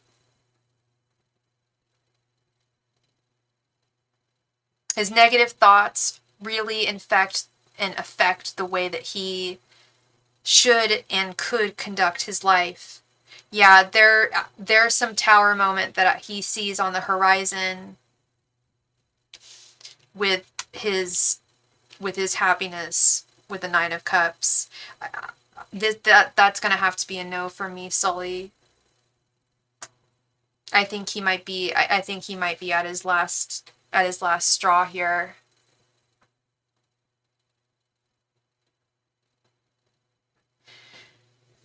His negative thoughts really infect and affect the way that he should and could conduct his life. Yeah, there's some Tower moment that he sees on the horizon with his happiness with the Nine of Cups. That's gonna have to be a no for me, Sully. I think he might be at his last straw here.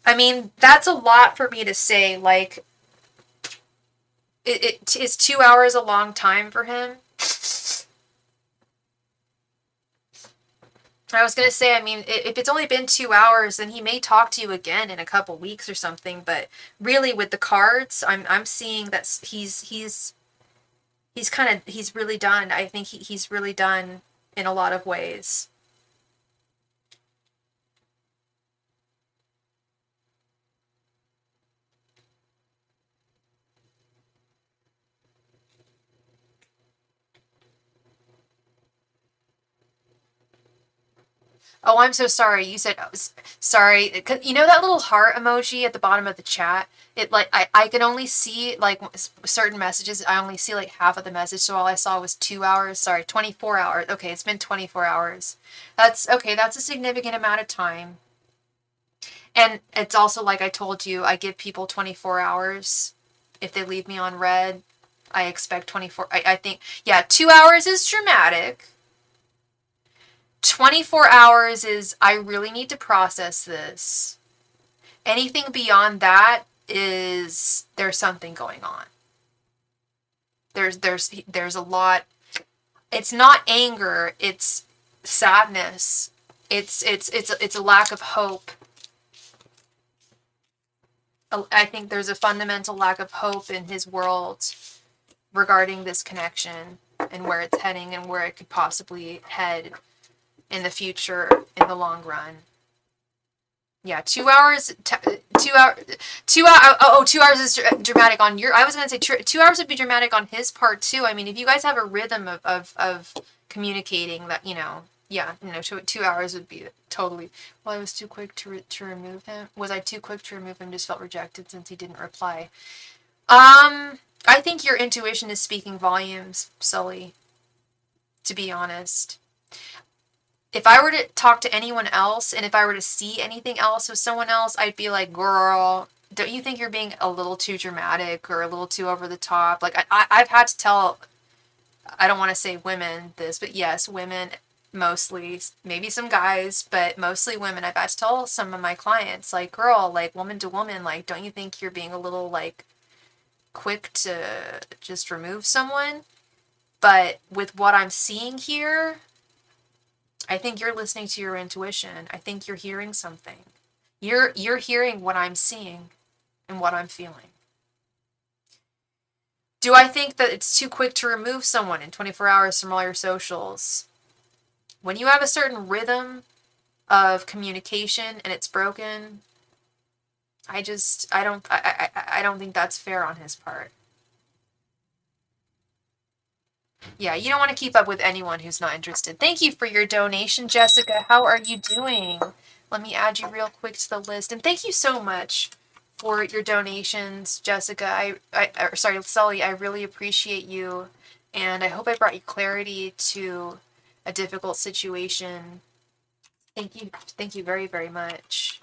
I mean, that's a lot for me to say. Like, is 2 hours a long time for him? I was going to say, I mean, if it's only been 2 hours, then he may talk to you again in a couple weeks or something. But really, with the cards, I'm seeing that he's really done. I think he's really done in a lot of ways. Oh, I'm so sorry. You said, oh, sorry. You know that little heart emoji at the bottom of the chat? It like, I can only see like certain messages. I only see like half of the message. So all I saw was 2 hours. Sorry, 24 hours. Okay, it's been 24 hours. That's okay. That's a significant amount of time. And it's also like I told you, I give people 24 hours. If they leave me on red, I expect 24. I think, yeah, 2 hours is dramatic. 24 hours is I really need to process this. Anything beyond that is there's something going on. There's a lot. It's not anger, it's sadness. It's a lack of hope. I think there's a fundamental lack of hope in his world regarding this connection and where it's heading and where it could possibly head in the future, in the long run. Yeah, 2 hours. 2 hour. 2 hour. Oh, 2 hours is dramatic on your. I was gonna say 2 hours would be dramatic on his part too. I mean, if you guys have a rhythm of communicating, that yeah, 2 hours would be totally. Well, I was too quick to remove him. Was I too quick to remove him? Just felt rejected since he didn't reply. I think your intuition is speaking volumes, Sully. To be honest. If I were to talk to anyone else and if I were to see anything else with someone else, I'd be like, girl, don't you think you're being a little too dramatic or a little too over the top? Like, I've had to tell, I don't want to say women this, but yes, women mostly, maybe some guys, but mostly women. I've had to tell some of my clients, like, girl, like, woman to woman, like, don't you think you're being a little, like, quick to just remove someone? But with what I'm seeing here, I think you're listening to your intuition. I think you're hearing something. You're hearing what I'm seeing and what I'm feeling. Do I think that it's too quick to remove someone in 24 hours from all your socials? When you have a certain rhythm of communication and it's broken, I don't think that's fair on his part. Yeah, you don't want to keep up with anyone who's not interested. Thank you for your donation, Jessica. How are you doing? Let me add you real quick to the list. And thank you so much for your donations, Jessica. Sorry, Sully, I really appreciate you. And I hope I brought you clarity to a difficult situation. Thank you. Thank you very, very much.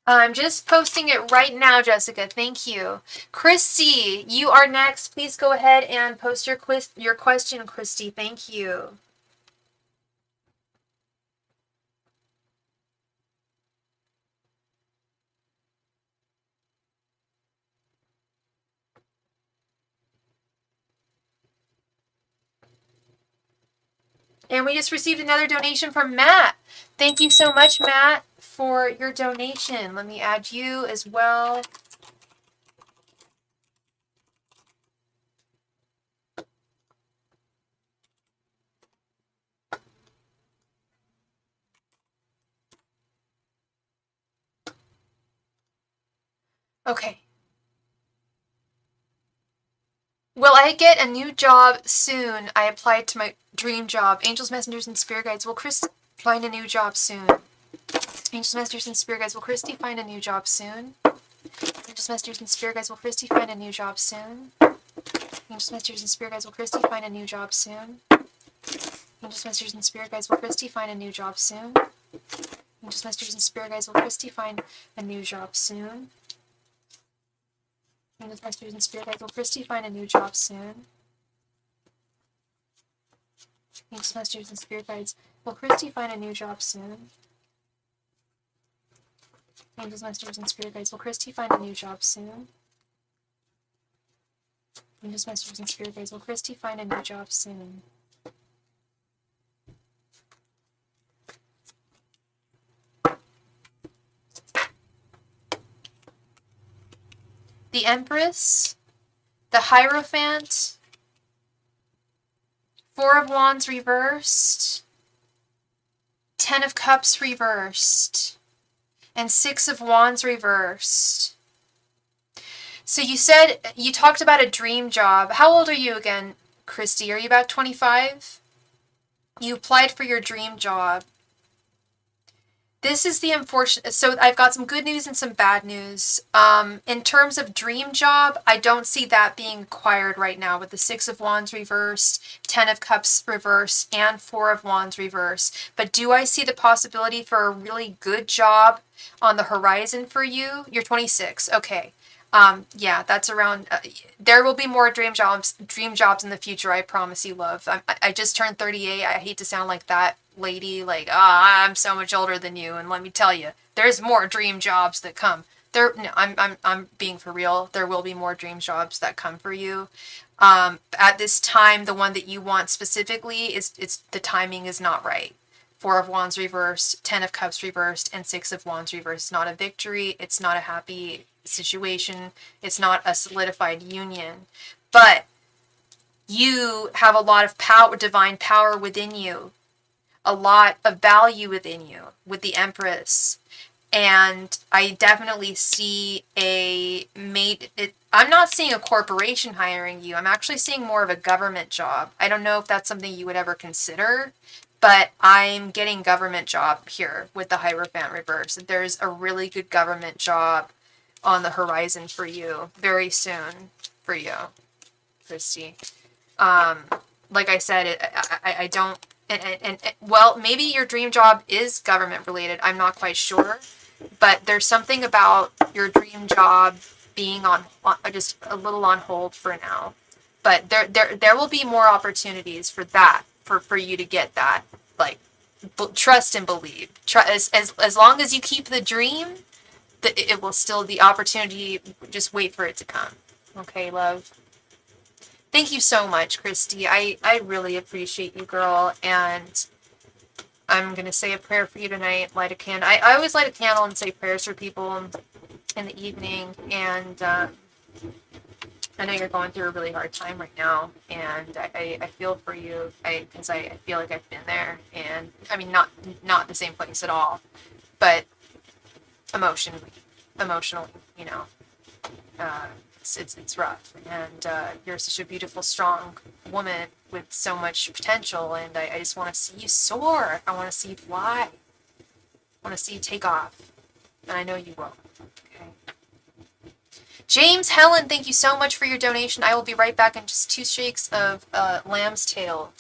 I'm just posting it right now, Jessica. Thank you. Christy, you are next. Please go ahead and post your question, Christy. Thank you. And we just received another donation from Matt. Thank you so much, Matt, for your donation. Let me add you as well. Okay. Will I get a new job soon? I applied to my dream job. Angels, messengers, and spirit guides. Will Christy find a new job soon? Angels, messengers, and spirit guides. Will Christy find a new job soon? Angels, messengers, and spirit guides. Will Christy find a new job soon? Angels, messengers, and spirit guides. Will Christy find a new job soon? Angels, messengers, and spirit guides. Will Christy find a new job soon? Angels, messengers, and spirit guides. Will Christy find a new job soon? Angels, messengers, and spirit guides. Will Christy find a new job soon? Angels, messengers, and spirit guides. Will Christy find a new job soon? Angels, messengers, and spirit guides. Will Christy find a new job soon? Angels, messengers, and spirit guides. Will Christy find a new job soon? The Empress, the Hierophant, Four of Wands reversed, Ten of Cups reversed, and Six of Wands reversed. So you said, you talked about a dream job. How old are you again, Christy? Are you about 25? You applied for your dream job. This is the unfortunate, so I've got some good news and some bad news. In terms of dream job, I don't see that being acquired right now with the Six of Wands reversed, Ten of Cups reversed, and Four of Wands reversed. But do I see the possibility for a really good job on the horizon for you? You're 26, okay. Yeah, that's around, there will be more dream jobs in the future, I promise you, love. I just turned 38, I hate to sound like that lady, like, I'm so much older than you, and let me tell you, there's more dream jobs that come. No, I'm being for real. There will be more dream jobs that come for you. At this time, the one that you want specifically it's the timing is not right. Four of Wands reversed, Ten of Cups reversed, and Six of Wands reversed. It's not a victory. It's not a happy situation. It's not a solidified union. But you have a lot of power, divine power within you, a lot of value within you with the Empress. And I definitely see I'm not seeing a corporation hiring you. I'm actually seeing more of a government job. I don't know if that's something you would ever consider, but I'm getting government job here with the Hierophant reverse. There's a really good government job on the horizon for you very soon for you, Christy. Like I said, I don't, and well, maybe your dream job is government related. I'm not quite sure, but there's something about your dream job being on just a little on hold for now. But there will be more opportunities for that, for you to get that, like, trust and believe. As long as you keep the dream, it will still, the opportunity, just wait for it to come. Okay, love. Thank you so much, Christy. I really appreciate you, girl. And I'm going to say a prayer for you tonight, light a candle. I always light a candle and say prayers for people in the evening. And I know you're going through a really hard time right now. And I feel for you, because I feel like I've been there. And I mean, not the same place at all, but emotionally, you know. It's rough, and you're such a beautiful, strong woman with so much potential, and I just want to see you soar. I want to see you fly. I want to see you take off, and I know you will. Okay. James Helen, thank you so much for your donation. I will be right back in just 2 shakes of lamb's tail.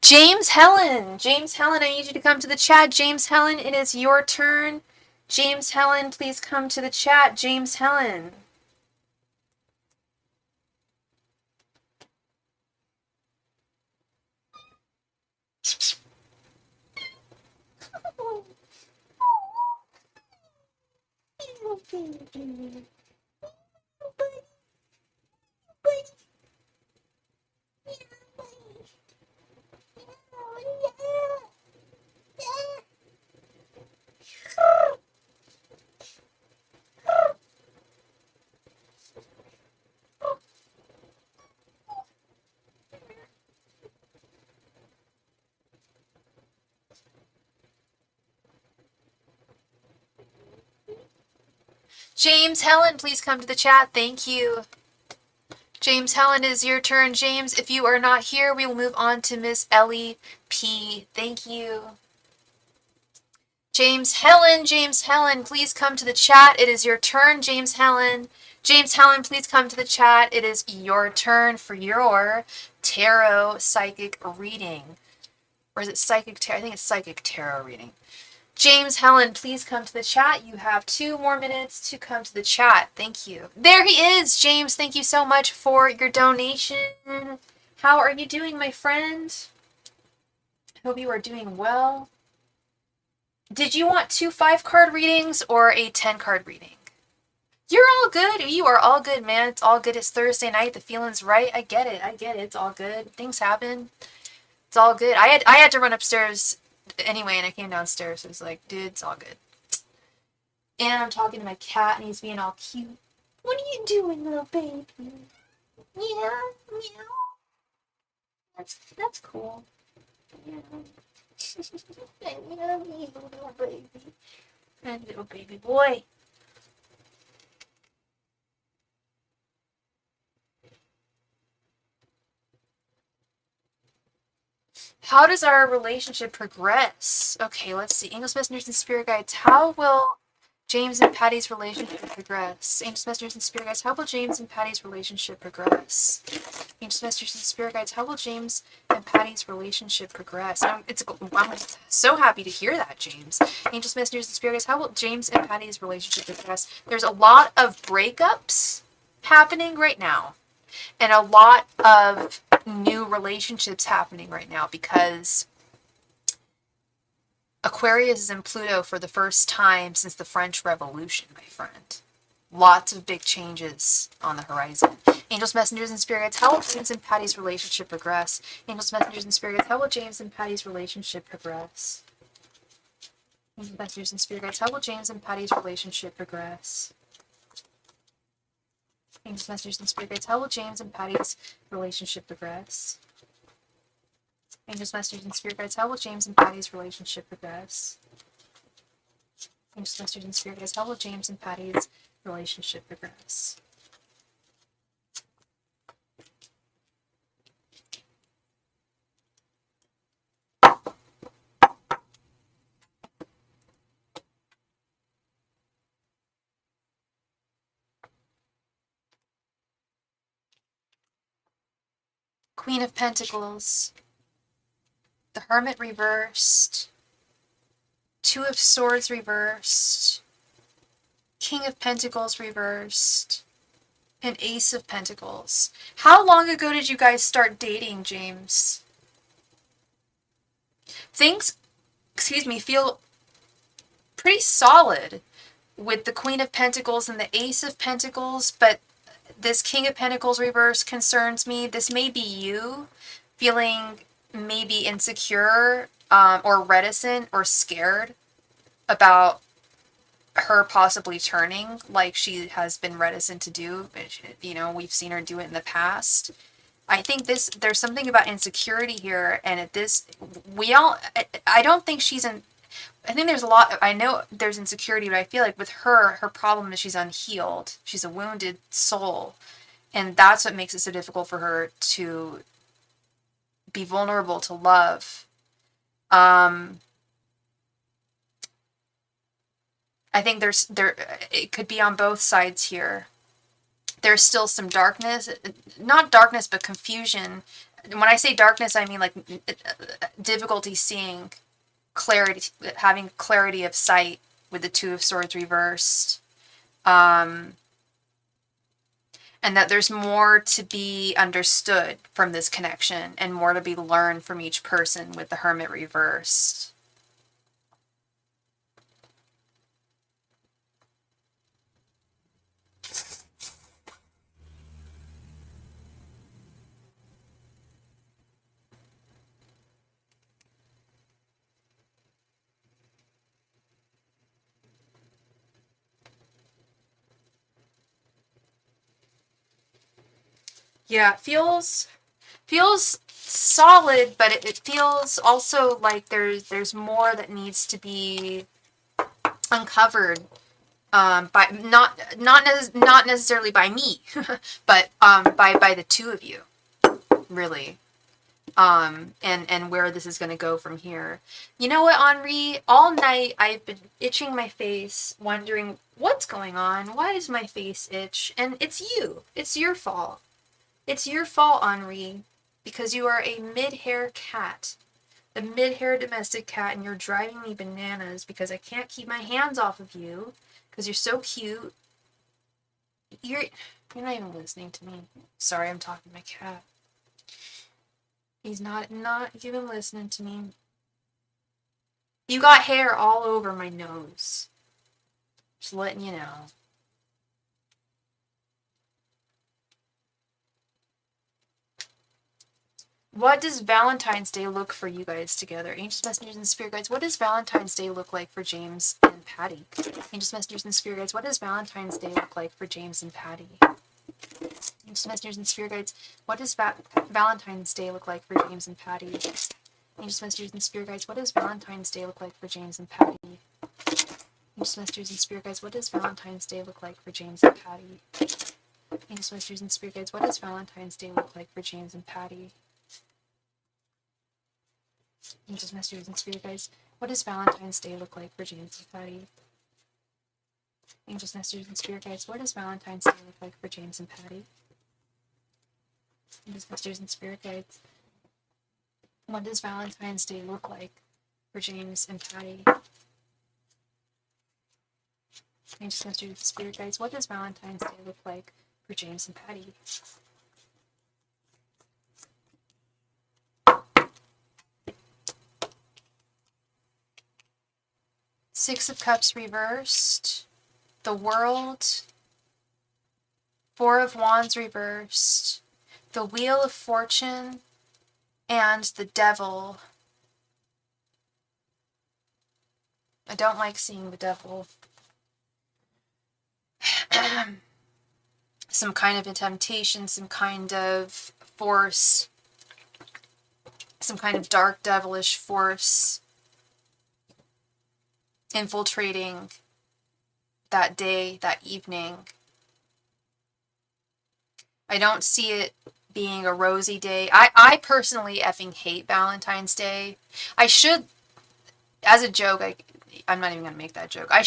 James Helen, I need you to come to the chat. James Helen, it is your turn. James Helen, please come to the chat. James Helen. James Helen, please come to the chat. Thank you. James Helen, it is your turn. James, if you are not here, we will move on to Miss Ellie P. Thank you. James Helen, please come to the chat. It is your turn, James Helen. James Helen, please come to the chat. It is your turn for your tarot psychic reading. Or is it psychic tarot? I think it's psychic tarot reading. James Helen, please come to the chat. You have 2 more minutes to come to the chat. Thank you. There he is, James. Thank you so much for your donation. How are you doing, my friend? Hope you are doing well. Did you want 2 5-card readings or a 10-card reading? You're all good. You are all good, man. It's all good. It's Thursday night. The feeling's right. I get it. It's all good. Things happen. It's all good. I had to run upstairs anyway, and I came downstairs. So it was like, dude, it's all good. And I'm talking to my cat, and he's being all cute. What are you doing, little baby? Meow, meow. That's cool. Yeah. I love you, little baby. And little baby boy. How does our relationship progress? Okay, let's see. Angels, messengers, and spirit guides. How will James and Patty's relationship progress? Angels, messengers, and spirit guides. How will James and Patty's relationship progress? Angels, messengers, and spirit guides. How will James and Patty's relationship progress? I'm so happy to hear that, James. Angels, messengers, and spirit guides. How will James and Patty's relationship progress? There's a lot of breakups happening right now, and a lot of new relationships happening right now because Aquarius is in Pluto for the first time since the French Revolution, my friend. Lots of big changes on the horizon. Angels, messengers, and spirit guides, how will James and Patty's relationship progress? Angels, messengers, and spirit guides, how will James and Patty's relationship progress? Angels, messengers, and spirit guides, how will James and Patty's relationship progress? Angels, messengers, and spirit guides, how will James and Patty's relationship progress? Angels, messengers, and spirit guides, how will James and Patty's relationship progress? Angels, messengers, and spirit guides, how will James and Patty's relationship progress? Queen of Pentacles, the Hermit reversed, 2 of Swords reversed, King of Pentacles reversed, and Ace of Pentacles. How long ago did you guys start dating, James? Things, feel pretty solid with the Queen of Pentacles and the Ace of Pentacles, but this King of Pentacles reverse concerns me. This may be you feeling maybe insecure or reticent or scared about her possibly turning like she has been reticent to do. You know, we've seen her do it in the past. I think there's something about insecurity here, and I don't think she's in. I think there's a lot. I know there's insecurity, but I feel like with her problem is she's unhealed. She's a wounded soul, and that's what makes it so difficult for her to be vulnerable to love. I think it could be on both sides here. There's still some darkness, not darkness, but confusion when I say darkness, I mean like difficulty seeing clarity, having clarity of sight with the Two of Swords reversed. And that there's more to be understood from this connection and more to be learned from each person with the Hermit reversed. Yeah, it feels solid, but it feels also like there's more that needs to be uncovered, by not necessarily by me, but by the two of you, really. And where this is going to go from here. You know what, Henri? All night I've been itching my face, wondering what's going on. Why does my face itch? And it's you. It's your fault. It's your fault, Henri, because you are a mid-hair cat. A mid-hair domestic cat, and you're driving me bananas because I can't keep my hands off of you because you're so cute. You're not even listening to me. Sorry, I'm talking to my cat. He's not even listening to me. You got hair all over my nose. Just letting you know. What does Valentine's Day look for you guys together? Angels, messengers, and spirit guides. What does Valentine's Day look like for James and Patty? Angels, messengers, and spirit guides. What does Valentine's Day look like for James and Patty? Angels, messengers, and spirit guides. What does Valentine's Day look like for James and Patty? Angels, messengers, and spirit guides. What does Valentine's Day look like for James and Patty? Angels, messengers, and spirit guides. What does Valentine's Day look like for James and Patty? Angels, messengers, and spirit guides. What does Valentine's Day look like for James and Patty? Angels, messengers, and spirit guides. What does Valentine's Day look like for James and Patty? Angels, messengers, and spirit guides. What does Valentine's Day look like for James and Patty? Angels, messengers, and spirit guides. What does Valentine's Day look like for James and Patty? Angels, messengers, and spirit guides. What does Valentine's Day look like for James and Patty? Six of Cups reversed. The World. Four of Wands reversed. The Wheel of Fortune. And the Devil. I don't like seeing the Devil. Some kind of a temptation, some kind of force, some kind of dark devilish force infiltrating that day, that evening. I don't see it being a rosy day. I personally effing hate Valentine's Day. I should, as a joke, I'm not even going to make that joke. I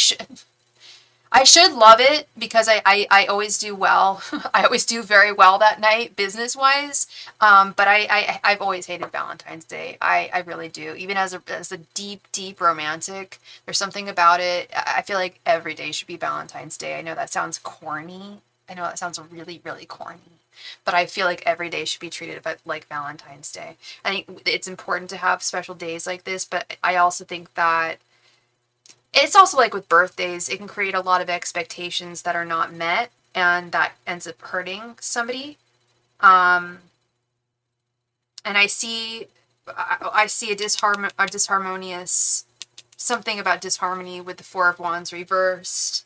should love it because I always do well. I always do very well that night, business-wise. But I've always hated Valentine's Day. I really do. Even as a deep romantic, there's something about it. I feel like every day should be Valentine's Day. I know that sounds corny. I know that sounds really, really corny. But I feel like every day should be treated like Valentine's Day. I think it's important to have special days like this, but I also think that it's also like with birthdays, it can create a lot of expectations that are not met, and that ends up hurting somebody. And I see a disharmonious, something about disharmony with the Four of Wands reversed.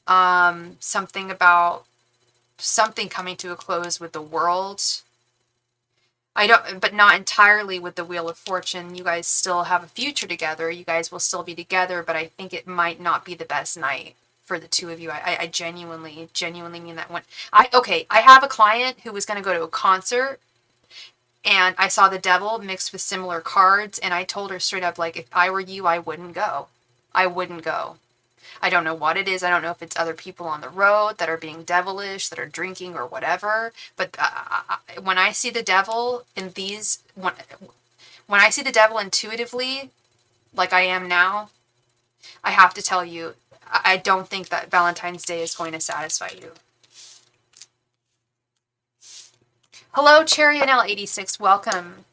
Something about something coming to a close with the World. But not entirely with the Wheel of Fortune. You guys still have a future together. You guys will still be together, but I think it might not be the best night for the two of you. I genuinely mean that one. I have a client who was going to go to a concert, and I saw the Devil mixed with similar cards, and I told her straight up, like, if I were you, I wouldn't go. I wouldn't go. I don't know what it is. I don't know if it's other people on the road that are being devilish, that are drinking or whatever. But when I see the devil in these, when I see the devil intuitively, like I am now, I have to tell you, I don't think that Valentine's Day is going to satisfy you. Hello, CherryNL86. Welcome.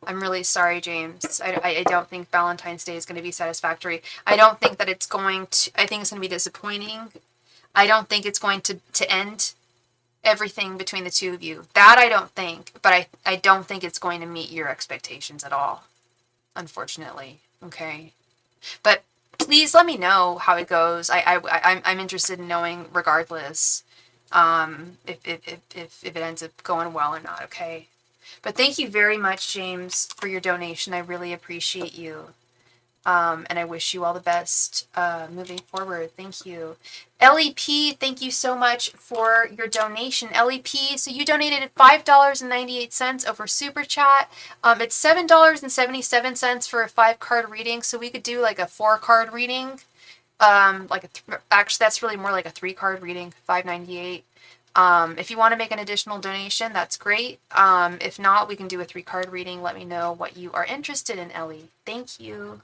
I'm really sorry, James. I don't think Valentine's Day is going to be satisfactory. I don't think that it's going to... I think it's going to be disappointing. I don't think it's going to end everything between the two of you. That I don't think. But I don't think it's going to meet your expectations at all. Unfortunately. Okay? But please let me know how it goes. I'm interested in knowing regardless if it ends up going well or not, okay? But thank you very much, James, for your donation. I really appreciate you. And I wish you all the best moving forward. Thank you. LEP, thank you so much for your donation. LEP, so you donated $5.98 over SuperChat. It's $7.77 for a 5-card reading, so we could do like a 4-card reading. Actually, that's really more like a 3-card reading, $5.98. If you want to make an additional donation, that's great. If not, we can do a 3-card reading. Let me know what you are interested in, Ellie. Thank you.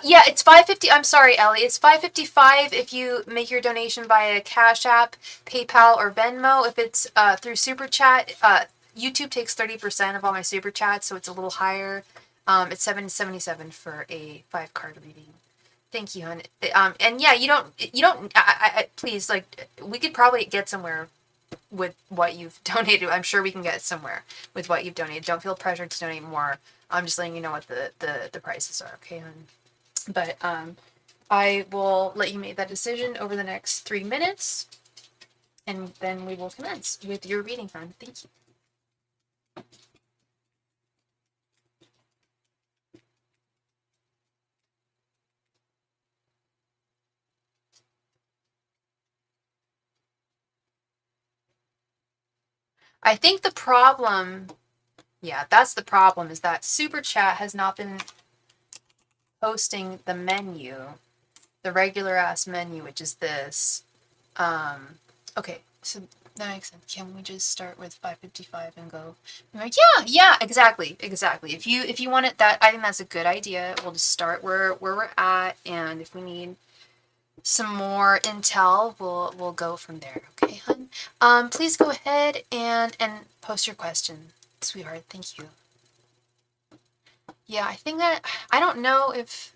Yeah, it's $5.50. I'm sorry, Ellie. It's $5.55 if you make your donation via Cash App, PayPal, or Venmo. If it's through Super Chat, YouTube takes 30% of all my Super Chats, so it's a little higher. It's $7.77 for a 5-card reading. Thank you, hon. And yeah, you don't. Please, like, we could probably get somewhere with what you've donated. I'm sure we can get somewhere with what you've donated. Don't feel pressured to donate more. I'm just letting you know what the prices are, okay, hon? But I will let you make that decision over the next 3 minutes, and then we will commence with your reading, hon. Thank you. I think the problem, yeah, that's the problem, is that Super Chat has not been posting the menu, the regular ass menu, which is this. Okay, so that makes sense. Can we just start with 5.55 and go? I'm like, yeah, exactly. If you want it, that I think that's a good idea. We'll just start where we're at, and if we need some more intel, we'll go from there. Okay, hun. Please go ahead and post your question, sweetheart. Thank you. Yeah, I think that I don't know if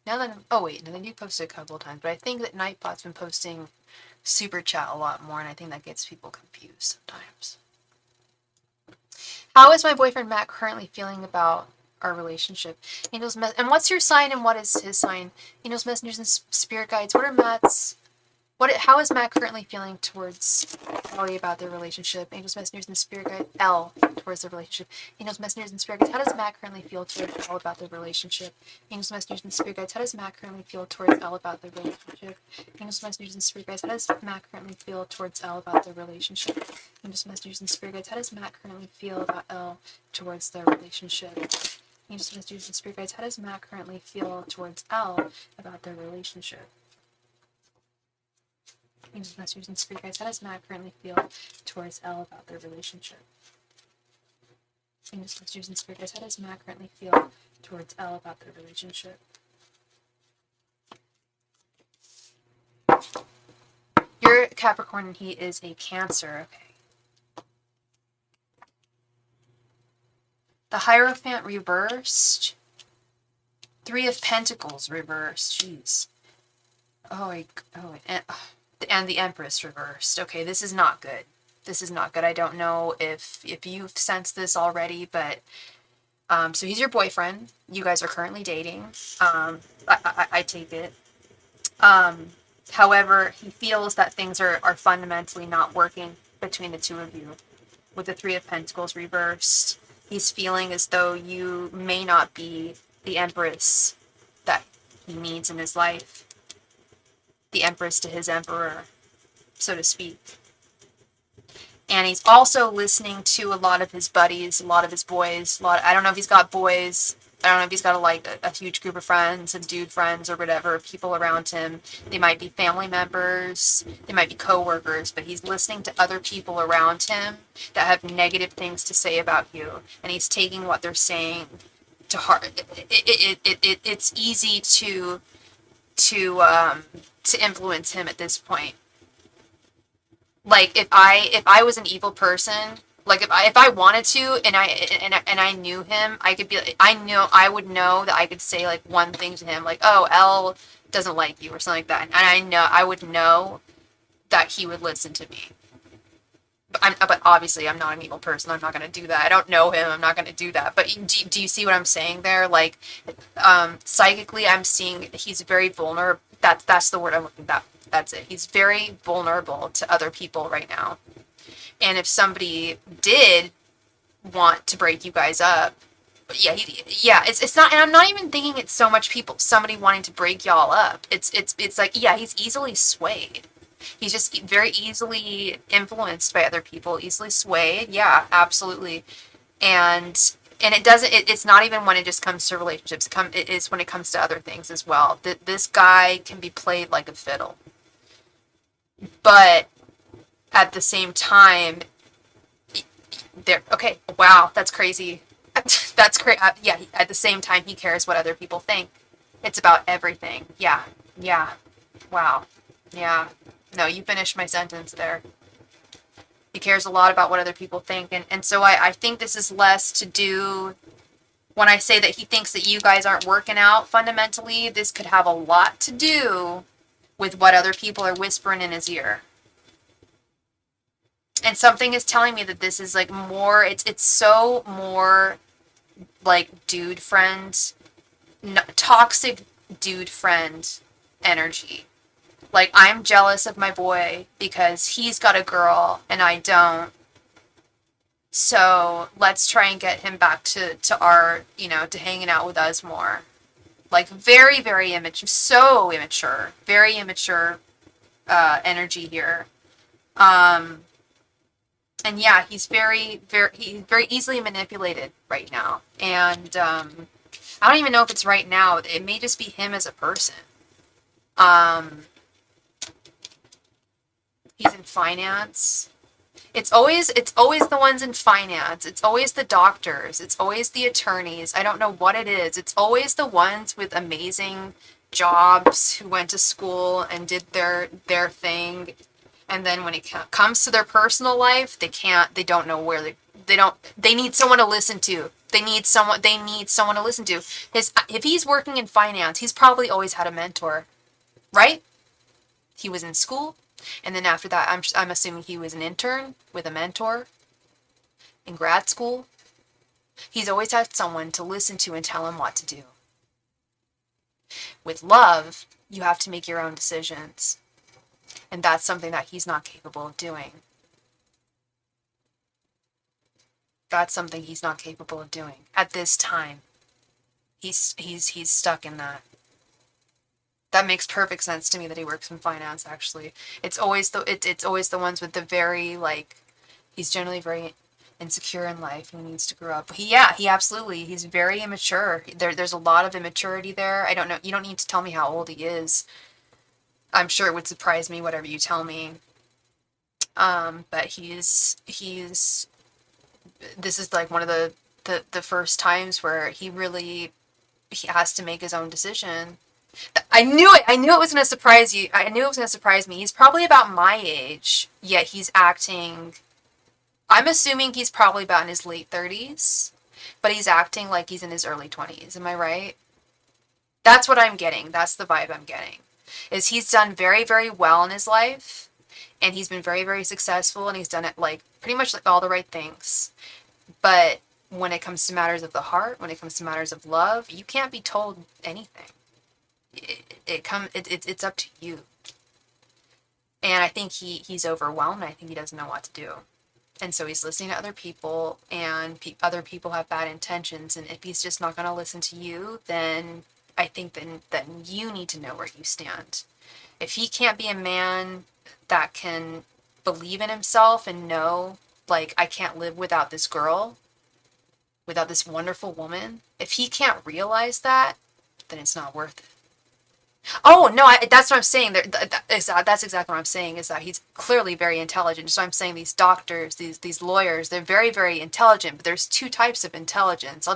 now that oh wait, no, they do post it a couple of times, but I think that Nightbot's been posting Super Chat a lot more, and I think that gets people confused sometimes. How is my boyfriend Matt currently feeling about our relationship? Angels, and what's your sign and what is his sign? Angels, messengers, and spirit guides. What are Matt's? How is Matt currently feeling towards Ellie about their relationship? Angels, messengers, and spirit guides. L towards their relationship. Angels, messengers, and spirit guides. How does Matt currently feel towards Elle about their relationship? Angels, messengers, and spirit guides. How does Matt currently feel towards Elle about their relationship? Angels, messengers, and spirit guides. How does Matt currently feel towards Elle about their relationship? Angels, messengers, and spirit guides. How does Matt currently feel about Elle towards their relationship? Angels, messengers, and spirit guides. How does Matt currently feel towards Elle about their relationship? Angels, messengers, and spirit guides. How does Matt currently feel towards Elle about their relationship? Angels, messengers, and spirit guides. How does Matt currently feel towards Elle about their relationship? You're Capricorn and he is a Cancer. Okay. The Hierophant reversed. 3 of Pentacles reversed. Jeez. And the Empress reversed. Okay, this is not good. This is not good. I don't know if you've sensed this already, but so he's your boyfriend. You guys are currently dating. I take it. However, he feels that things are fundamentally not working between the two of you. With the 3 of Pentacles reversed, he's feeling as though you may not be the Empress that he needs in his life. The Empress to his Emperor, so to speak. And he's also listening to a lot of his buddies, a lot of his boys. I don't know if he's got boys. I don't know if he's got a huge group of friends and dude friends or whatever, people around him. They might be family members. They might be co-workers. But he's listening to other people around him that have negative things to say about you. And he's taking what they're saying to heart. It's easy to influence him at this point. Like if I was an evil person, like if I wanted to and I knew him, I would know that I could say like one thing to him, like, oh, Elle doesn't like you or something like that, and I would know that he would listen to me. But obviously I'm not an evil person. I'm not going to do that. I don't know him. I'm not going to do that. But do you see what I'm saying there? Like, psychically, I'm seeing he's very vulnerable. That's the word I'm looking at. That's it. He's very vulnerable to other people right now. And if somebody did want to break you guys up, it's not. And I'm not even thinking it's so much somebody wanting to break y'all up. It's like, yeah, he's easily swayed. He's just very easily influenced by other people, easily swayed. Yeah, absolutely. And it's not even when it just comes to relationships. It is when it comes to other things as well. This guy can be played like a fiddle. But at the same time, okay, wow, that's crazy. That's crazy. Yeah, at the same time, he cares what other people think. It's about everything. Yeah, wow, yeah. No, you finished my sentence there. He cares a lot about what other people think. And so I think this is less to do, when I say that he thinks that you guys aren't working out fundamentally, this could have a lot to do with what other people are whispering in his ear. And something is telling me that this is like more, it's so more like dude friend, toxic dude friend energy. Like, I'm jealous of my boy because he's got a girl and I don't. So let's try and get him back to our, to hanging out with us more. Like, very, very immature, so immature, very immature energy here. And yeah, he's very easily manipulated right now. And I don't even know if it's right now. It may just be him as a person. He's in finance. It's always the ones in finance. It's always the doctors. It's always the attorneys. I don't know what it is. It's always the ones with amazing jobs who went to school and did their thing. And then when it comes to their personal life, they don't know where they need someone to listen to. They need someone to listen to. If he's working in finance, he's probably always had a mentor, right? He was in school. And then after that, I'm assuming he was an intern with a mentor in grad school. He's always had someone to listen to and tell him what to do. With love, you have to make your own decisions. And that's something that he's not capable of doing. That's something he's not capable of doing at this time. He's stuck in that. That makes perfect sense to me that he works in finance, actually. It's always the ones with the very, like, he's generally very insecure in life and he needs to grow up. He absolutely, he's very immature. There's a lot of immaturity there. I don't know, you don't need to tell me how old he is. I'm sure it would surprise me, whatever you tell me. But he's this is like one of the first times where he has to make his own decision. I knew it. I knew it was going to surprise you. I knew it was going to surprise me. He's probably about my age, yet he's acting. I'm assuming he's probably about in his late 30s, but he's acting like he's in his early 20s. Am I right? That's what I'm getting. That's the vibe I'm getting. Is he's done very, very well in his life, and he's been very, very successful, and he's done it like pretty much like all the right things. But when it comes to matters of the heart, when it comes to matters of love, you can't be told anything. It's up to you. And I think he's overwhelmed. I think he doesn't know what to do. And so he's listening to other people, and other people have bad intentions. And if he's just not going to listen to you, then I think then you need to know where you stand. If he can't be a man that can believe in himself and know, like, I can't live without this girl, without this wonderful woman, if he can't realize that, then it's not worth it. Oh, no, that's what I'm saying. That's exactly what I'm saying, is that he's clearly very intelligent. So I'm saying these doctors, these lawyers, they're very, very intelligent, but there's two types of intelligence.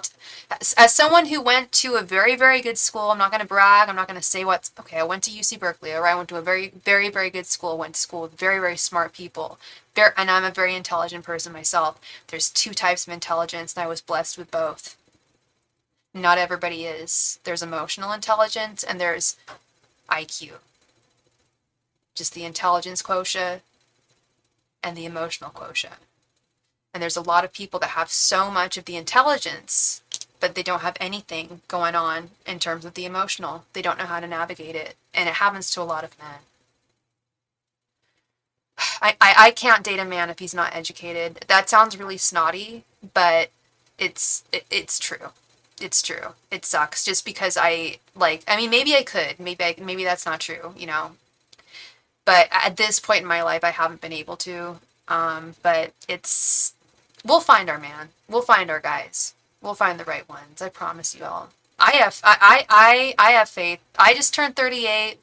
As someone who went to a very, very good school, I'm not going to brag, I'm not going to say what's, okay, I went to UC Berkeley, or I went to a very, very, very good school, went to school with very, very smart people, and I'm a very intelligent person myself. There's two types of intelligence, and I was blessed with both. Not everybody is. There's emotional intelligence and there's IQ. Just the intelligence quotient and the emotional quotient. And there's a lot of people that have so much of the intelligence, but they don't have anything going on in terms of the emotional. They don't know how to navigate it. And it happens to a lot of men. I can't date a man if he's not educated. That sounds really snotty, but it's true. It's true. It sucks just because maybe I could. Maybe that's not true, you know. But at this point in my life, I haven't been able to. But we'll find our man. We'll find our guys. We'll find the right ones. I promise you all. I have faith. I just turned 38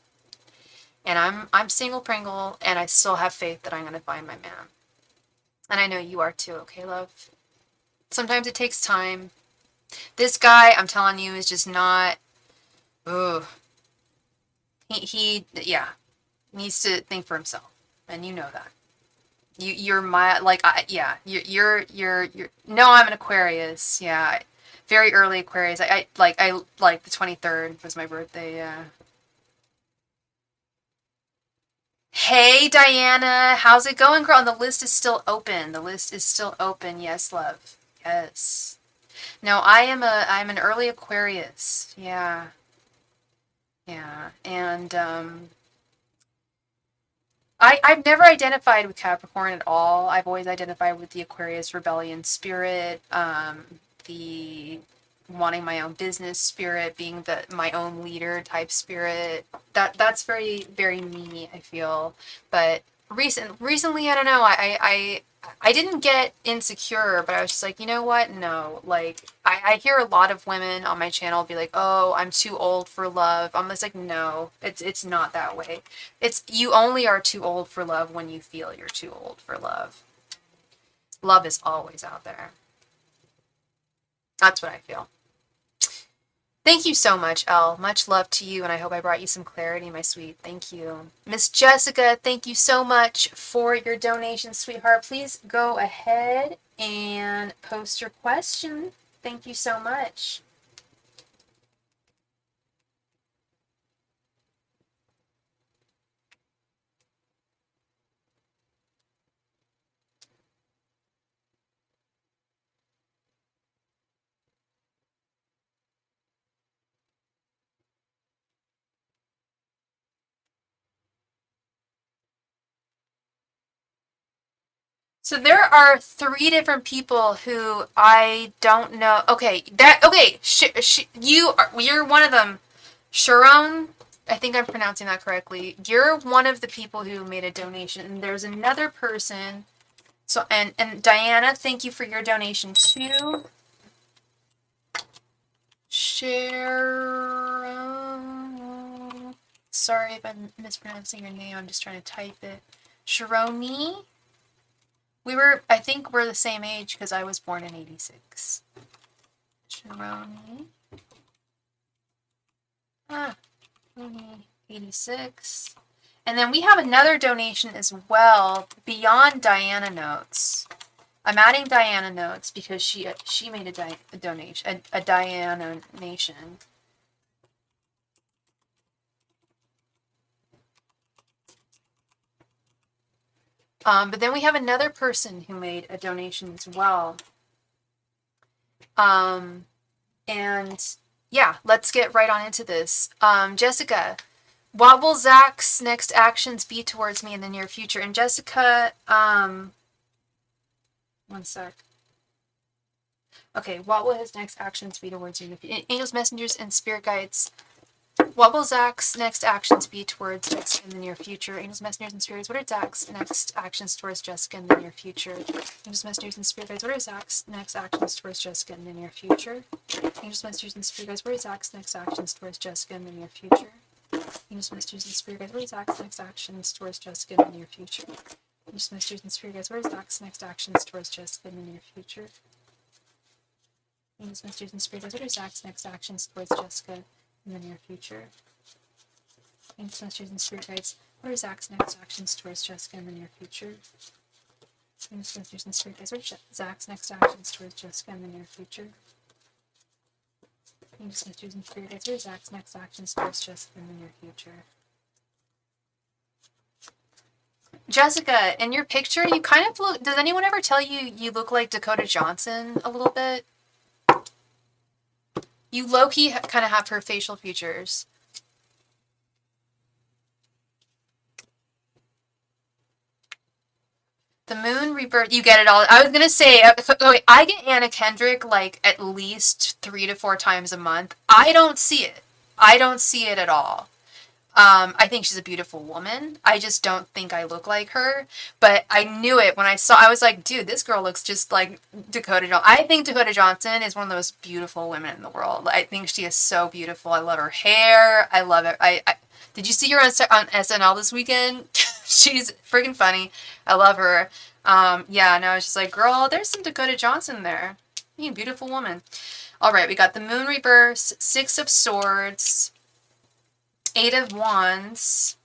and I'm single Pringle, and I still have faith that I'm going to find my man. And I know you are too, okay, love? Sometimes it takes time. This guy, I'm telling you, is just not. Ugh. He needs to think for himself, and you know that. You're my You're. No, I'm an Aquarius. Yeah, very early Aquarius. I like the 23rd was my birthday. Yeah. Hey Diana, how's it going, girl? And the list is still open. The list is still open. Yes, love. Yes. No, I'm an early Aquarius. Yeah. Yeah. And I've never identified with Capricorn at all. I've always identified with the Aquarius rebellion spirit, the wanting my own business spirit, being my own leader type spirit. That's very, very me, I feel. But recently, I don't know, I didn't get insecure, but I was just like, you know what? No. Like, I hear a lot of women on my channel be like, oh, I'm too old for love. I'm just like, no, it's not that way. You only are too old for love when you feel you're too old for love. Love is always out there. That's what I feel. Thank you so much, Elle. Much love to you, and I hope I brought you some clarity, my sweet. Thank you. Miss Jessica, thank you so much for your donation, sweetheart. Please go ahead and post your question. Thank you so much. So there are 3 different people who I don't know. Okay, you're one of them. Sharon, I think I'm pronouncing that correctly. You're one of the people who made a donation. And there's another person. So and Diana, thank you for your donation too. Sharon. sorry if I'm mispronouncing your name. I'm just trying to type it. Sharoni? I think we're the same age because I was born in 86. Sharoni. Sharoni, 86. And then we have another donation as well beyond Diana Notes. I'm adding Diana Notes because she made a donation, a Diana nation. But then we have another person who made a donation as well. And yeah, let's get right on into this. Jessica, what will Zach's next actions be towards me in the near future? And Jessica, one sec. Okay, what will his next actions be towards you? Angels, messengers, and spirit guides. What will Zach's next actions be towards Jessica in the near future? Angels, messengers, and spirits, what are Zach's next actions towards Jessica in the near future? Angels, messengers, and spirit guides, what are Zach's next actions towards Jessica in the near future? Angels, messengers, and spirit guides, what are Zach's next actions towards Jessica in the near future? Angels, messengers, and spirit guides, what are Zach's next actions towards Jessica in the near future? Angels, messengers, and spirit guides, what are Zach's next actions towards Jessica in the near future? Angels, messengers, and spirit guides, what are Zach's next actions towards Jessica in the near future? Angels, messengers, and spirit guides, what are Zach's next actions towards Jessica in the near future? Angels, messengers, and spirit guides, what are Zach's next actions towards Jessica in the near future? Angels, messengers, and spirit guides, what are Zach's next actions towards Jessica in the near future? Jessica, in your picture, you kind of look. Does anyone ever tell you you look like Dakota Johnson a little bit? You low-key kind of have her facial features. The moon rebirth. You get it all. I was gonna say, I get Anna Kendrick like at least 3 to 4 times a month. I don't see it. I don't see it at all. I think she's a beautiful woman. I just don't think I look like her. But I knew it when I saw. I was like, dude, this girl looks just like Dakota Johnson. I think Dakota Johnson is one of the most beautiful women in the world. I think she is so beautiful. I love her hair. I love it. Did you see her on SNL this weekend? She's freaking funny. I love her. Yeah, no, it's just like, girl, there's some Dakota Johnson there. You beautiful woman. All right, we got the moon reverse, 6 of swords, 8 of wands,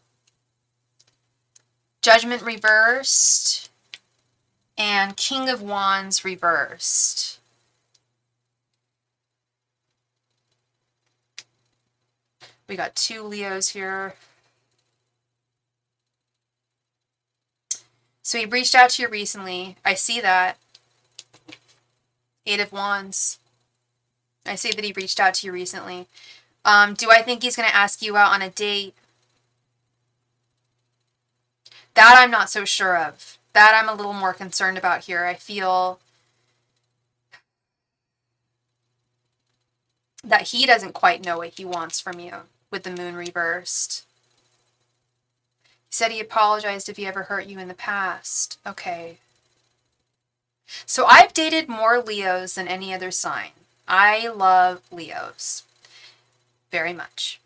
judgment reversed, and king of wands reversed. We got 2 Leos here. So he reached out to you recently. I see that. 8 of wands. I see that he reached out to you recently. Do I think he's going to ask you out on a date? That I'm not so sure of. That I'm a little more concerned about here. I feel that he doesn't quite know what he wants from you with the moon reversed. He said he apologized if he ever hurt you in the past. Okay. So I've dated more Leos than any other sign. I love Leos. Very much.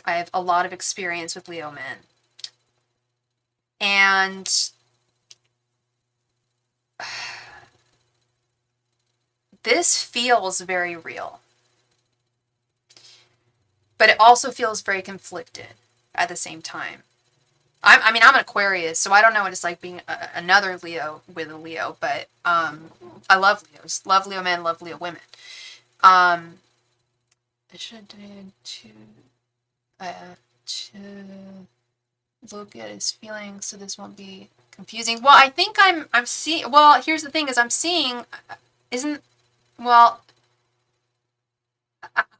I have a lot of experience with Leo men. And this feels very real. But it also feels very conflicted at the same time. I'm an Aquarius, so I don't know what it's like being another Leo with a Leo, but I love Leos. Love Leo men, love Leo women. I should to look at his feelings so this won't be confusing. Well, I think I'm seeing, well, here's the thing is I'm seeing, what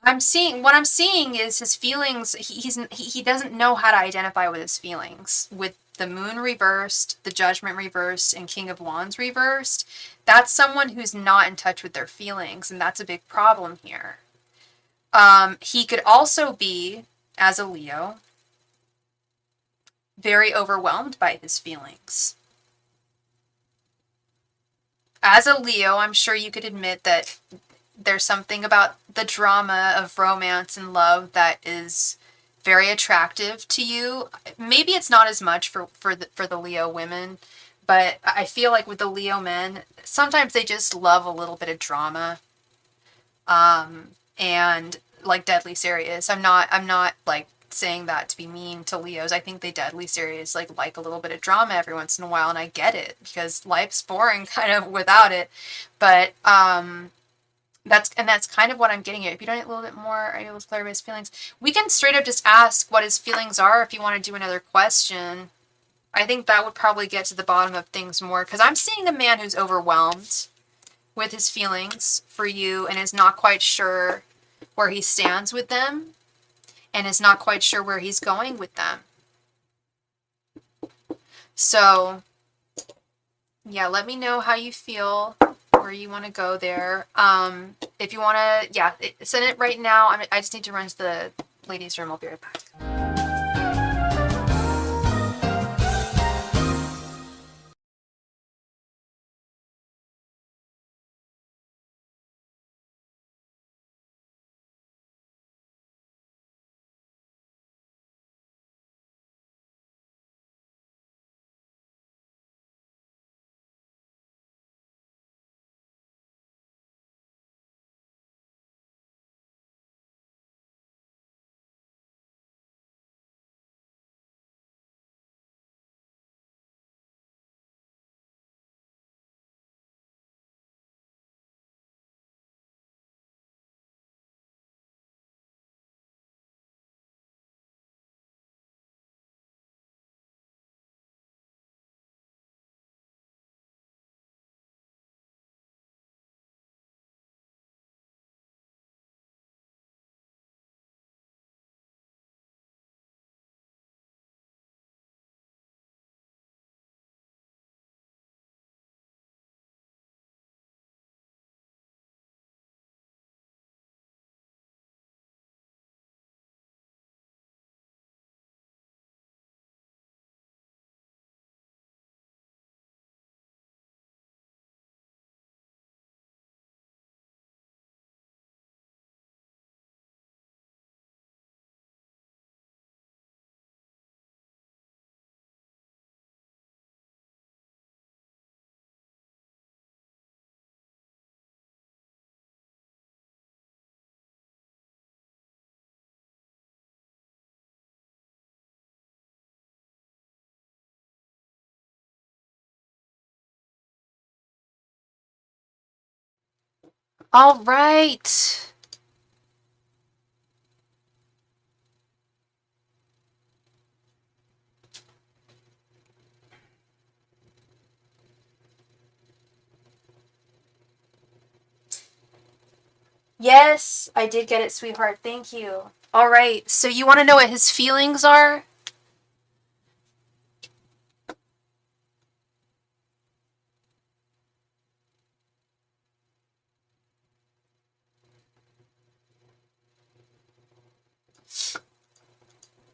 I'm seeing is his feelings. He doesn't know how to identify with his feelings. With the moon reversed, the judgment reversed, and king of wands reversed, that's someone who's not in touch with their feelings, and that's a big problem here. He could also be, as a Leo, very overwhelmed by his feelings. As a Leo, I'm sure you could admit that there's something about the drama of romance and love that is very attractive to you. Maybe it's not as much for the Leo women, but I feel like with the Leo men, sometimes they just love a little bit of drama, and like deadly serious. I'm not like saying that to be mean to Leos. I think they deadly serious like a little bit of drama every once in a while, and I get it because life's boring kind of without it. But that's kind of what I'm getting at. If you don't get a little bit more, are you able to clarify his feelings? We can straight up just ask what his feelings are if you want to do another question. I think that would probably get to the bottom of things more, because I'm seeing a man who's overwhelmed with his feelings for you and is not quite sure where he stands with them and is not quite sure where he's going with them. So, yeah, let me know how you feel, where you want to go there. If you want to, yeah, send it right now. I just need to run to the ladies' room. I'll be right back. All right. Yes, I did get it, sweetheart. Thank you. All right. So you want to know what his feelings are?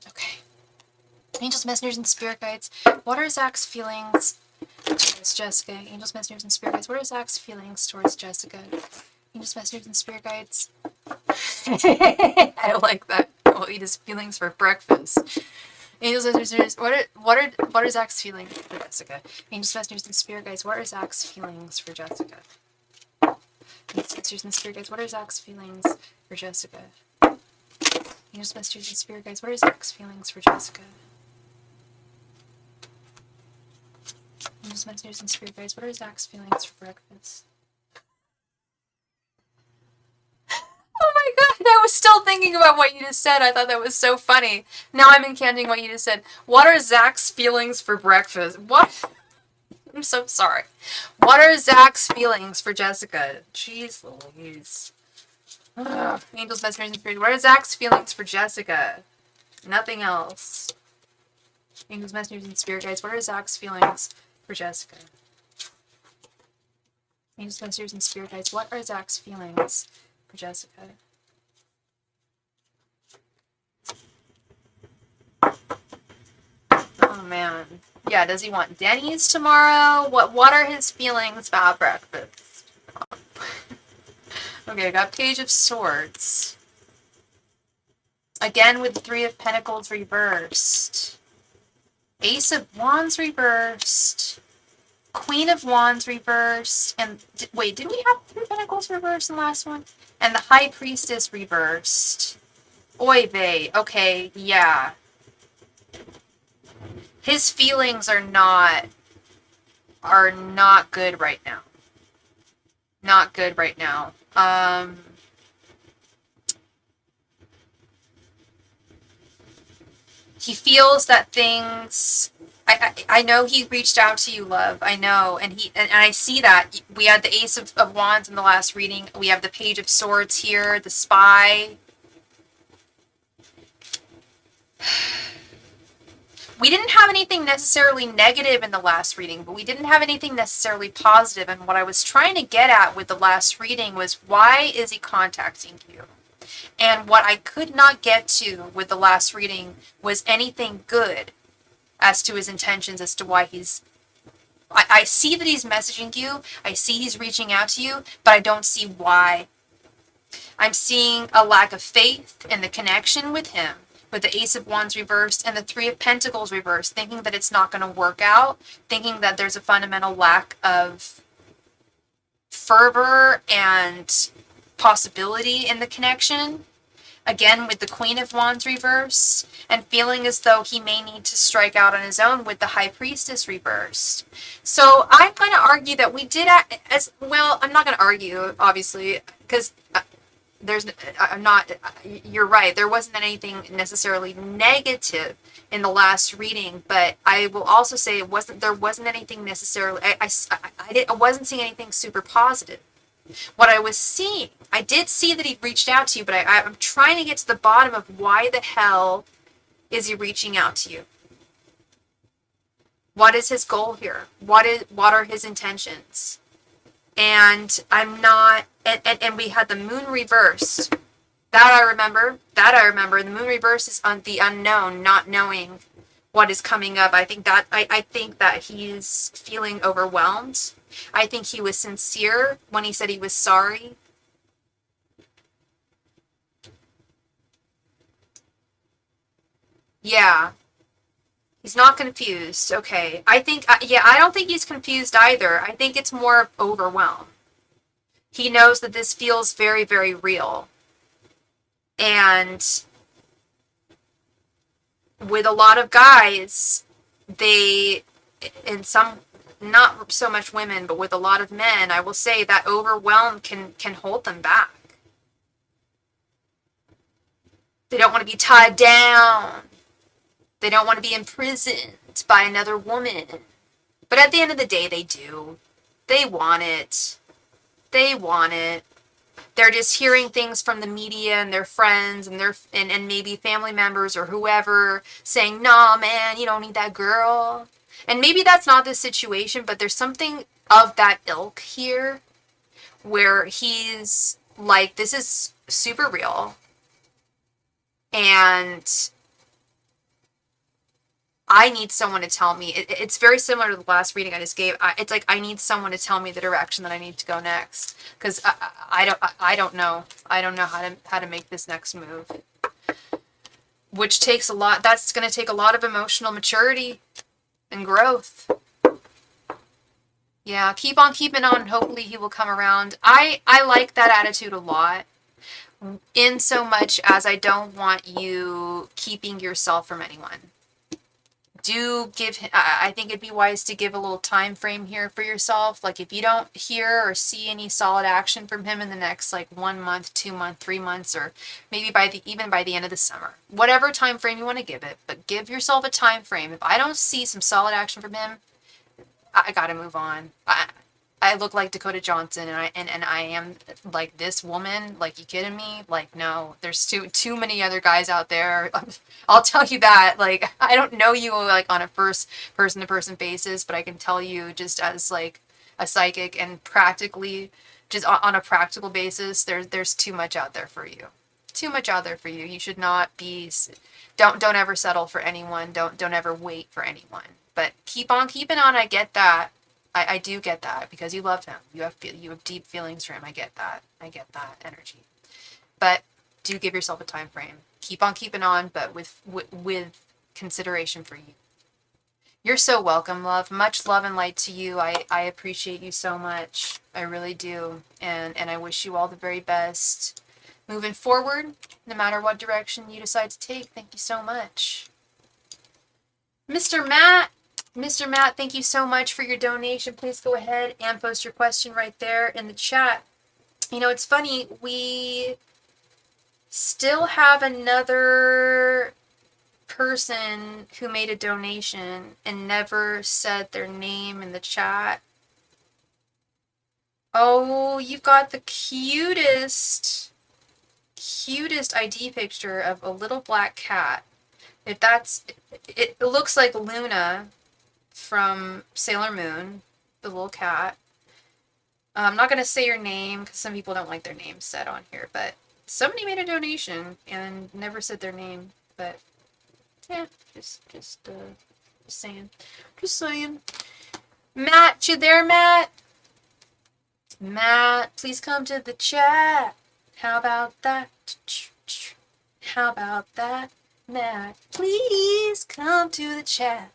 Okay. Angels, messengers, and spirit guides. What are Zach's feelings towards Jessica? Angels, messengers, and spirit guides. What are Zach's feelings towards Jessica? Angels, messengers, and spirit guides. I like that. We'll eat his feelings for breakfast. Angels, messengers, what are Zach's feelings for Jessica? Angels, messengers, and spirit guides. What are Zach's feelings for Jessica? Angels, messengers, and spirit guides. What are Zach's feelings for Jessica? Angels, messengers, and spirit guides. What are Zach's feelings for Jessica? Angels, messengers, and spirit guides. What are Zach's feelings for breakfast? Oh my god, I was still thinking about what you just said. I thought that was so funny. Now I'm incanting what you just said. What are Zach's feelings for breakfast? What? I'm so sorry. What are Zach's feelings for Jessica? Jeez Louise. Ugh. Angels, messengers, and spirit. What are Zach's feelings for Jessica? Nothing else. Angels, messengers, and spirit guides. What are Zach's feelings for Jessica? Angels, messengers, and spirit guides. What are Zach's feelings for Jessica? Oh man. Yeah, does he want Denny's tomorrow? What are his feelings about breakfast? Okay, I got Page of Swords. Again with the Three of Pentacles reversed. Ace of Wands reversed. Queen of Wands reversed. And wait, did we have Three of Pentacles reversed in the last one? And the High Priestess reversed. Oy vey. Okay, yeah. His feelings are not good right now. Not good right now. He feels that things. I know he reached out to you, love. I know, and I see that. We had the Ace of Wands in the last reading. We have the Page of Swords here, the Spy. We didn't have anything necessarily negative in the last reading, but we didn't have anything necessarily positive. And what I was trying to get at with the last reading was, why is he contacting you? And what I could not get to with the last reading was anything good as to his intentions, as to why he's... I see that he's messaging you. I see he's reaching out to you, but I don't see why. I'm seeing a lack of faith in the connection with him, with the Ace of Wands reversed and the Three of Pentacles reversed, thinking that it's not going to work out, thinking that there's a fundamental lack of fervor and possibility in the connection. Again, with the Queen of Wands reversed, and feeling as though he may need to strike out on his own with the High Priestess reversed. So I'm going to argue that we did, as well, I'm not going to argue, obviously, because you're right, there wasn't anything necessarily negative in the last reading, but I will also say there wasn't anything necessarily, I wasn't seeing anything super positive. What I was seeing, I did see that he reached out to you, but I'm trying to get to the bottom of why the hell is he reaching out to you? What is his goal here? What are his intentions? And I'm not, and we had the Moon reversed. That I remember. The Moon reverse is on the unknown, not knowing what is coming up. I think that he's feeling overwhelmed. I think he was sincere when he said he was sorry. Yeah. He's not confused. Okay. I don't think he's confused either. I think it's more overwhelmed. He knows that this feels very, very real. And with a lot of guys, not so much women, but with a lot of men, I will say that overwhelm can hold them back. They don't want to be tied down. They don't want to be imprisoned by another woman. But at the end of the day, they do. They want it. They're just hearing things from the media and their friends and maybe family members or whoever saying, "Nah, man, you don't need that girl." And maybe that's not the situation, but there's something of that ilk here where he's like, this is super real. And I need someone to tell me. It's very similar to the last reading I just gave. It's like, I need someone to tell me the direction that I need to go next. Because I don't know. I don't know how to make this next move. Which takes a lot. That's going to take a lot of emotional maturity and growth. Yeah, keep on keeping on, and hopefully he will come around. I like that attitude a lot, in so much as I don't want you keeping yourself from anyone. I think it'd be wise to give a little time frame here for yourself. Like, if you don't hear or see any solid action from him in the next, like, 1 month, 2 months, 3 months, or maybe even by the end of the summer, whatever time frame you want to give it, but give yourself a time frame. If I don't see some solid action from him, I gotta move on. I look like Dakota Johnson, and I am like this woman. Like, you kidding me? Like, no, there's too many other guys out there. I'll tell you that. Like, I don't know you like on a first person to person basis, but I can tell you just as like a psychic and practically just on a practical basis, there's too much out there for you. Too much out there for you. You should not be. Don't ever settle for anyone. Don't ever wait for anyone. But keep on keeping on. I get that. I do get that, because you love him. You have deep feelings for him. I get that energy. But do give yourself a time frame. keep on keeping on, but with consideration for you. You're so welcome, love. Much love and light to you. I appreciate you so much. I really do. And I wish you all the very best moving forward, no matter what direction you decide to take. Thank you so much. Mr. Matt, thank you so much for your donation. Please go ahead and post your question right there in the chat. You know, it's funny, we still have another person who made a donation and never said their name in the chat. Oh, you've got the cutest ID picture of a little black cat. If that's, it looks like Luna from Sailor Moon, the little cat. I'm not going to say your name because some people don't like their names said on here, but somebody made a donation and never said their name, but yeah, just saying. Just saying. Matt, you there, Matt? Matt, please come to the chat. How about that? How about that? Matt, please come to the chat.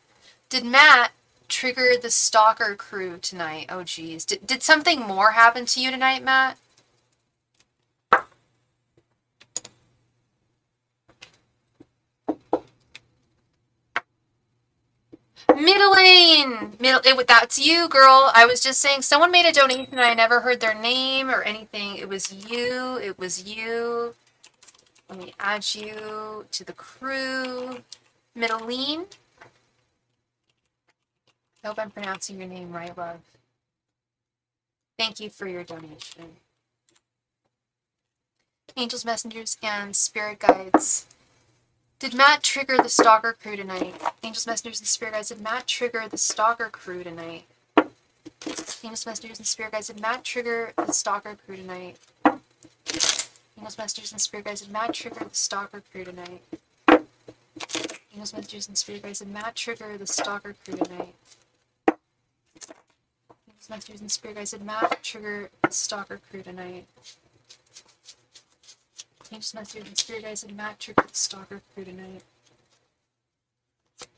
Did Matt trigger the stalker crew tonight? Oh, geez. Did something more happen to you tonight, Matt? Middle, that's you, girl. I was just saying, someone made a donation and I never heard their name or anything. It was you. It was you. Let me add you to the crew. Middle. I hope I'm pronouncing your name right, love. Thank you for your donation. Angels, messengers, and spirit guides. Did Matt trigger the stalker crew tonight? Angels, messengers, and spirit guides. Did Matt trigger the stalker crew tonight? Angels, messengers, and spirit guides. Did Matt trigger the stalker crew tonight? Angels, messengers, and spirit guides. Did Matt trigger the stalker crew tonight? Angels, messengers, and spirit guides. Did Matt trigger the stalker crew tonight? Angels, messengers, and spirit guides. Did Matt trigger the stalker crew tonight? Angels, messengers, and spirit guides. Did Matt trigger the stalker crew tonight?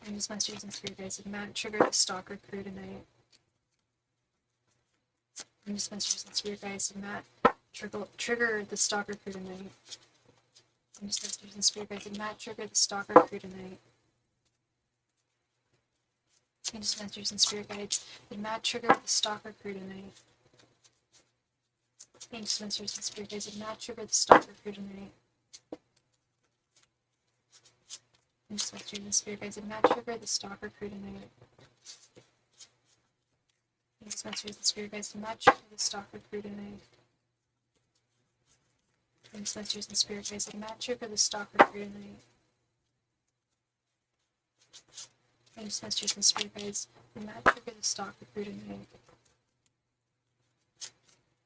Angels, messengers, and spirit guides. Did Matt trigger the stalker crew tonight? Angels, messengers, and spirit guides. Did Matt trigger the stalker crew tonight? Angels, messengers, and spirit guides. Did Matt trigger the stalker crew tonight? Angels, messengers, and spirit guides. Did Matt trigger the stalker crew tonight? Angels, messengers, and spirit guides. Did Matt trigger the stalker crew tonight? Angels, messengers, and spirit guides. Did Matt trigger the stalker crew tonight? Angels, messengers, and spirit guides. Did Matt trigger the stalker crew tonight? Angels, messengers, and spirit guides. Did Matt trigger the stalker crew tonight? Angels, messengers, and spirit guides. Did Matt trigger the stalker crew tonight?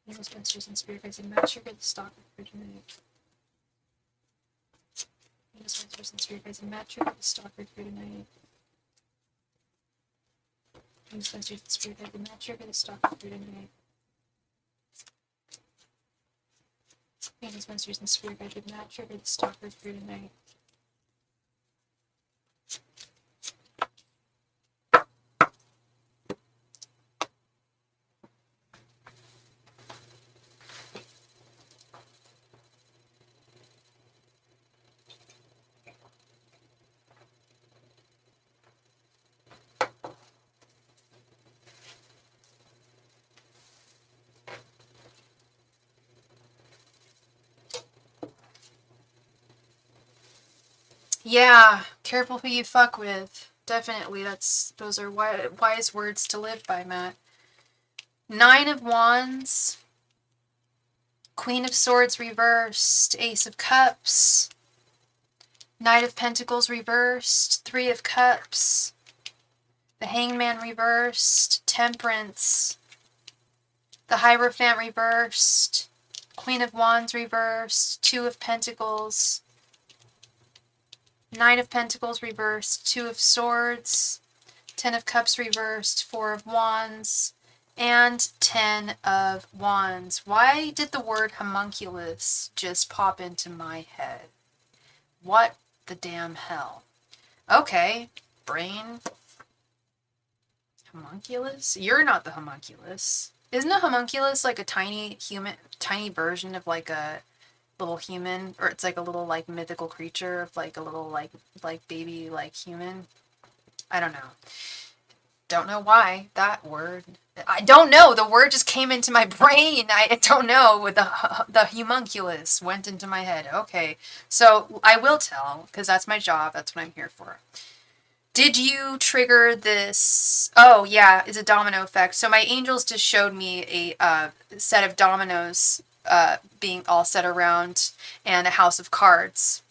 Angels, messengers, and spirit guides. Did Matt trigger the stalker crew tonight? Angels, messengers, and spirit guides. Did Matt trigger the stalker crew tonight? Angels, messengers, and spirit guides. Did Matt trigger the stalker crew tonight? Angels, messengers, and spirit guides. Did Matt trigger the stalker crew tonight? Yeah, careful who you fuck with. Definitely, those are wise words to live by, Matt. 9 of Wands, Queen of Swords reversed, Ace of Cups, Knight of Pentacles reversed, 3 of Cups, the Hangman reversed, Temperance, the Hierophant reversed, Queen of Wands reversed, 2 of Pentacles, 9 of Pentacles reversed, 2 of Swords, 10 of Cups reversed, 4 of Wands, and 10 of Wands. Why did the word homunculus just pop into my head? What the damn hell? Okay, brain. Homunculus? You're not the homunculus. Isn't a homunculus like a tiny human, tiny version of like a little human? Or it's like a little like mythical creature of like a little like baby like human? I don't know. Don't know why that word. I don't know. The word just came into my brain. I don't know. The homunculus went into my head. Okay, so I will tell because that's my job. That's what I'm here for. Did you trigger this? Oh yeah, it's a domino effect. So my angels just showed me a set of dominoes being all set around and a house of cards.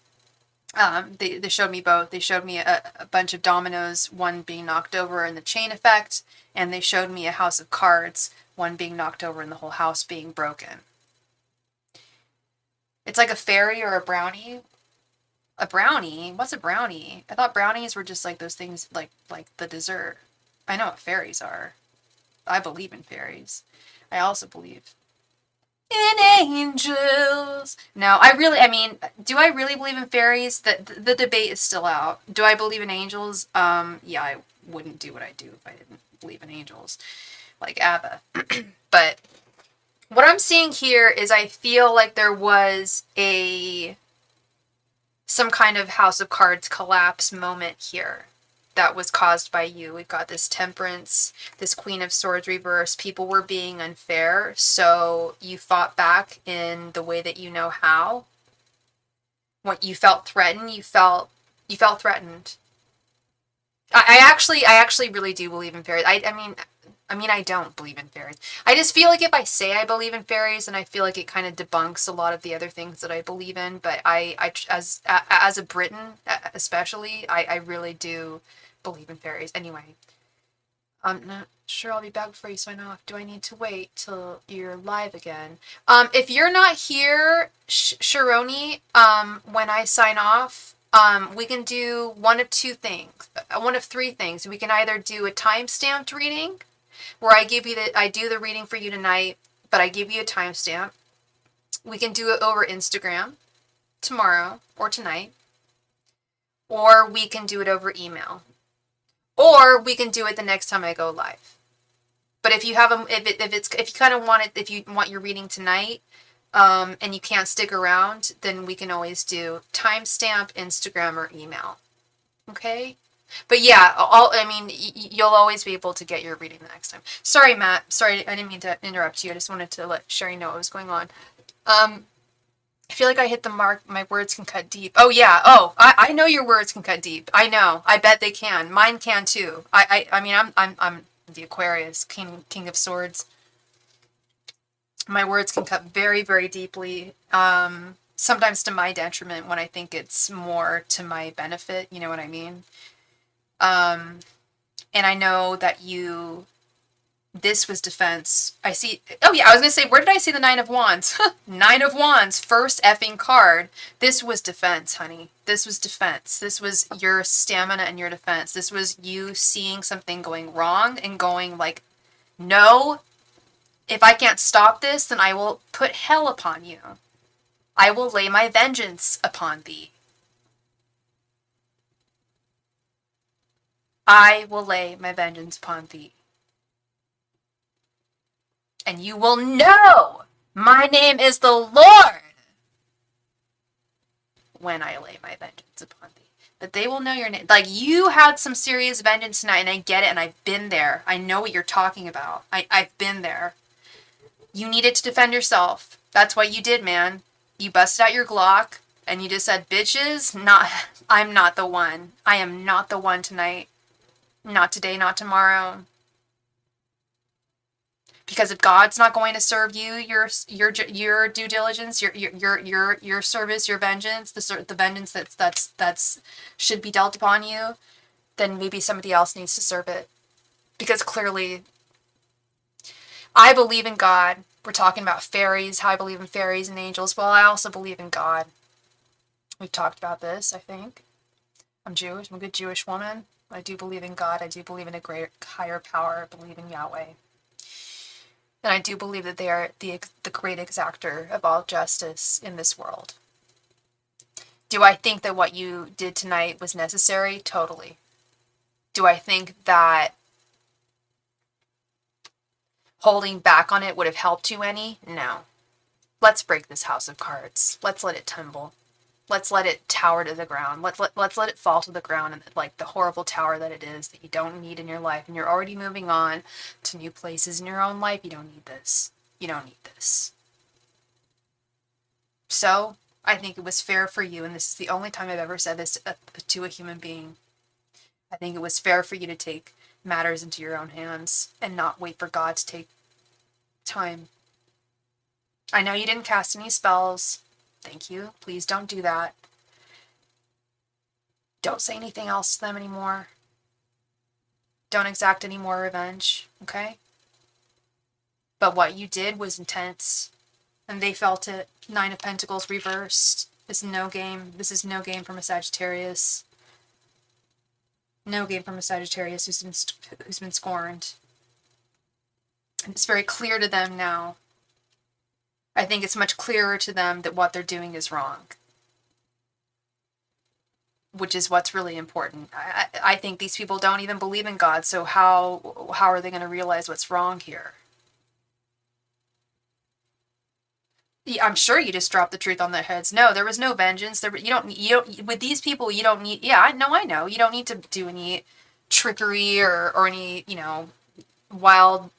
They showed me both. They showed me a bunch of dominoes, one being knocked over in the chain effect, and they showed me a house of cards, one being knocked over and the whole house being broken. It's like a fairy or a brownie. A brownie? What's a brownie? I thought brownies were just like those things like the dessert. I know what fairies are. I believe in fairies. I also believe in angels. No, do I really believe in fairies? The debate is still out. Do I believe in angels? Yeah, I wouldn't do what I do if I didn't believe in angels. Like ABBA. But what I'm seeing here is I feel like there was some kind of House of Cards collapse moment here that was caused by you. We've got this Temperance, this Queen of Swords reverse. People were being unfair, so you fought back in the way that you know how. When you felt threatened, you felt threatened. I actually really do believe in fairies. I don't believe in fairies. I just feel like if I say I believe in fairies, then I feel like it kind of debunks a lot of the other things that I believe in. But as a Briton, especially, I really do believe in fairies. Anyway, I'm not sure I'll be back before you sign off. Do I need to wait till you're live again? If you're not here, Sharoni, when I sign off, we can do one of two things, one of three things. We can either do a time-stamped reading, where I do the reading for you tonight, but I give you a timestamp. We can do it over Instagram tomorrow or tonight, or we can do it over email, or we can do it the next time I go live. But if you want your reading tonight, and you can't stick around, then we can always do timestamp, Instagram, or email. Okay. But yeah, you'll always be able to get your reading the next time. Sorry, Matt. Sorry, I didn't mean to interrupt you. I just wanted to let Sherry know what was going on. I feel like I hit the mark. My words can cut deep. Oh yeah. Oh, I know your words can cut deep. I know. I bet they can. Mine can too. I'm the Aquarius, King of Swords. My words can cut very, very deeply. Sometimes to my detriment when I think it's more to my benefit. You know what I mean? And I know that this was defense. I see, oh yeah, I was gonna say, where did I see the Nine of Wands? Nine of Wands, first effing card. This was defense, honey. This was defense. This was your stamina and your defense. This was you seeing something going wrong and going like, no, if I can't stop this, then I will put hell upon you. I will lay my vengeance upon thee. I will lay my vengeance upon thee. And you will know my name is the Lord when I lay my vengeance upon thee. But they will know your name. Like, you had some serious vengeance tonight, and I get it, and I've been there. I know what you're talking about. I've been there. You needed to defend yourself. That's what you did, man. You busted out your Glock, and you just said, bitches, I'm not the one. I am not the one tonight. Not today, not tomorrow. Because if God's not going to serve you, your due diligence, your service, your vengeance, the vengeance that's should be dealt upon you, then maybe somebody else needs to serve it. Because clearly, I believe in God. We're talking about fairies, how I believe in fairies and angels. Well, I also believe in God. We've talked about this, I think. I'm Jewish. I'm a good Jewish woman. I do believe in God. I do believe in a great higher power. I believe in Yahweh. And I do believe that they are the great exactor of all justice in this world. Do I think that what you did tonight was necessary? Totally. Do I think that holding back on it would have helped you any? No. Let's break this house of cards. Let's let it tumble. Let's let it tower to the ground. Let's let it fall to the ground, and like the horrible tower that it is that you don't need in your life, and you're already moving on to new places in your own life. You don't need this. You don't need this. So I think it was fair for you, and this is the only time I've ever said this to a human being. I think it was fair for you to take matters into your own hands and not wait for God to take time. I know you didn't cast any spells. Thank you. Please don't do that. Don't say anything else to them anymore. Don't exact any more revenge, okay? But what you did was intense, and they felt it. 9 of Pentacles reversed. This is no game. This is no game from a Sagittarius. No game from a Sagittarius who's been scorned. And it's very clear to them now. I think it's much clearer to them that what they're doing is wrong. Which is what's really important. I think these people don't even believe in God, so how are they going to realize what's wrong here? Yeah, I'm sure you just dropped the truth on their heads. No, there was no vengeance. You don't with these people, you don't need, yeah, I know. You don't need to do any trickery or any, wild,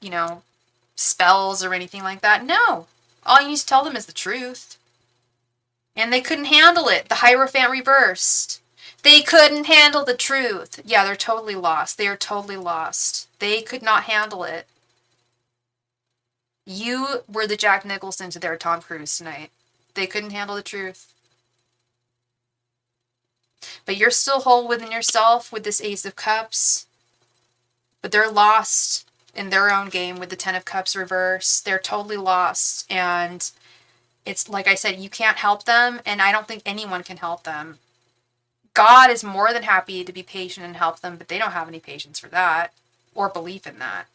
spells or anything like that. No. All you need to tell them is the truth. And they couldn't handle it. The Hierophant reversed. They couldn't handle the truth. Yeah, they're totally lost. They are totally lost. They could not handle it. You were the Jack Nicholson to their Tom Cruise tonight. They couldn't handle the truth. But you're still whole within yourself with this Ace of Cups. But they're lost in their own game with the 10 of Cups reversed. They're totally lost. And it's like I said, you can't help them. And I don't think anyone can help them. God is more than happy to be patient and help them. But they don't have any patience for that. Or belief in that.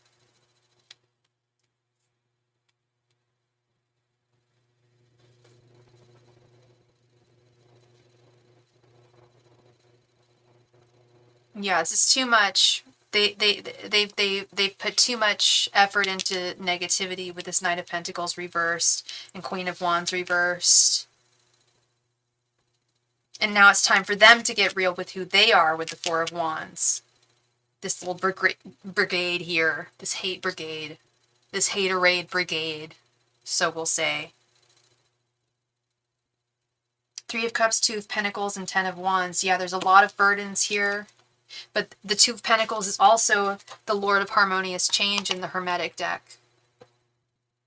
Yeah, this is too much. They put too much effort into negativity with this Knight of Pentacles reversed and Queen of Wands reversed. And now it's time for them to get real with who they are with the Four of Wands. This little brigade here, this hate brigade, this haterade brigade, so we'll say. 3 of Cups, 2 of Pentacles, and 10 of Wands. Yeah, there's a lot of burdens here. But the 2 of Pentacles is also the Lord of Harmonious Change in the Hermetic deck.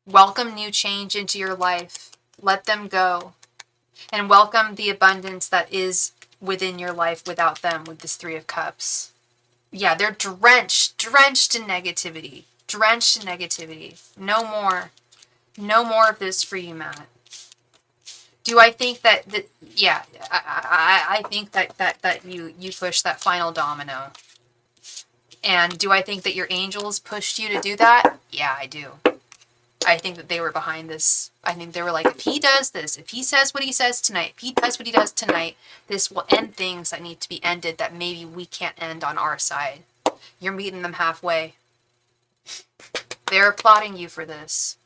Welcome new change into your life. Let them go. And welcome the abundance that is within your life without them with this 3 of Cups. Yeah, they're drenched in negativity. Drenched in negativity. No more. No more of this for you, Matt. Do I think that yeah, I think that you pushed that final domino. And do I think that your angels pushed you to do that? Yeah, I do. I think that they were behind this. I think they were like, if he does this, if he says what he says tonight, if he does what he does tonight, this will end things that need to be ended that maybe we can't end on our side. You're meeting them halfway. They're applauding you for this.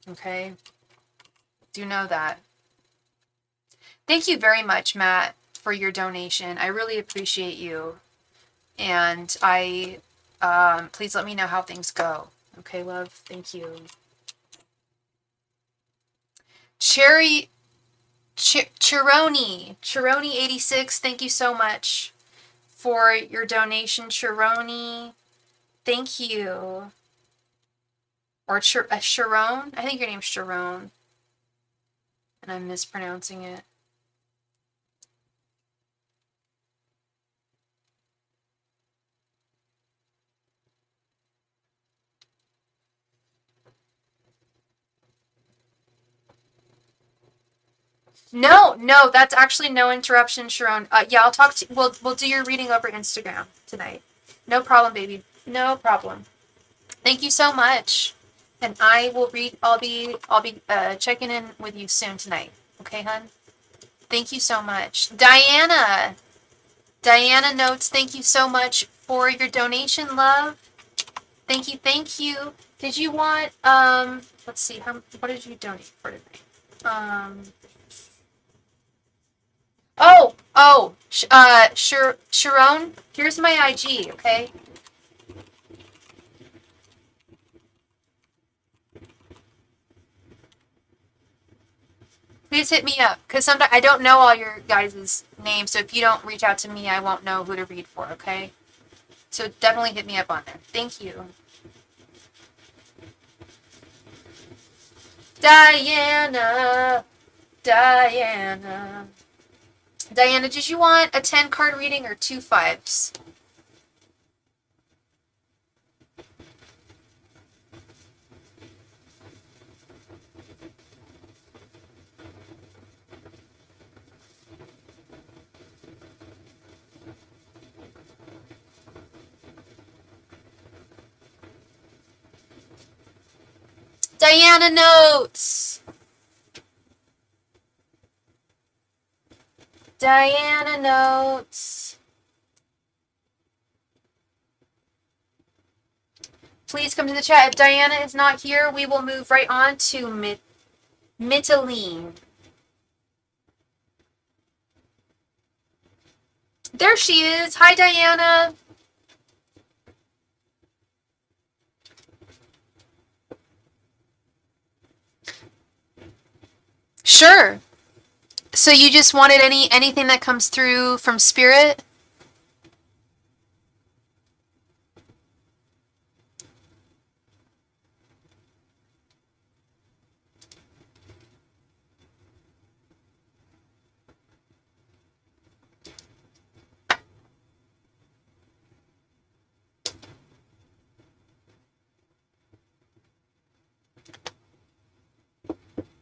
Okay? Do know that. Thank you very much, Matt, for your donation. I really appreciate you. And please let me know how things go. Okay, love? Thank you. Chironi 86, thank you so much for your donation, Chironi. Thank you. Or Sharon? I think your name's Sharon. And I'm mispronouncing it. No, that's actually no interruption, Sharon. Yeah, I'll talk to you. We'll do your reading over Instagram tonight. No problem, baby. No problem. Thank you so much. And I will I'll be checking in with you soon tonight. Okay, hun? Thank you so much. Diana notes, thank you so much for your donation, love. Thank you, thank you. Did you want, let's see, what did you donate for tonight? Sharon, here's my IG, okay? Please hit me up, because sometimes I don't know all your guys' names, so if you don't reach out to me, I won't know who to read for, okay? So definitely hit me up on there. Thank you. Diana, did you want a 10 card reading or 2 5s? Diana notes. Diana notes. Please come to the chat. If Diana is not here, we will move right on to Mitaline. There she is. Hi, Diana. Sure. So you just wanted anything that comes through from spirit?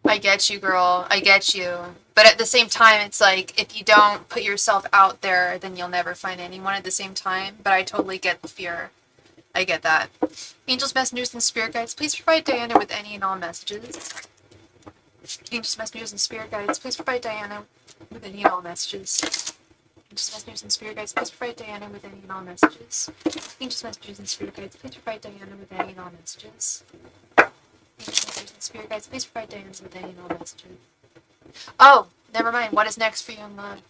I get you, girl. I get you. But at the same time, it's like, if you don't put yourself out there, then you'll never find anyone at the same time. But I totally get the fear. I get that. Angels, messengers, and spirit guides, please provide Diana with any and all messages. Angels, messengers, and spirit guides, please provide Diana with any and all messages. Angels, messengers, and spirit guides, please provide Diana with any and all messages. Angels, messengers, and spirit guides, please provide Diana with any and all messages. Angels, messengers, and spirit guides, please provide Diana with any and all messages. Oh, never mind. What is next for you in love?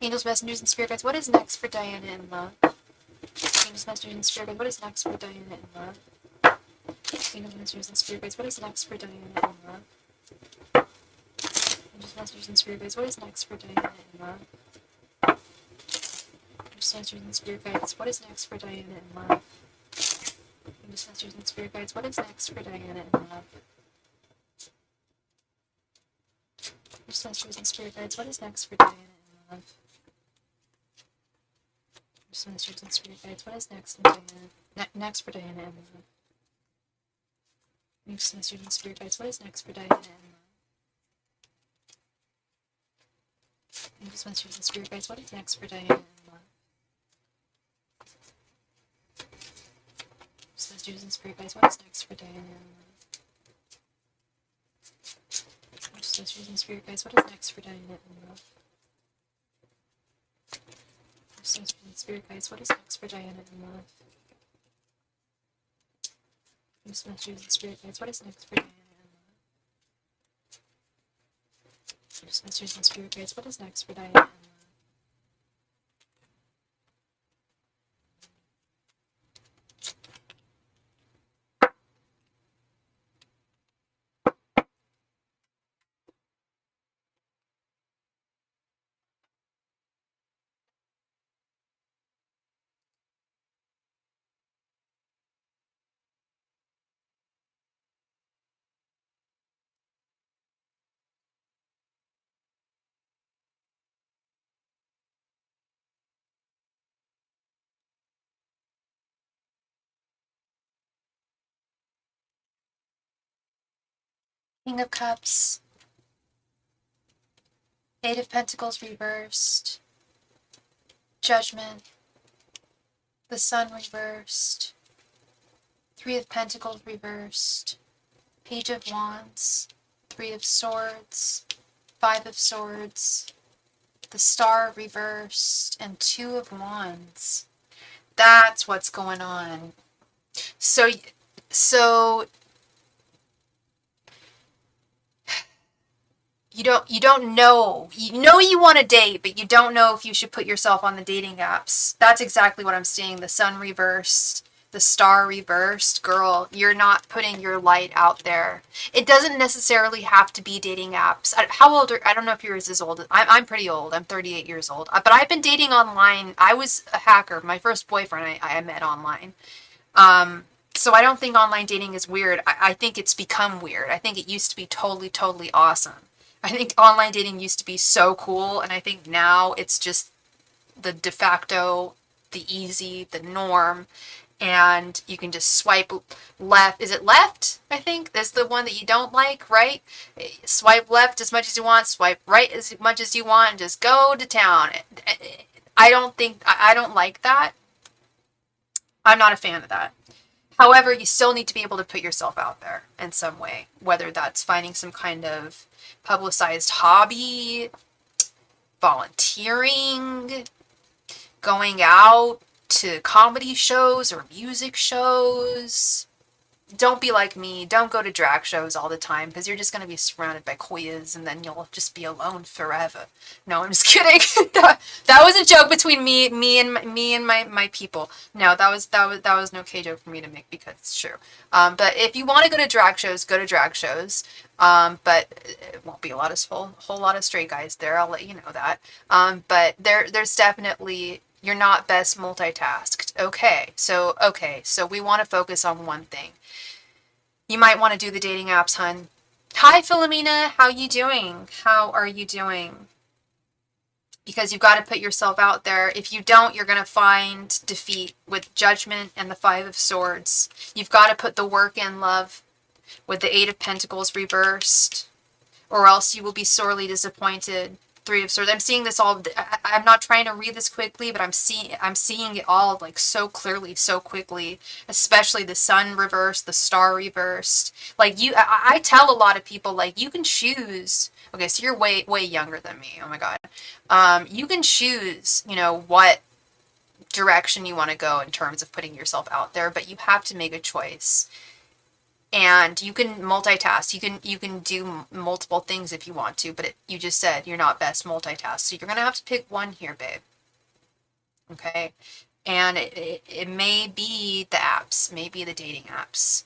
Angels, messengers, and spirit guides, what is next for Diana in love? Angels, messengers, and spirit guides, what is next for Diana in love? Angels, messengers, and spirit guides, what is next for Diana in love? Angels, messengers, and spirit guides, what is next for Diana in love? Angels, messengers, and spirit guides, what is next for Diana in love? Angels, messengers, and spirit guides, what is next for Diana in love? Angels, messengers, and spirit guides, what is next for Diana in love? Angels, messengers, and spirit guides, what is next for Diana? Next for Diana in love? Angels, messengers, and spirit guides, what is next for Diana in love? Angels, messengers, and spirit guides, what is next for Diana in love? Angels, messengers, and spirit guides, what is next for Diana in love? Angels, messengers, and spirit guides, what is next for Diana in love? Angels, messengers, and spirit guides, what is next for Diana in love? Angels, messengers, and spirit guides, what is next for Diana in love? Angels, messengers, and spirit guides, what is next for Diana in love? King of Cups, Eight of Pentacles reversed, Judgment, the Sun reversed, Three of Pentacles reversed, Page of Wands, Three of Swords, Five of Swords, the Star reversed, and Two of Wands. That's what's going on. So you don't know. You know you want to date, but you don't know if you should put yourself on the dating apps. That's exactly what I'm seeing. The Sun reversed, the Star reversed. Girl, you're not putting your light out there. It doesn't necessarily have to be dating apps. How old are, I don't know if you're as old. I'm pretty old. I'm 38 years old. But I've been dating online. I was a hacker. My first boyfriend I met online. So I don't think online dating is weird. I think it's become weird. I think it used to be totally, totally awesome. I think online dating used to be so cool, and I think now it's just the de facto, the easy, the norm, and you can just swipe left. Is it left? I think that's the one that you don't like, right? Swipe left as much as you want, swipe right as much as you want, and just go to town. I don't like that. I'm not a fan of that. However, you still need to be able to put yourself out there in some way, whether that's finding some kind of publicized hobby, volunteering, going out to comedy shows or music shows. Don't be like me. Don't go to drag shows all the time, because you're just going to be surrounded by queers and then you'll just be alone forever. No, I'm just kidding. that was a joke between me and my people. No, that was no K joke for me to make, because it's true. But if you want to go to drag shows, go to drag shows. But it won't be a whole lot of straight guys there. I'll let you know that. But there's definitely, you're not best multitasked. Okay, so we want to focus on one thing. You might want to do the dating apps, hun. Hi, Philomena. How you doing? How are you doing? Because you've got to put yourself out there. If you don't, you're going to find defeat with Judgment and the Five of Swords. You've got to put the work in, love, with the Eight of Pentacles reversed, or else you will be sorely disappointed. Three of Swords. I'm seeing this all. I'm not trying to read this quickly, but I'm seeing it all like so clearly, so quickly. Especially the Sun reversed, the Star reversed. Like I tell a lot of people, like, you can choose. Okay, so you're way younger than me. Oh my God. You can choose, what direction you want to go in terms of putting yourself out there, but you have to make a choice. And you can multitask. You can do multiple things if you want to, but you just said you're not best multitask. So you're going to have to pick one here, babe. Okay? And it may be the apps, maybe the dating apps.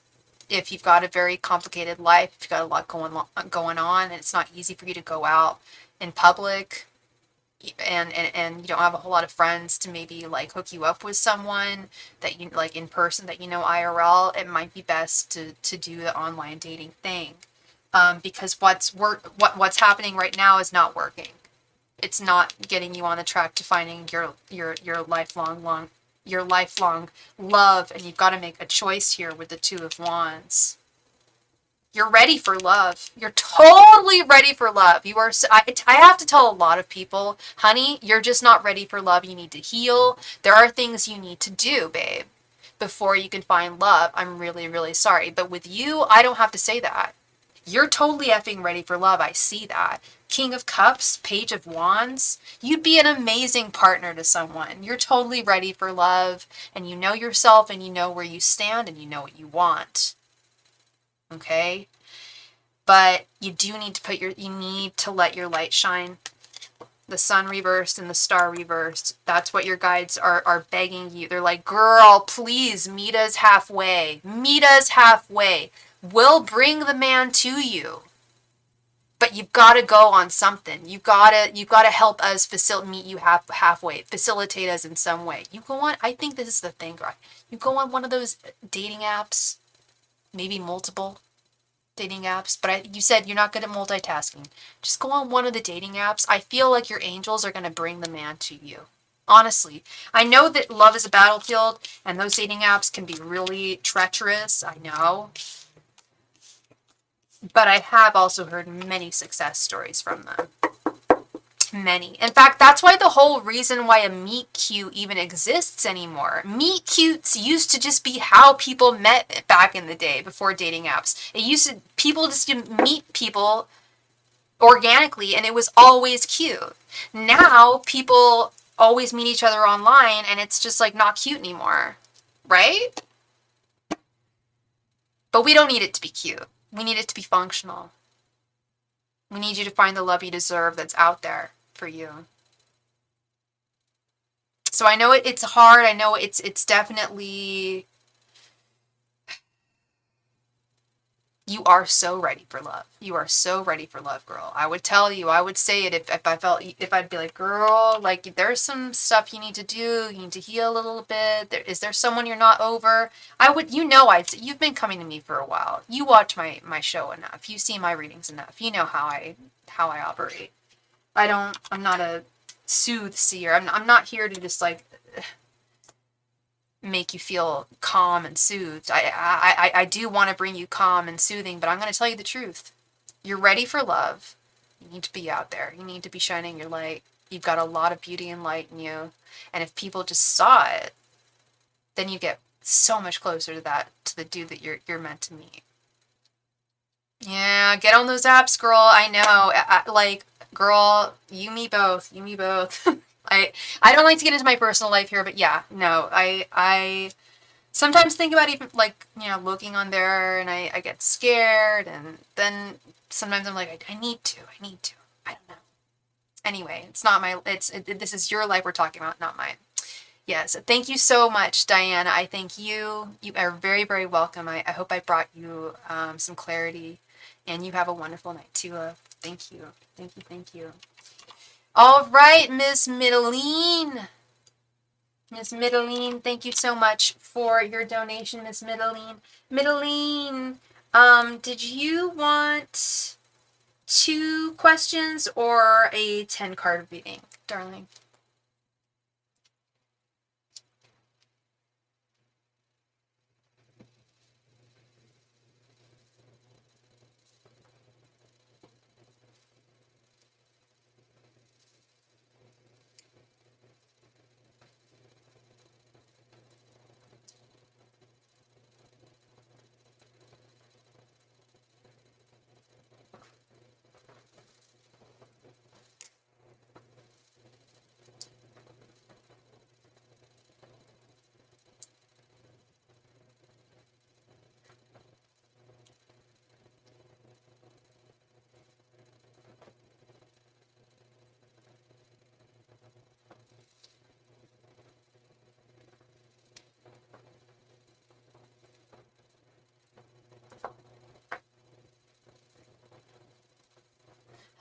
If you've got a very complicated life, if you've got a lot going on, and it's not easy for you to go out in public, and you don't have a whole lot of friends to maybe like hook you up with someone that you like in person that IRL, it might be best to do the online dating thing, because what's happening right now is not working. It's not getting you on the track to finding your lifelong love, and you've got to make a choice here with the Two of Wands. You're ready for love. You're totally ready for love. You are. I have to tell a lot of people, honey, you're just not ready for love. You need to heal. There are things you need to do, babe, before you can find love. I'm really, really sorry. But with you, I don't have to say that. You're totally effing ready for love. I see that. King of Cups, Page of Wands. You'd be an amazing partner to someone. You're totally ready for love, and you know yourself, and you know where you stand, and you know what you want. Okay, but you do need to you need to let your light shine. The Sun reversed and the Star reversed. That's what your guides are begging you. They're like, girl, please meet us halfway. Meet us halfway. We'll bring the man to you. But you've got to go on something. You've got to help us meet you halfway. Facilitate us in some way. You go on. I think this is the thing, right? You go on one of those dating apps. Maybe multiple dating apps, but you said you're not good at multitasking. Just go on one of the dating apps. I feel like your angels are going to bring the man to you. Honestly, I know that love is a battlefield, and those dating apps can be really treacherous. I know. But I have also heard many success stories from them. Many. In fact, that's why the whole reason why a meet cute even exists anymore. Meet cutes used to just be how people met back in the day before dating apps. People just meet people organically, and it was always cute. Now people always meet each other online, and it's just like not cute anymore, right? But we don't need it to be cute. We need it to be functional. We need you to find the love you deserve that's out there for you. So I know it's hard. I know it's definitely, you are so ready for love. You are so ready for love, girl. I would tell you, I would say it if I felt, if I'd be like, girl, like there's some stuff you need to do. You need to heal a little bit. Is there someone you're not over? I would, you've been coming to me for a while. You watch my show enough. You see my readings enough. You know how I operate. I'm not a soothsayer. I'm not here to just like make you feel calm and soothed. I do want to bring you calm and soothing, but I'm going to tell you the truth. You're ready for love. You need to be out there. You need to be shining your light. You've got a lot of beauty and light in you. And if people just saw it, then you get so much closer to the dude that you're meant to meet. Yeah, get on those apps, girl. I know. Like, girl, you, me both. You, me both. I don't like to get into my personal life here, but yeah, no, I sometimes think about even like, looking on there, and I get scared, and then sometimes I'm like, I need to. I don't know. Anyway, it's not my, this is your life we're talking about, not mine. Yes, thank you so much, Diana. I thank you. You are very, very welcome. I hope I brought you some clarity, and you have a wonderful night too, love. Thank you. Thank you. Thank you. All right, Miss Middleine. Miss Middleine, thank you so much for your donation, Miss Middleine. Middleine, did you want 2 questions or a 10 card reading, darling?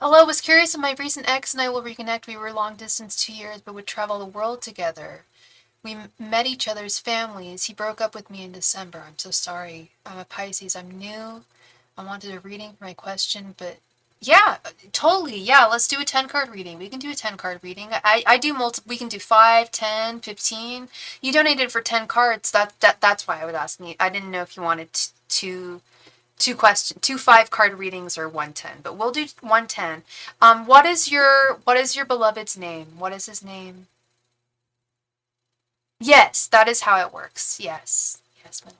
Hello, was curious if my recent ex and I will reconnect. We were long distance 2 years, but would travel the world together. We met each other's families. He broke up with me in December. I'm so sorry. I'm a Pisces. I'm new. I wanted a reading for my question, but yeah, totally. Yeah, let's do a 10 card reading. We can do a 10 card reading. I do we can do 5, 10, 15. You donated for 10 cards. That's why I was asking you. I didn't know if you wanted two 5 card readings or 110, but we'll do 110. What is your beloved's name? What is his name? Yes, that is how it works. Yes. Yes, Melanie.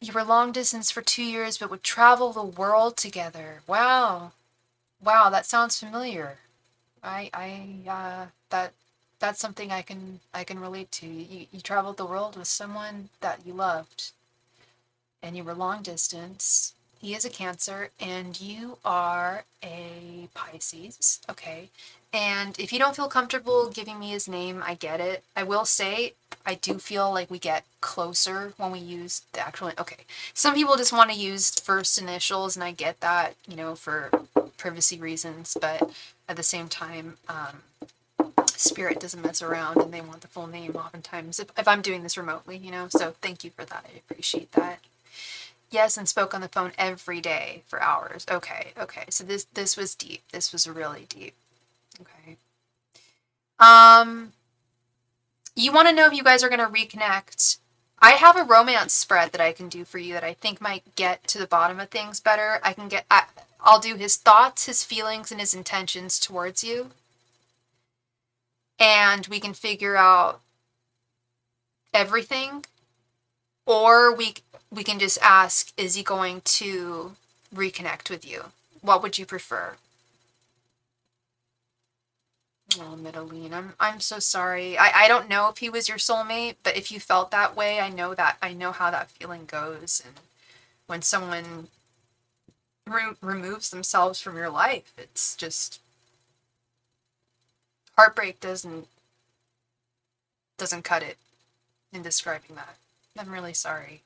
You were long distance for 2 years, but would travel the world together. Wow. Wow, that sounds familiar. That's something I can relate to. You traveled the world with someone that you loved, and you were long distance. He is a Cancer, and you are a Pisces. Okay. And if you don't feel comfortable giving me his name, I get it. I will say, I do feel like we get closer when we use the actual. Okay. Some people just want to use first initials, and I get that, for privacy reasons. But at the same time, Spirit doesn't mess around, and they want the full name oftentimes if I'm doing this remotely, So thank you for that. I appreciate that. Yes, and spoke on the phone every day for hours. Okay. So this was deep. This was really deep. Okay. You want to know if you guys are going to reconnect. I have a romance spread that I can do for you that I think might get to the bottom of things better. I'll do his thoughts, his feelings, and his intentions towards you. And we can figure out everything. Or we can just ask, is he going to reconnect with you? What would you prefer? Oh, Middleine, I'm so sorry. I don't know if he was your soulmate, but if you felt that way, I know how that feeling goes. And when someone removes themselves from your life, it's just heartbreak doesn't cut it in describing that. I'm really sorry.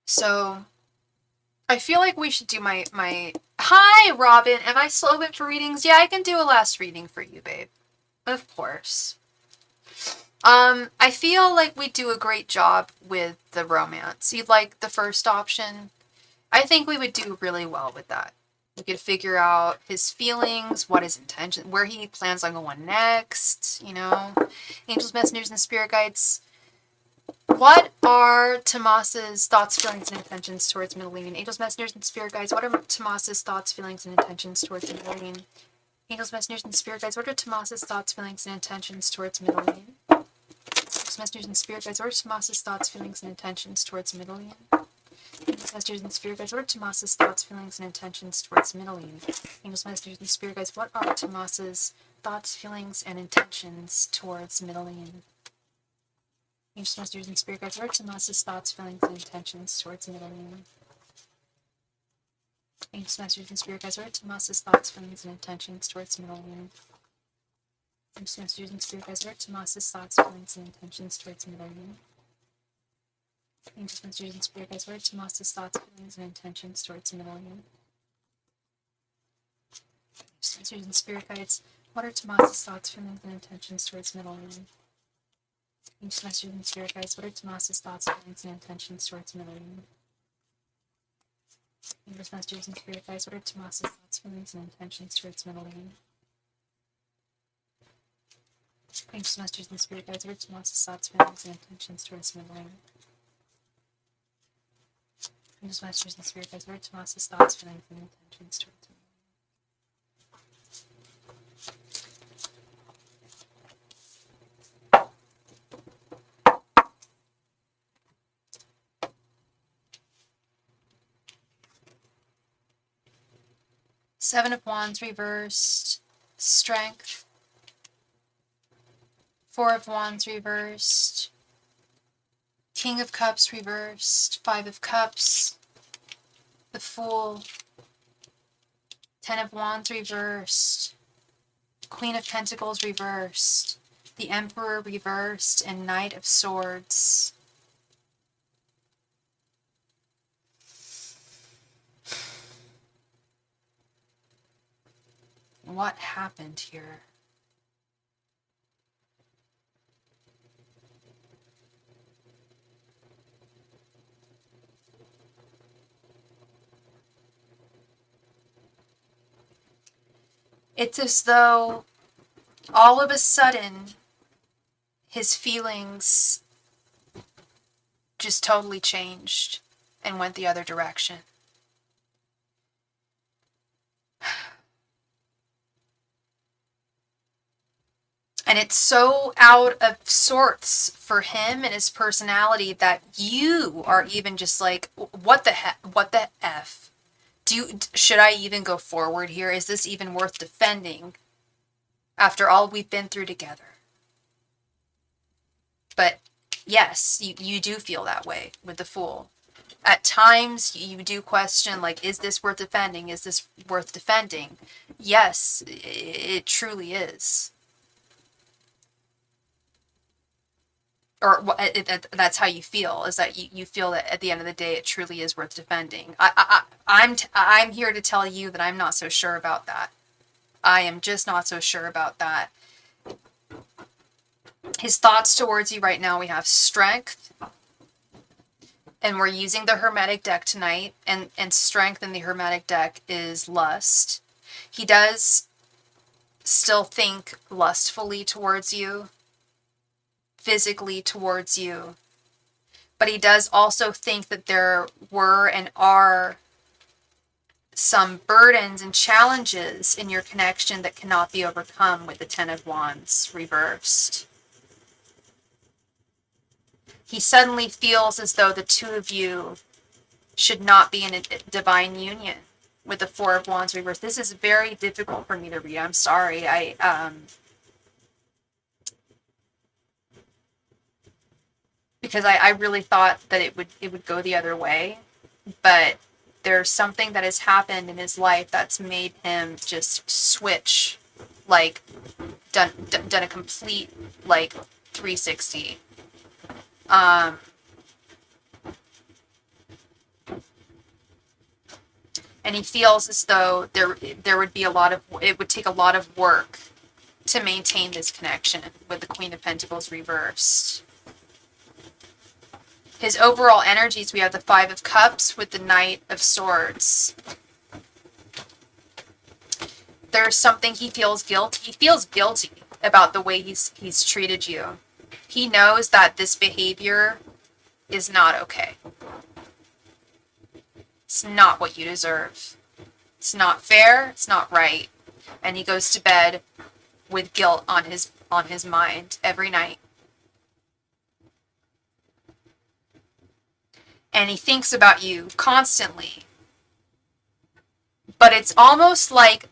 So I feel like we should do my Hi, Robin. Am I still open for readings? Yeah, I can do a last reading for you, babe. Of course. I feel like we do a great job with the romance. You'd like the first option? I think we would do really well with that. We could figure out his feelings, what his intention, where he plans on going next, you know. Angels, messengers, and spirit guides. What are Tomas's thoughts, feelings, and intentions towards Middleine? Angels, messengers, and spirit guides. What are Tomas's thoughts, feelings, and intentions towards Middleine? Angels, messengers, and spirit guides. What are Tomas's thoughts, feelings, and intentions towards Middleine? Angels, messengers, and spirit guides. What are Tomas's thoughts, feelings, and intentions towards Middleine? Angels, messengers, and spirit guides. What are Tomas's thoughts, feelings, and intentions towards Middleine? Angels, messengers, and spirit guides. What are Tomas's thoughts, feelings, and intentions towards Middleine? Angels, messengers, and spirit guides. What are Tomas's thoughts, feelings, and intentions towards Middleine? Angels, messengers, and spirit guides. What are Tomas's thoughts, feelings, and intentions towards Middleine? Angels, messengers, and spirit guides. What are Tomas's thoughts, feelings, and intentions towards Middleine? Angels, messengers, and spirit guides. What are Tomas's thoughts, feelings, and intentions towards Middleine? Angels, messengers, and spirit guides. What are Tomas's thoughts, feelings, and intentions towards Middleine? Angels, messengers, and spirit guides. What are Tomas's thoughts, feelings, and intentions towards Middleine? Angels, messengers, and spirit guides. What are Tomas's thoughts, feelings, and intentions towards Middleine? Angels, messengers, and spirit guides. What are Tomas's thoughts, feelings, and intentions towards Middleine? Angels, messengers, and spirit guides. What are Tomas's thoughts, feelings, and intentions towards Middleine? 7 of Wands reversed, Strength. 4 of Wands reversed, King of Cups reversed, 5 of Cups, the Fool, 10 of Wands reversed, Queen of Pentacles reversed, the Emperor reversed, and Knight of Swords. What happened here? It's as though all of a sudden his feelings just totally changed and went the other direction. And it's so out of sorts for him and his personality that you are even just like, what the heck? What the F? Should I even go forward here? Is this even worth defending after all we've been through together? But yes, you do feel that way with the Fool. At times, you do question, like, is this worth defending? Is this worth defending? Yes, it truly is. Or that's how you feel, is that you feel that at the end of the day it truly is worth defending. I'm here to tell you that I'm not so sure about that. I am just not so sure about that. His thoughts towards you right now, we have Strength, and we're using the Hermetic deck tonight, and Strength in the Hermetic deck is Lust. He does still think lustfully towards you, physically towards you, but he does also think that there were and are some burdens and challenges in your connection that cannot be overcome with the 10 of Wands reversed. he suddenly feels as though the two of you should not be in a divine union with the Four of Wands reversed. This is very difficult for me to read. I'm sorry. Because I really thought that it would go the other way, but there's something that has happened in his life that's made him just switch, like done a complete like 360. And he feels as though there would be it would take a lot of work to maintain this connection with the Queen of Pentacles reversed. His overall energies, we have the Five of Cups with the Knight of Swords. There's something he feels guilty. He feels guilty about the way he's treated you. He knows that this behavior is not okay. It's not what you deserve. It's not fair. It's not right. And he goes to bed with guilt on his mind every night. And he thinks about you constantly. But it's almost like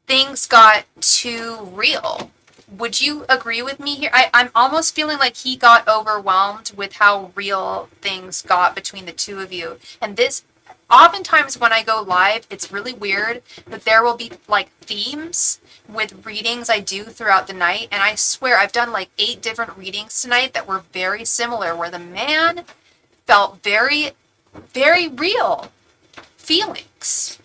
things got too real. Would you agree with me here? I'm almost feeling like he got overwhelmed with how real things got between the two of you. And this, oftentimes when I go live, it's really weird, but there will be like themes with readings I do throughout the night. And I swear I've done like 8 different readings tonight that were very similar, where the man felt very, very real feelings,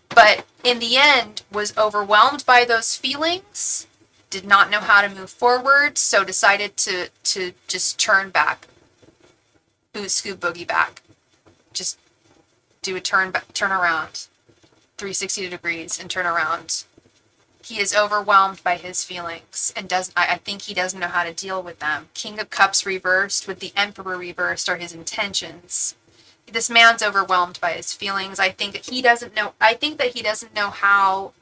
but in the end was overwhelmed by those feelings, did not know how to move forward, so decided to just turn back, boot scoot boogie back, just do a turn around, 360 degrees and turn around. He is overwhelmed by his feelings and I think he doesn't know how to deal with them. King of Cups reversed with the Emperor reversed are his intentions. This man's overwhelmed by his feelings. I think that he doesn't know how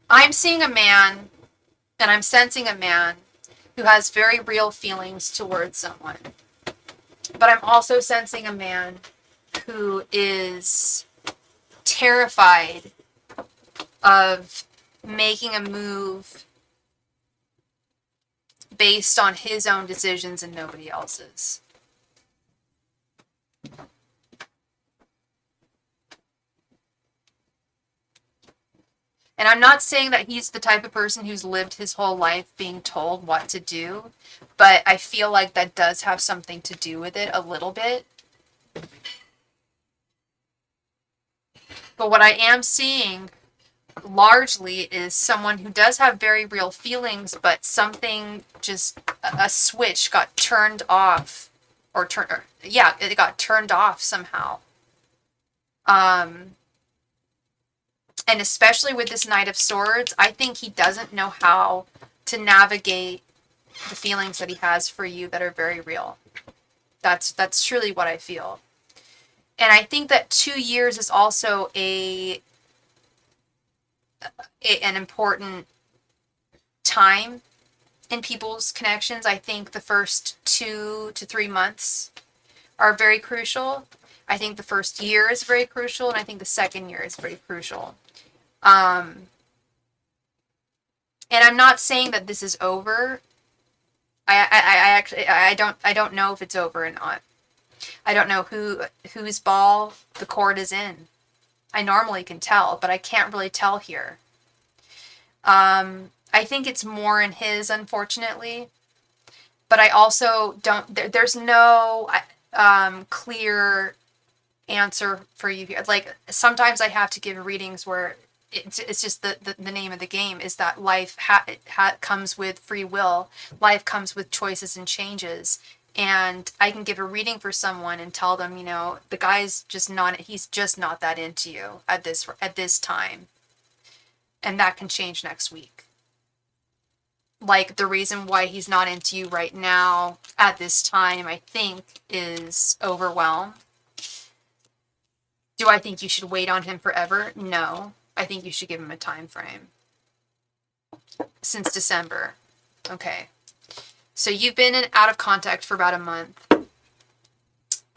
I'm seeing a man and I'm sensing a man who has very real feelings towards someone. But I'm also sensing a man who is terrified of making a move based on his own decisions and nobody else's. And I'm not saying that he's the type of person who's lived his whole life being told what to do, but I feel like that does have something to do with it a little bit. But what I am seeing largely is someone who does have very real feelings, but something just, a switch got turned off, it got turned off somehow. And especially with this Knight of Swords, I think he doesn't know how to navigate the feelings that he has for you that are very real. That's truly what I feel. And I think that 2 years is also an important time in people's connections. I think the first 2 to 3 months are very crucial. I think the first year is very crucial, and I think the second year is very crucial. And I'm not saying that this is over. I don't know if it's over or not. I don't know whose ball the court is in. I normally can tell, but I can't really tell here. I think it's more in his, unfortunately. But I also don't, there's no clear answer for you here. Like, sometimes I have to give readings where it's just the name of the game is that life comes with free will. Life comes with choices and changes. And I can give a reading for someone and tell them, the guy's just he's just not that into you at this time. And that can change next week. Like, the reason why he's not into you right now at this time, I think, is overwhelm. Do I think you should wait on him forever? No. I think you should give him a time frame. since December. Okay. So you've been out of contact for about a month.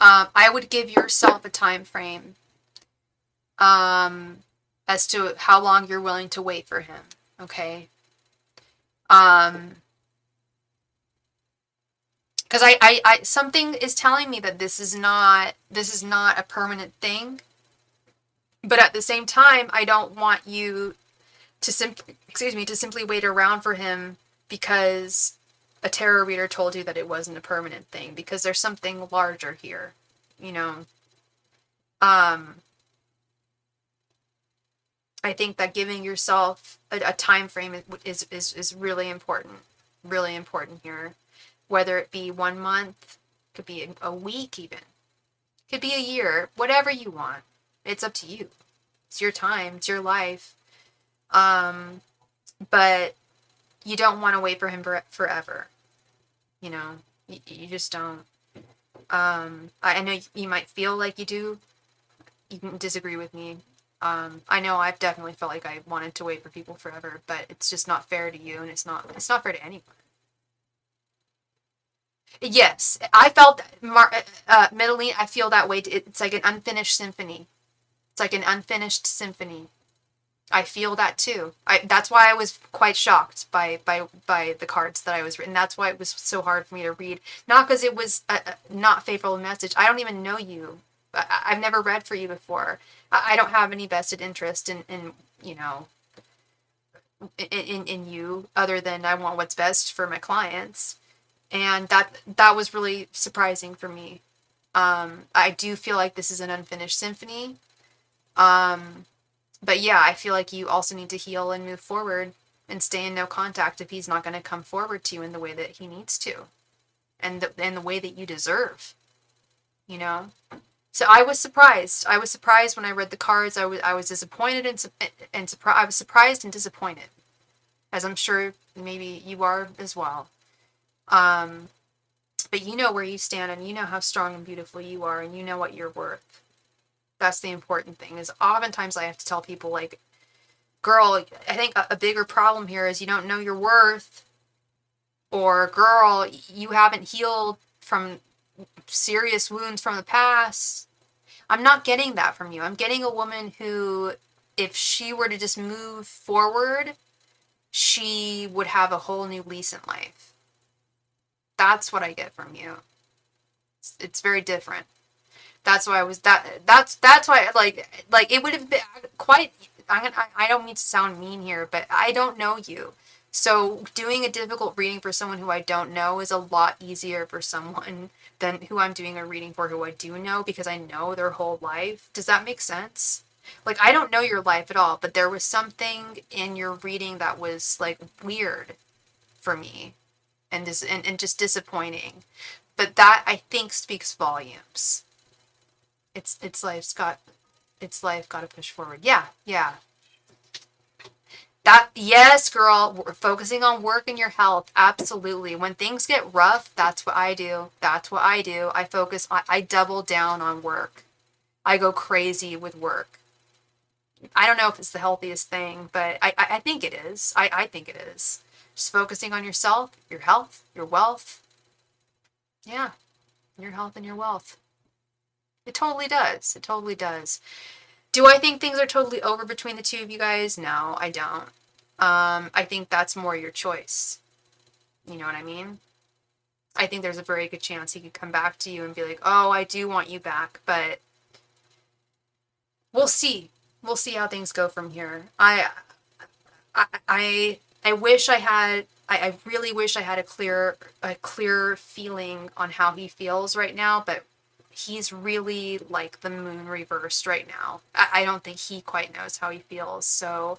I would give yourself a time frame as to how long you're willing to wait for him. Okay. Because I something is telling me that this is not a permanent thing. But at the same time, I don't want you to simply wait around for him because a tarot reader told you that it wasn't a permanent thing, because there's something larger here, you know. I think that giving yourself a time frame is really important here. Whether it be 1 month, could be a week even, could be a year, whatever you want. It's up to you. It's your time, it's your life. But you don't want to wait for him forever. You know, you just don't. I know you might feel like you do. You can disagree with me. I know I've definitely felt like I wanted to wait for people forever, but it's just not fair to you, and it's not fair to anyone. Yes, I felt Middle-east, I feel that way. It's like an unfinished symphony. It's like an unfinished symphony. I feel that too. That's why I was quite shocked by the cards that I was written. That's why it was so hard for me to read. Not because it was a not favorable message. I don't even know you. I've never read for you before. I don't have any vested interest in you know, in you, other than I want what's best for my clients. And that was really surprising for me. I do feel like this is an unfinished symphony. But yeah, I feel like you also need to heal and move forward and stay in no contact if he's not going to come forward to you in the way that he needs to, and in the way that you deserve, you know? So I was surprised. I was surprised when I read the cards. I was disappointed and surprised. I was surprised and disappointed, as I'm sure maybe you are as well. But you know where you stand, and you know how strong and beautiful you are, and you know what you're worth. That's the important thing. Is oftentimes I have to tell people, like, girl, I think a bigger problem here is you don't know your worth, or girl, you haven't healed from serious wounds from the past. I'm not getting that from you. I'm getting a woman who, if she were to just move forward, she would have a whole new lease in life. That's what I get from you. It's very different. That's why I was that's why like it would have been quite. I don't mean to sound mean here, but I don't know you. So doing a difficult reading for someone who I don't know is a lot easier for someone than who I'm doing a reading for who I do know, because I know their whole life. Does that make sense? Like, I don't know your life at all, but there was something in your reading that was like weird for me, and just disappointing. But that, I think, speaks volumes. Its life got to push forward. Yeah. That, yes, girl, we're focusing on work and your health. Absolutely. When things get rough, that's what I do. I focus on, I double down on work. I go crazy with work. I don't know if it's the healthiest thing, but I think it is. I think it is. Just focusing on yourself, your health, your wealth. Yeah, your health and your wealth. It totally does. It totally does. Do I think things are totally over between the two of you guys? No, I don't. I think that's more your choice. You know what I mean? I think there's a very good chance he could come back to you and be like, oh, I do want you back, but we'll see. We'll see how things go from here. I wish I had, I really wish I had a clear feeling on how he feels right now, but he's really like the moon reversed right now. I don't think he quite knows how he feels, so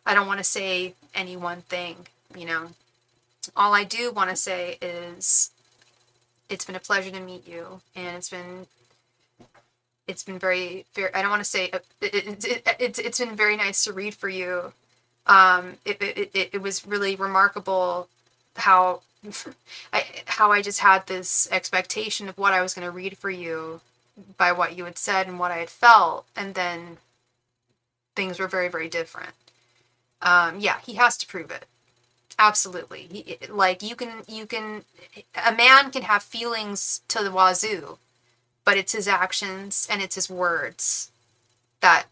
I don't want to say any one thing, you know. All I do want to say is it's been a pleasure to meet you, and it's been very, very, I don't want to say it's been very nice to read for you. It was really remarkable how I just had this expectation of what I was going to read for you by what you had said and what I had felt, and then things were very, very different. Yeah, he has to prove it. Absolutely. Like you can, a man can have feelings to the wazoo, but it's his actions and it's his words that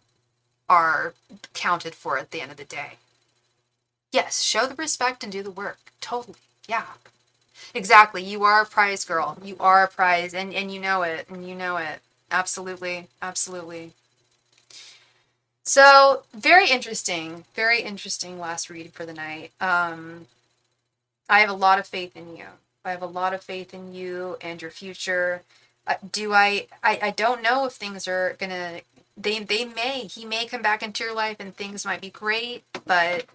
are counted for at the end of the day. Yes, show the respect and do the work. Totally. Yeah. Exactly. You are a prize, girl. You are a prize, and you know it, and you know it. Absolutely. Absolutely. So, very interesting last read for the night. I have a lot of faith in you. I have a lot of faith in you and your future. I don't know if things are gonna, he may come back into your life and things might be great, but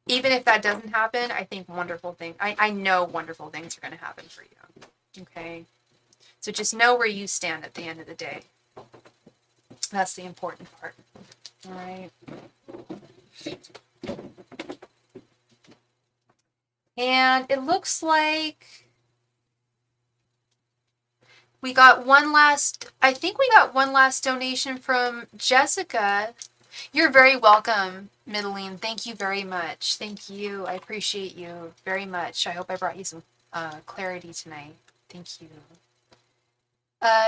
even if that doesn't happen, I think I know wonderful things are gonna happen for you. Okay? So just know where you stand at the end of the day. That's the important part. All right. And it looks like we got one last donation from Jessica. You're very welcome, Middling. Thank you very much. Thank you. I appreciate you very much. I hope I brought you some clarity tonight. Thank you.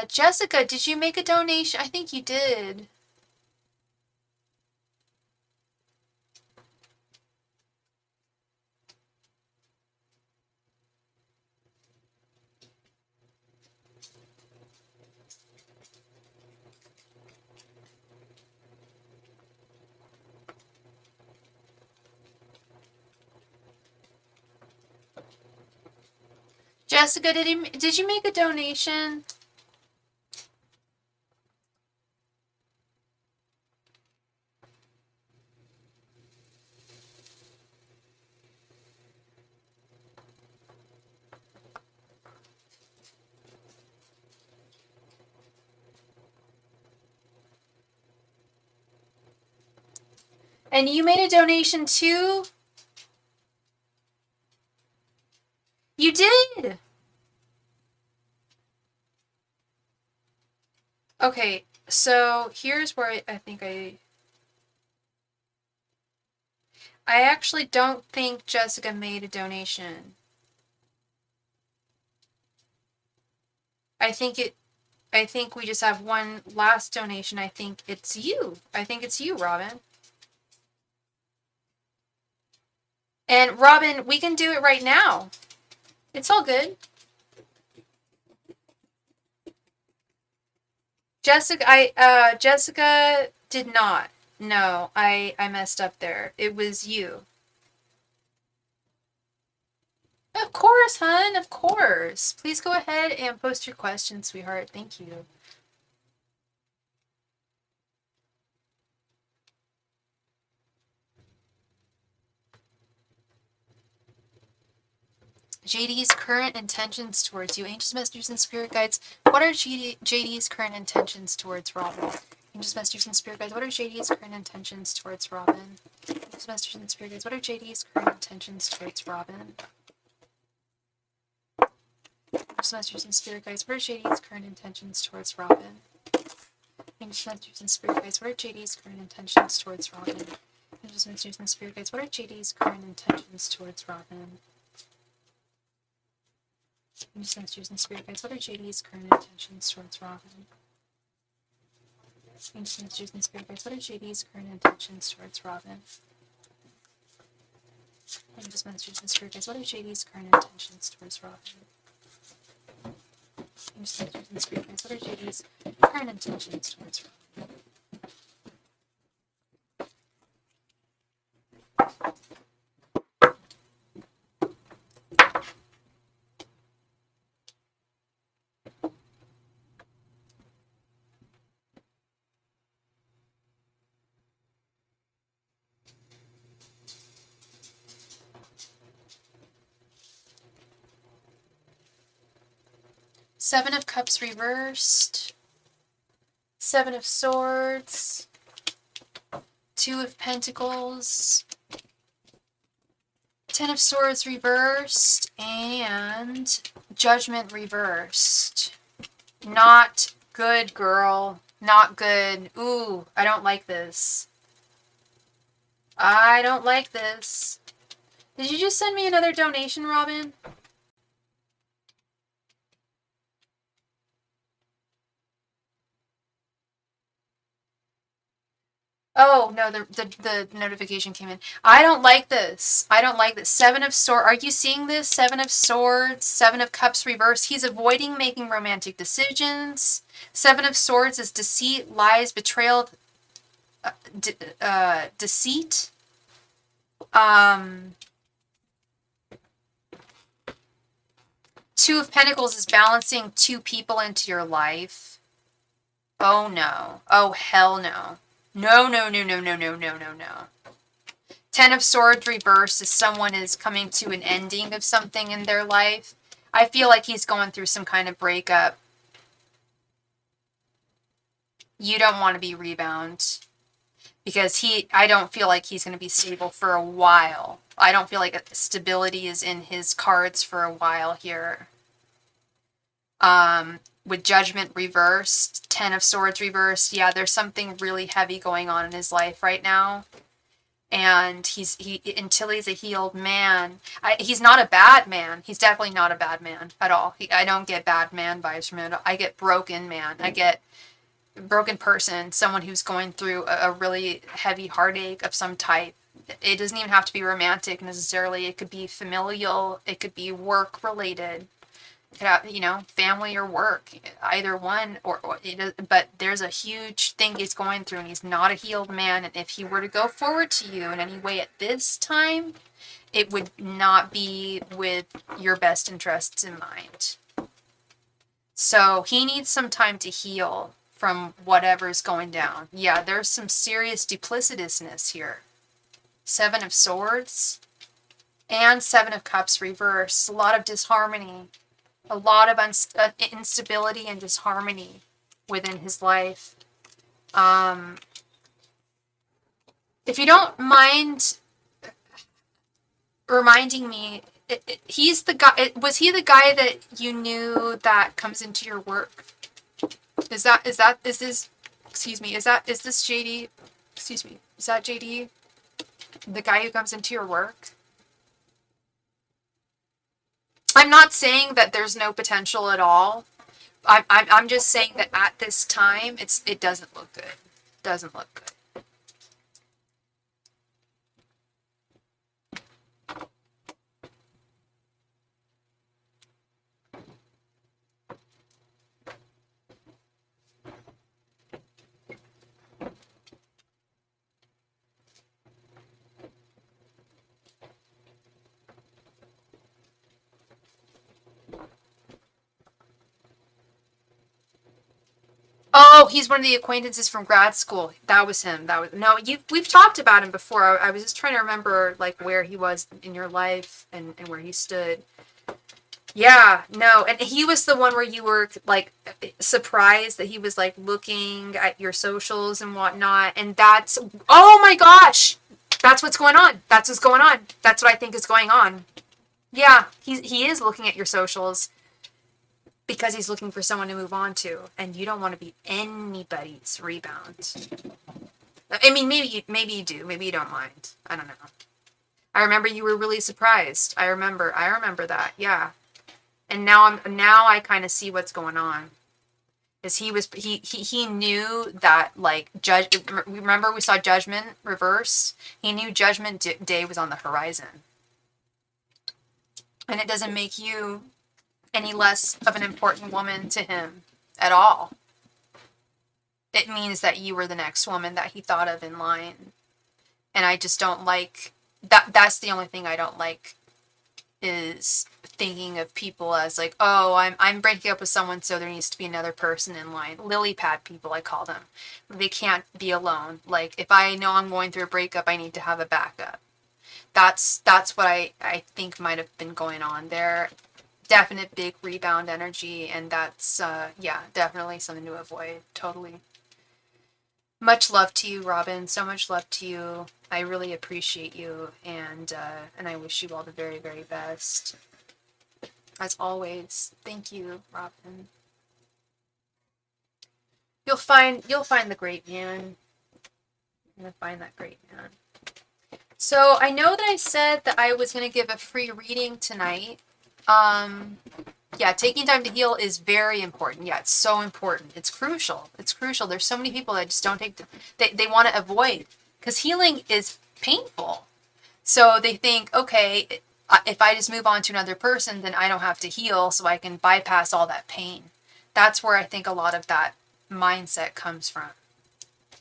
Jessica, did you make a donation? I think you did. Jessica, did you make a donation? And you made a donation too? You did! Okay, so here's where I think I actually don't think Jessica made a donation. I think we just have one last donation. I think it's you. Robin. And Robin, we can do it right now. It's all good. Jessica did not. No, I messed up there. It was you. Of course, hun, of course. Please go ahead and post your questions, sweetheart. Thank you. JD's current intentions towards you. Angels, messengers, and spirit guides. What are JD's current intentions towards Robin? Angels, messengers, and spirit guides. What are JD's current intentions towards Robin? Angels, messengers, and spirit guides. What are JD's current intentions towards Robin? Angels, messengers, and spirit guides. What are JD's current intentions towards Robin? Angels, messengers, and spirit guides. What are JD's current intentions towards Robin? Angels, messengers, and spirit guides. What are JD's current intentions towards Robin? Angels, messengers, and spirit guides. What are JD's current intentions towards Robin? Angels, messengers, and spirit guides. What are JD's current intentions towards Robin? Angels, messengers, and spirit guides. What are JD's current intentions towards Robin? Angels, messengers, and spirit guides. What are JD's current intentions towards Robin? 7 of Cups reversed. 7 of Swords. 2 of Pentacles. 10 of Swords reversed. And Judgment reversed. Not good, girl. Not good. Ooh, I don't like this. I don't like this. Did you just send me another donation, Robin? Oh, no, the notification came in. I don't like this. I don't like this. Seven of Swords. Are you seeing this? Seven of Swords, Seven of Cups reversed. He's avoiding making romantic decisions. Seven of Swords is deceit, lies, betrayal, deceit. Two of Pentacles is balancing two people into your life. Oh, no. Oh, hell no. No, no, no, no, no, no, no, no, no. Ten of Swords reversed is someone is coming to an ending of something in their life. I feel like he's going through some kind of breakup. You don't want to be rebound. Because I don't feel like he's going to be stable for a while. I don't feel like stability is in his cards for a while here. With Judgment reversed, Ten of Swords reversed, yeah, there's something really heavy going on in his life right now. And until he's a healed man, he's not a bad man. He's definitely not a bad man at all. I don't get bad man vibes from him. I get broken man. I get broken person, someone who's going through a really heavy heartache of some type. It doesn't even have to be romantic necessarily. It could be familial. It could be work related. It could have, family or work, either one. But there's a huge thing he's going through, and he's not a healed man. And if he were to go forward to you in any way at this time, it would not be with your best interests in mind. So he needs some time to heal from whatever's going down. Yeah, there's some serious duplicitousness here. Seven of Swords and Seven of Cups reversed. A lot of disharmony. A lot of instability and disharmony within his life. If you don't mind reminding me, he's the guy. Was he the guy that you knew that comes into your work? Is this JD? Excuse me. Is that JD? The guy who comes into your work? I'm not saying that there's no potential at all. I'm just saying that at this time, it doesn't look good. Doesn't look good. Oh, he's one of the acquaintances from grad school. That was him. We've talked about him before. I was just trying to remember where he was in your life and where he stood. Yeah, no, and he was the one where you were surprised that he was looking at your socials and whatnot, and oh my gosh, that's what's going on. That's what's going on. That's what I think is going on. Yeah, he is looking at your socials. Because he's looking for someone to move on to, and you don't want to be anybody's rebound. I mean, maybe you do. Maybe you don't mind. I don't know. I remember you were really surprised. I remember that. Yeah. And now I kind of see what's going on. Is he knew that remember we saw Judgment reverse? He knew Judgment Day was on the horizon. And it doesn't make you any less of an important woman to him at all. It means that you were the next woman that he thought of in line. And I just don't like that. That's the only thing I don't like, is thinking of people as I'm breaking up with someone, so there needs to be another person in line. Lily pad people, I call them. They can't be alone. If I know I'm going through a breakup, I need to have a backup. That's what I think might have been going on there. Definite big rebound energy, and that's definitely something to avoid. Totally. Much love to you, Robin. So much love to you. I really appreciate you, and I wish you all the very, very best. As always, thank you, Robin. You'll find the great man. You're gonna find that great man. So I know that I said that I was gonna give a free reading tonight. Yeah, taking time to heal is very important. Yeah, it's so important. It's crucial. It's crucial. There's so many people that just don't take they want to avoid, because healing is painful. So they think, okay, if I just move on to another person, then I don't have to heal, so I can bypass all that pain. That's where I think a lot of that mindset comes from,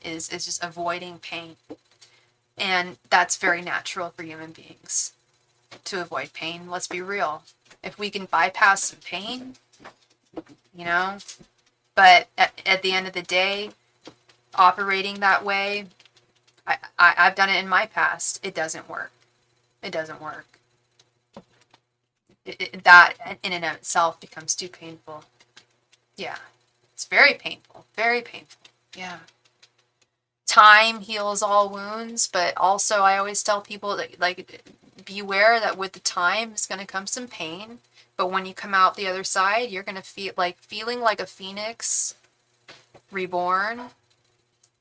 is just avoiding pain. And that's very natural for human beings to avoid pain. Let's be real. If we can bypass some pain, you know, but at the end of the day, operating that way, I've done it in my past. It doesn't work. It doesn't work. That in and of itself becomes too painful. Yeah, it's very painful. Very painful. Yeah. Time heals all wounds, but also I always tell people that, like, beware that with the time is going to come some pain, but when you come out the other side, you're going to feeling like a phoenix reborn.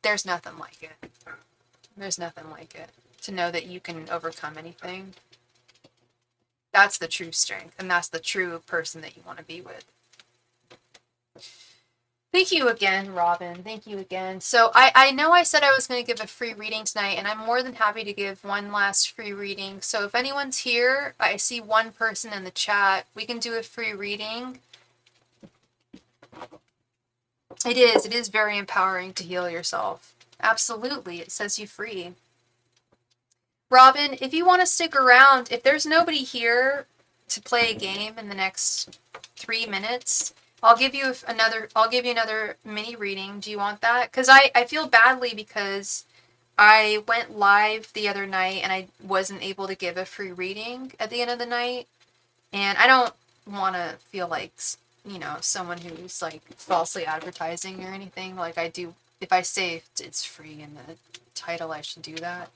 There's nothing like it. There's nothing like it. To know that you can overcome anything. That's the true strength, and that's the true person that you want to be with. Thank you again, Robin. Thank you again. So I know I said I was going to give a free reading tonight, and I'm more than happy to give one last free reading. So if anyone's here, I see one person in the chat. We can do a free reading. It is very empowering to heal yourself. Absolutely. It sets you free. Robin, if you want to stick around, if there's nobody here to play a game in the next 3 minutes, I'll give you another mini reading. Do you want that? Because I feel badly because I went live the other night and I wasn't able to give a free reading at the end of the night. And I don't want to feel like, you know, someone who's like falsely advertising or anything. Like I do, if I say it's free in the title, I should do that.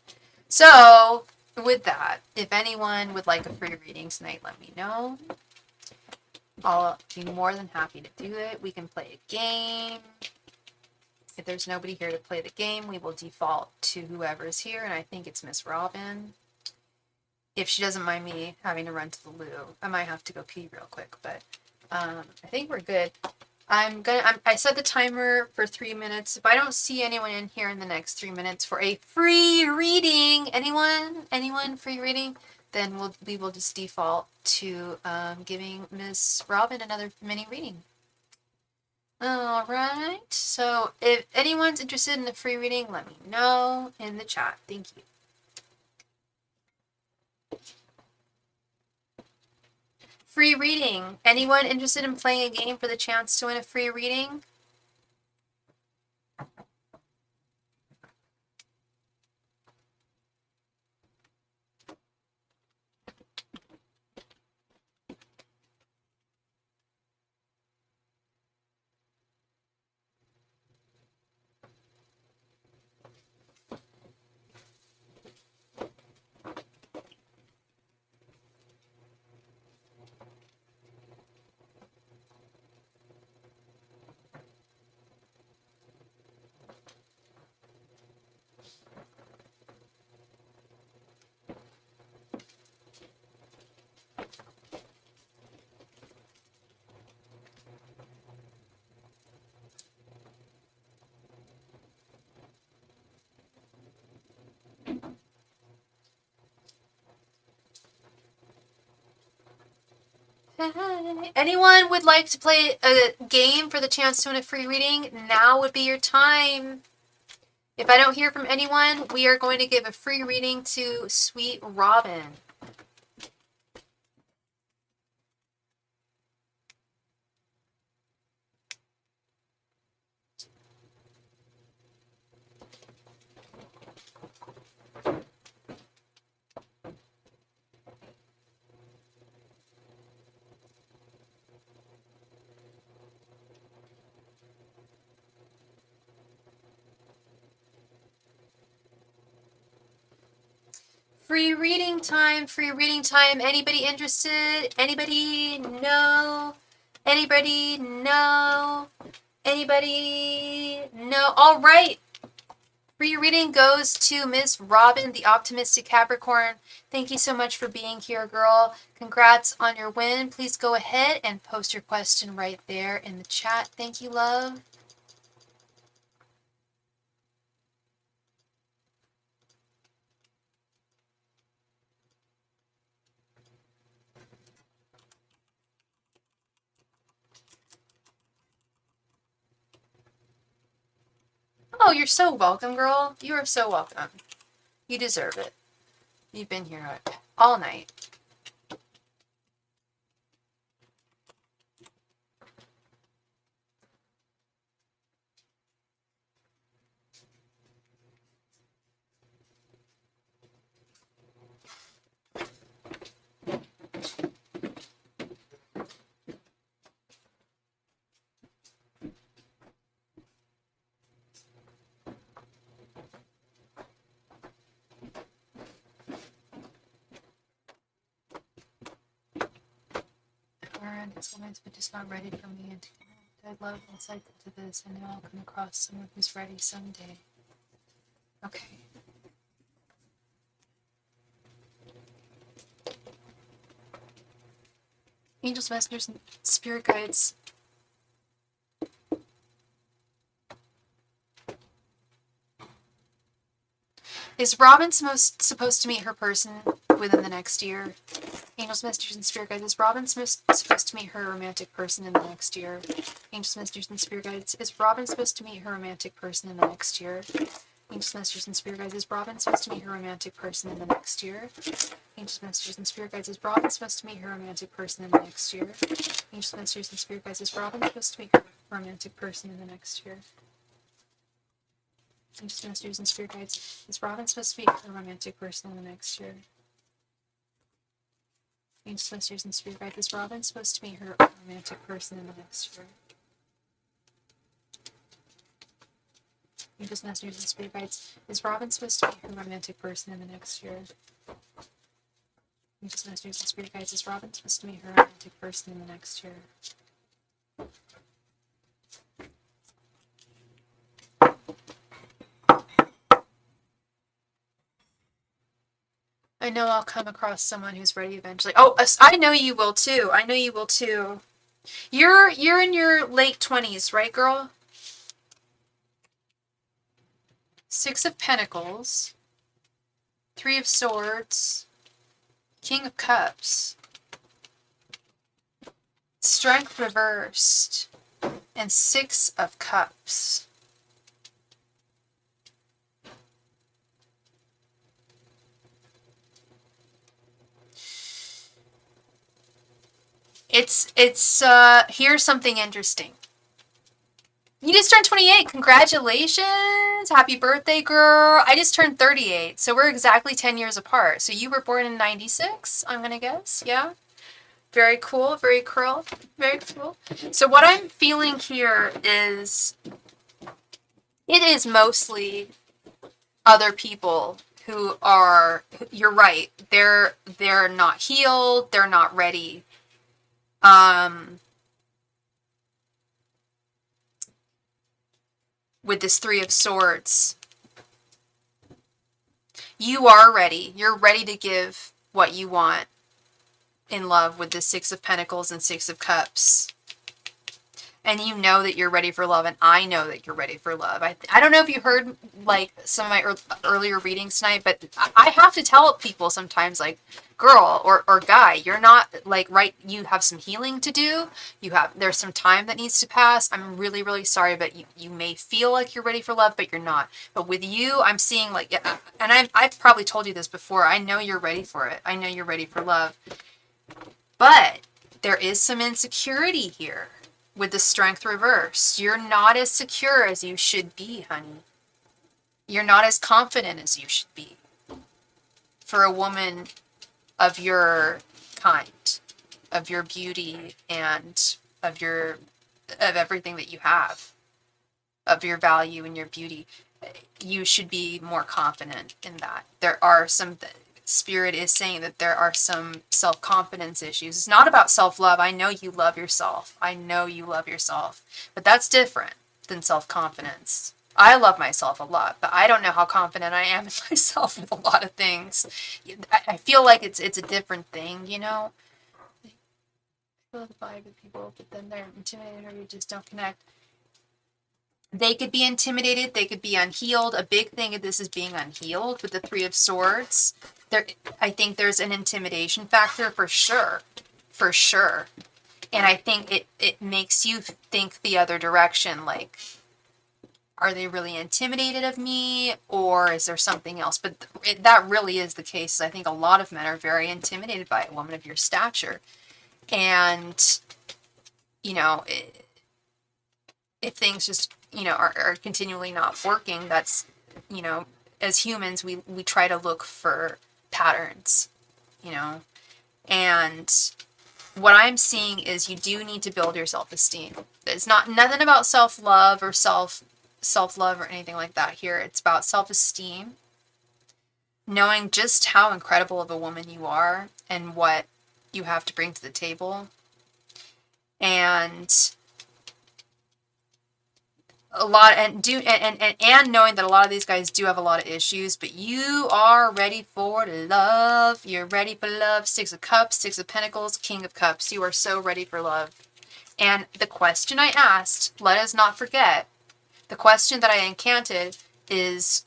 So with that, if anyone would like a free reading tonight, let me know. I'll be more than happy to do it. We can play a game. If there's nobody here to play the game, we will default to whoever's here, and I think it's Miss Robin. If she doesn't mind me having to run to the loo, I might have to go pee real quick, but I think we're good. I set the timer for 3 minutes. If I don't see anyone in here in the next 3 minutes for a free reading, anyone free reading, then we will just default to giving Miss Robin another mini reading. All right. So if anyone's interested in the free reading, let me know in the chat. Thank you. Free reading. Anyone interested in playing a game for the chance to win a free reading? Anyone would like to play a game for the chance to win a free reading? Now would be your time. If I don't hear from anyone, we are going to give a free reading to Sweet Robin. Free reading time, free reading time. Anybody interested? Anybody? No. Anybody? No. Anybody? No. All right. Free reading goes to Miss Robin, the optimistic Capricorn. Thank you so much for being here, girl. Congrats on your win. Please go ahead and post your question right there in the chat. Thank you, love. Oh, you're so welcome, girl. You are so welcome. You deserve it. You've been here all night. Sometimes but just not ready for me, and I'd love insight into this. I know I'll come across someone who's ready someday. Okay. Angels, messengers, and spirit guides. Is Robin supposed to meet her person within the next year? Angels, messengers, and spirit guides. Is Robin supposed to meet her romantic person in the next year? Angels, messengers, and spirit guides. Is Robin supposed to meet her romantic person in the next year? Angels, messengers, and spirit guides. Is Robin supposed to meet her romantic person in the next year? Angels, messengers, and spirit guides. Is Robin supposed to meet her romantic person in the next year? Angels, messengers, and spirit guides. Is Robin supposed to meet her romantic person in the next year? Angels, messengers, and spirit guides. Is Robin supposed to meet her romantic person in the next year? Angels, messengers, and spirit guides. Is Robin supposed to meet her romantic person in the next year? Angels, messengers, and spirit guides. Is Robin supposed to meet her romantic person in the next year? Angels, messengers, and spirit guides. Is Robin supposed to meet her romantic person in the next year? I know I'll come across someone who's ready eventually. Oh, I know you will too. I know you will too. You're in your late 20s, right, girl? Six of Pentacles, Three of Swords, King of Cups, Strength reversed, and Six of Cups. Here's something interesting. You just turned 28. Congratulations. Happy birthday, girl. I just turned 38. So we're exactly 10 years apart. So you were born in 96, I'm going to guess. Yeah. Very cool. Very cool. Very cool. So what I'm feeling here is it is mostly other people who are, you're right. They're not healed. They're not ready. With this Three of Swords, you are ready. You're ready to give what you want in love with the Six of Pentacles and Six of Cups. And you know that you're ready for love, and I know that you're ready for love. I don't know if you heard, like, some of my earlier readings tonight, but I have to tell people sometimes, like, girl or guy, you're not, like, right, you have some healing to do. There's some time that needs to pass. I'm really, really sorry, but you may feel like you're ready for love, but you're not. But with you, I'm seeing, like, and I've probably told you this before, I know you're ready for it. I know you're ready for love. But there is some insecurity here. With the Strength reversed, you're not as secure as you should be, honey. You're not as confident as you should be for a woman of your kind, of your beauty, and of everything that you have, of your value and your beauty. You should be more confident in that. There are some Spirit is saying that there are some self-confidence issues. It's not about self-love. I know you love yourself. I know you love yourself. But that's different. than self-confidence. I love myself a lot, but I don't know how confident I am in myself with a lot of things. I feel like it's a different thing, you know? I feel the vibe of people, but then they're intimidated or you just don't connect. They could be intimidated, they could be unhealed. A big thing of this is being unhealed with the Three of Swords. I think there's an intimidation factor for sure. For sure. And I think it makes you think the other direction, like, are they really intimidated of me, or is there something else? But that really is the case. I think a lot of men are very intimidated by a woman of your stature. And, you know, if things just, you know, are continually not working, that's, you know, as humans, we try to look for patterns, you know. And what I'm seeing is you do need to build your self-esteem. It's not nothing about self-love or self-love or anything like that here. It's about self-esteem, knowing just how incredible of a woman you are and what you have to bring to the table. And a lot, and knowing that a lot of these guys do have a lot of issues, but you are ready for love. You're ready for love. Six of Cups, Six of Pentacles, King of Cups. You are so ready for love. And the question I asked, let us not forget, the question that I encanted is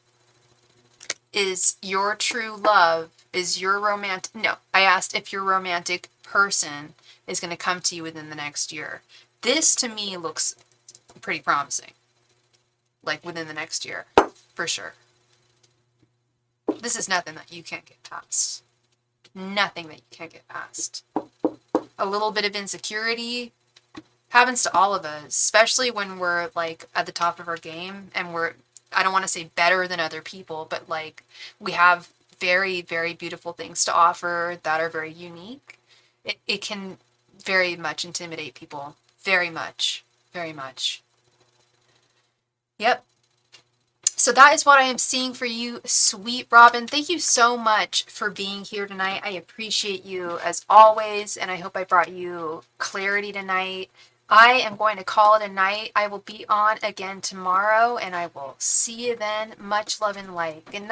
your true love, is your romantic, no, I asked if your romantic person is going to come to you within the next year. This to me looks pretty promising. Like within the next year, for sure. This is nothing that you can't get past. Nothing that you can't get past. A little bit of insecurity happens to all of us, especially when we're like at the top of our game and we're, I don't want to say better than other people, but like we have very, very beautiful things to offer that are very unique. It can very much intimidate people. Very much. Very much. Yep. So that is what I am seeing for you, sweet Robin. Thank you so much for being here tonight. I appreciate you as always, and I hope I brought you clarity tonight. I am going to call it a night. I will be on again tomorrow, and I will see you then. Much love and light. Good night.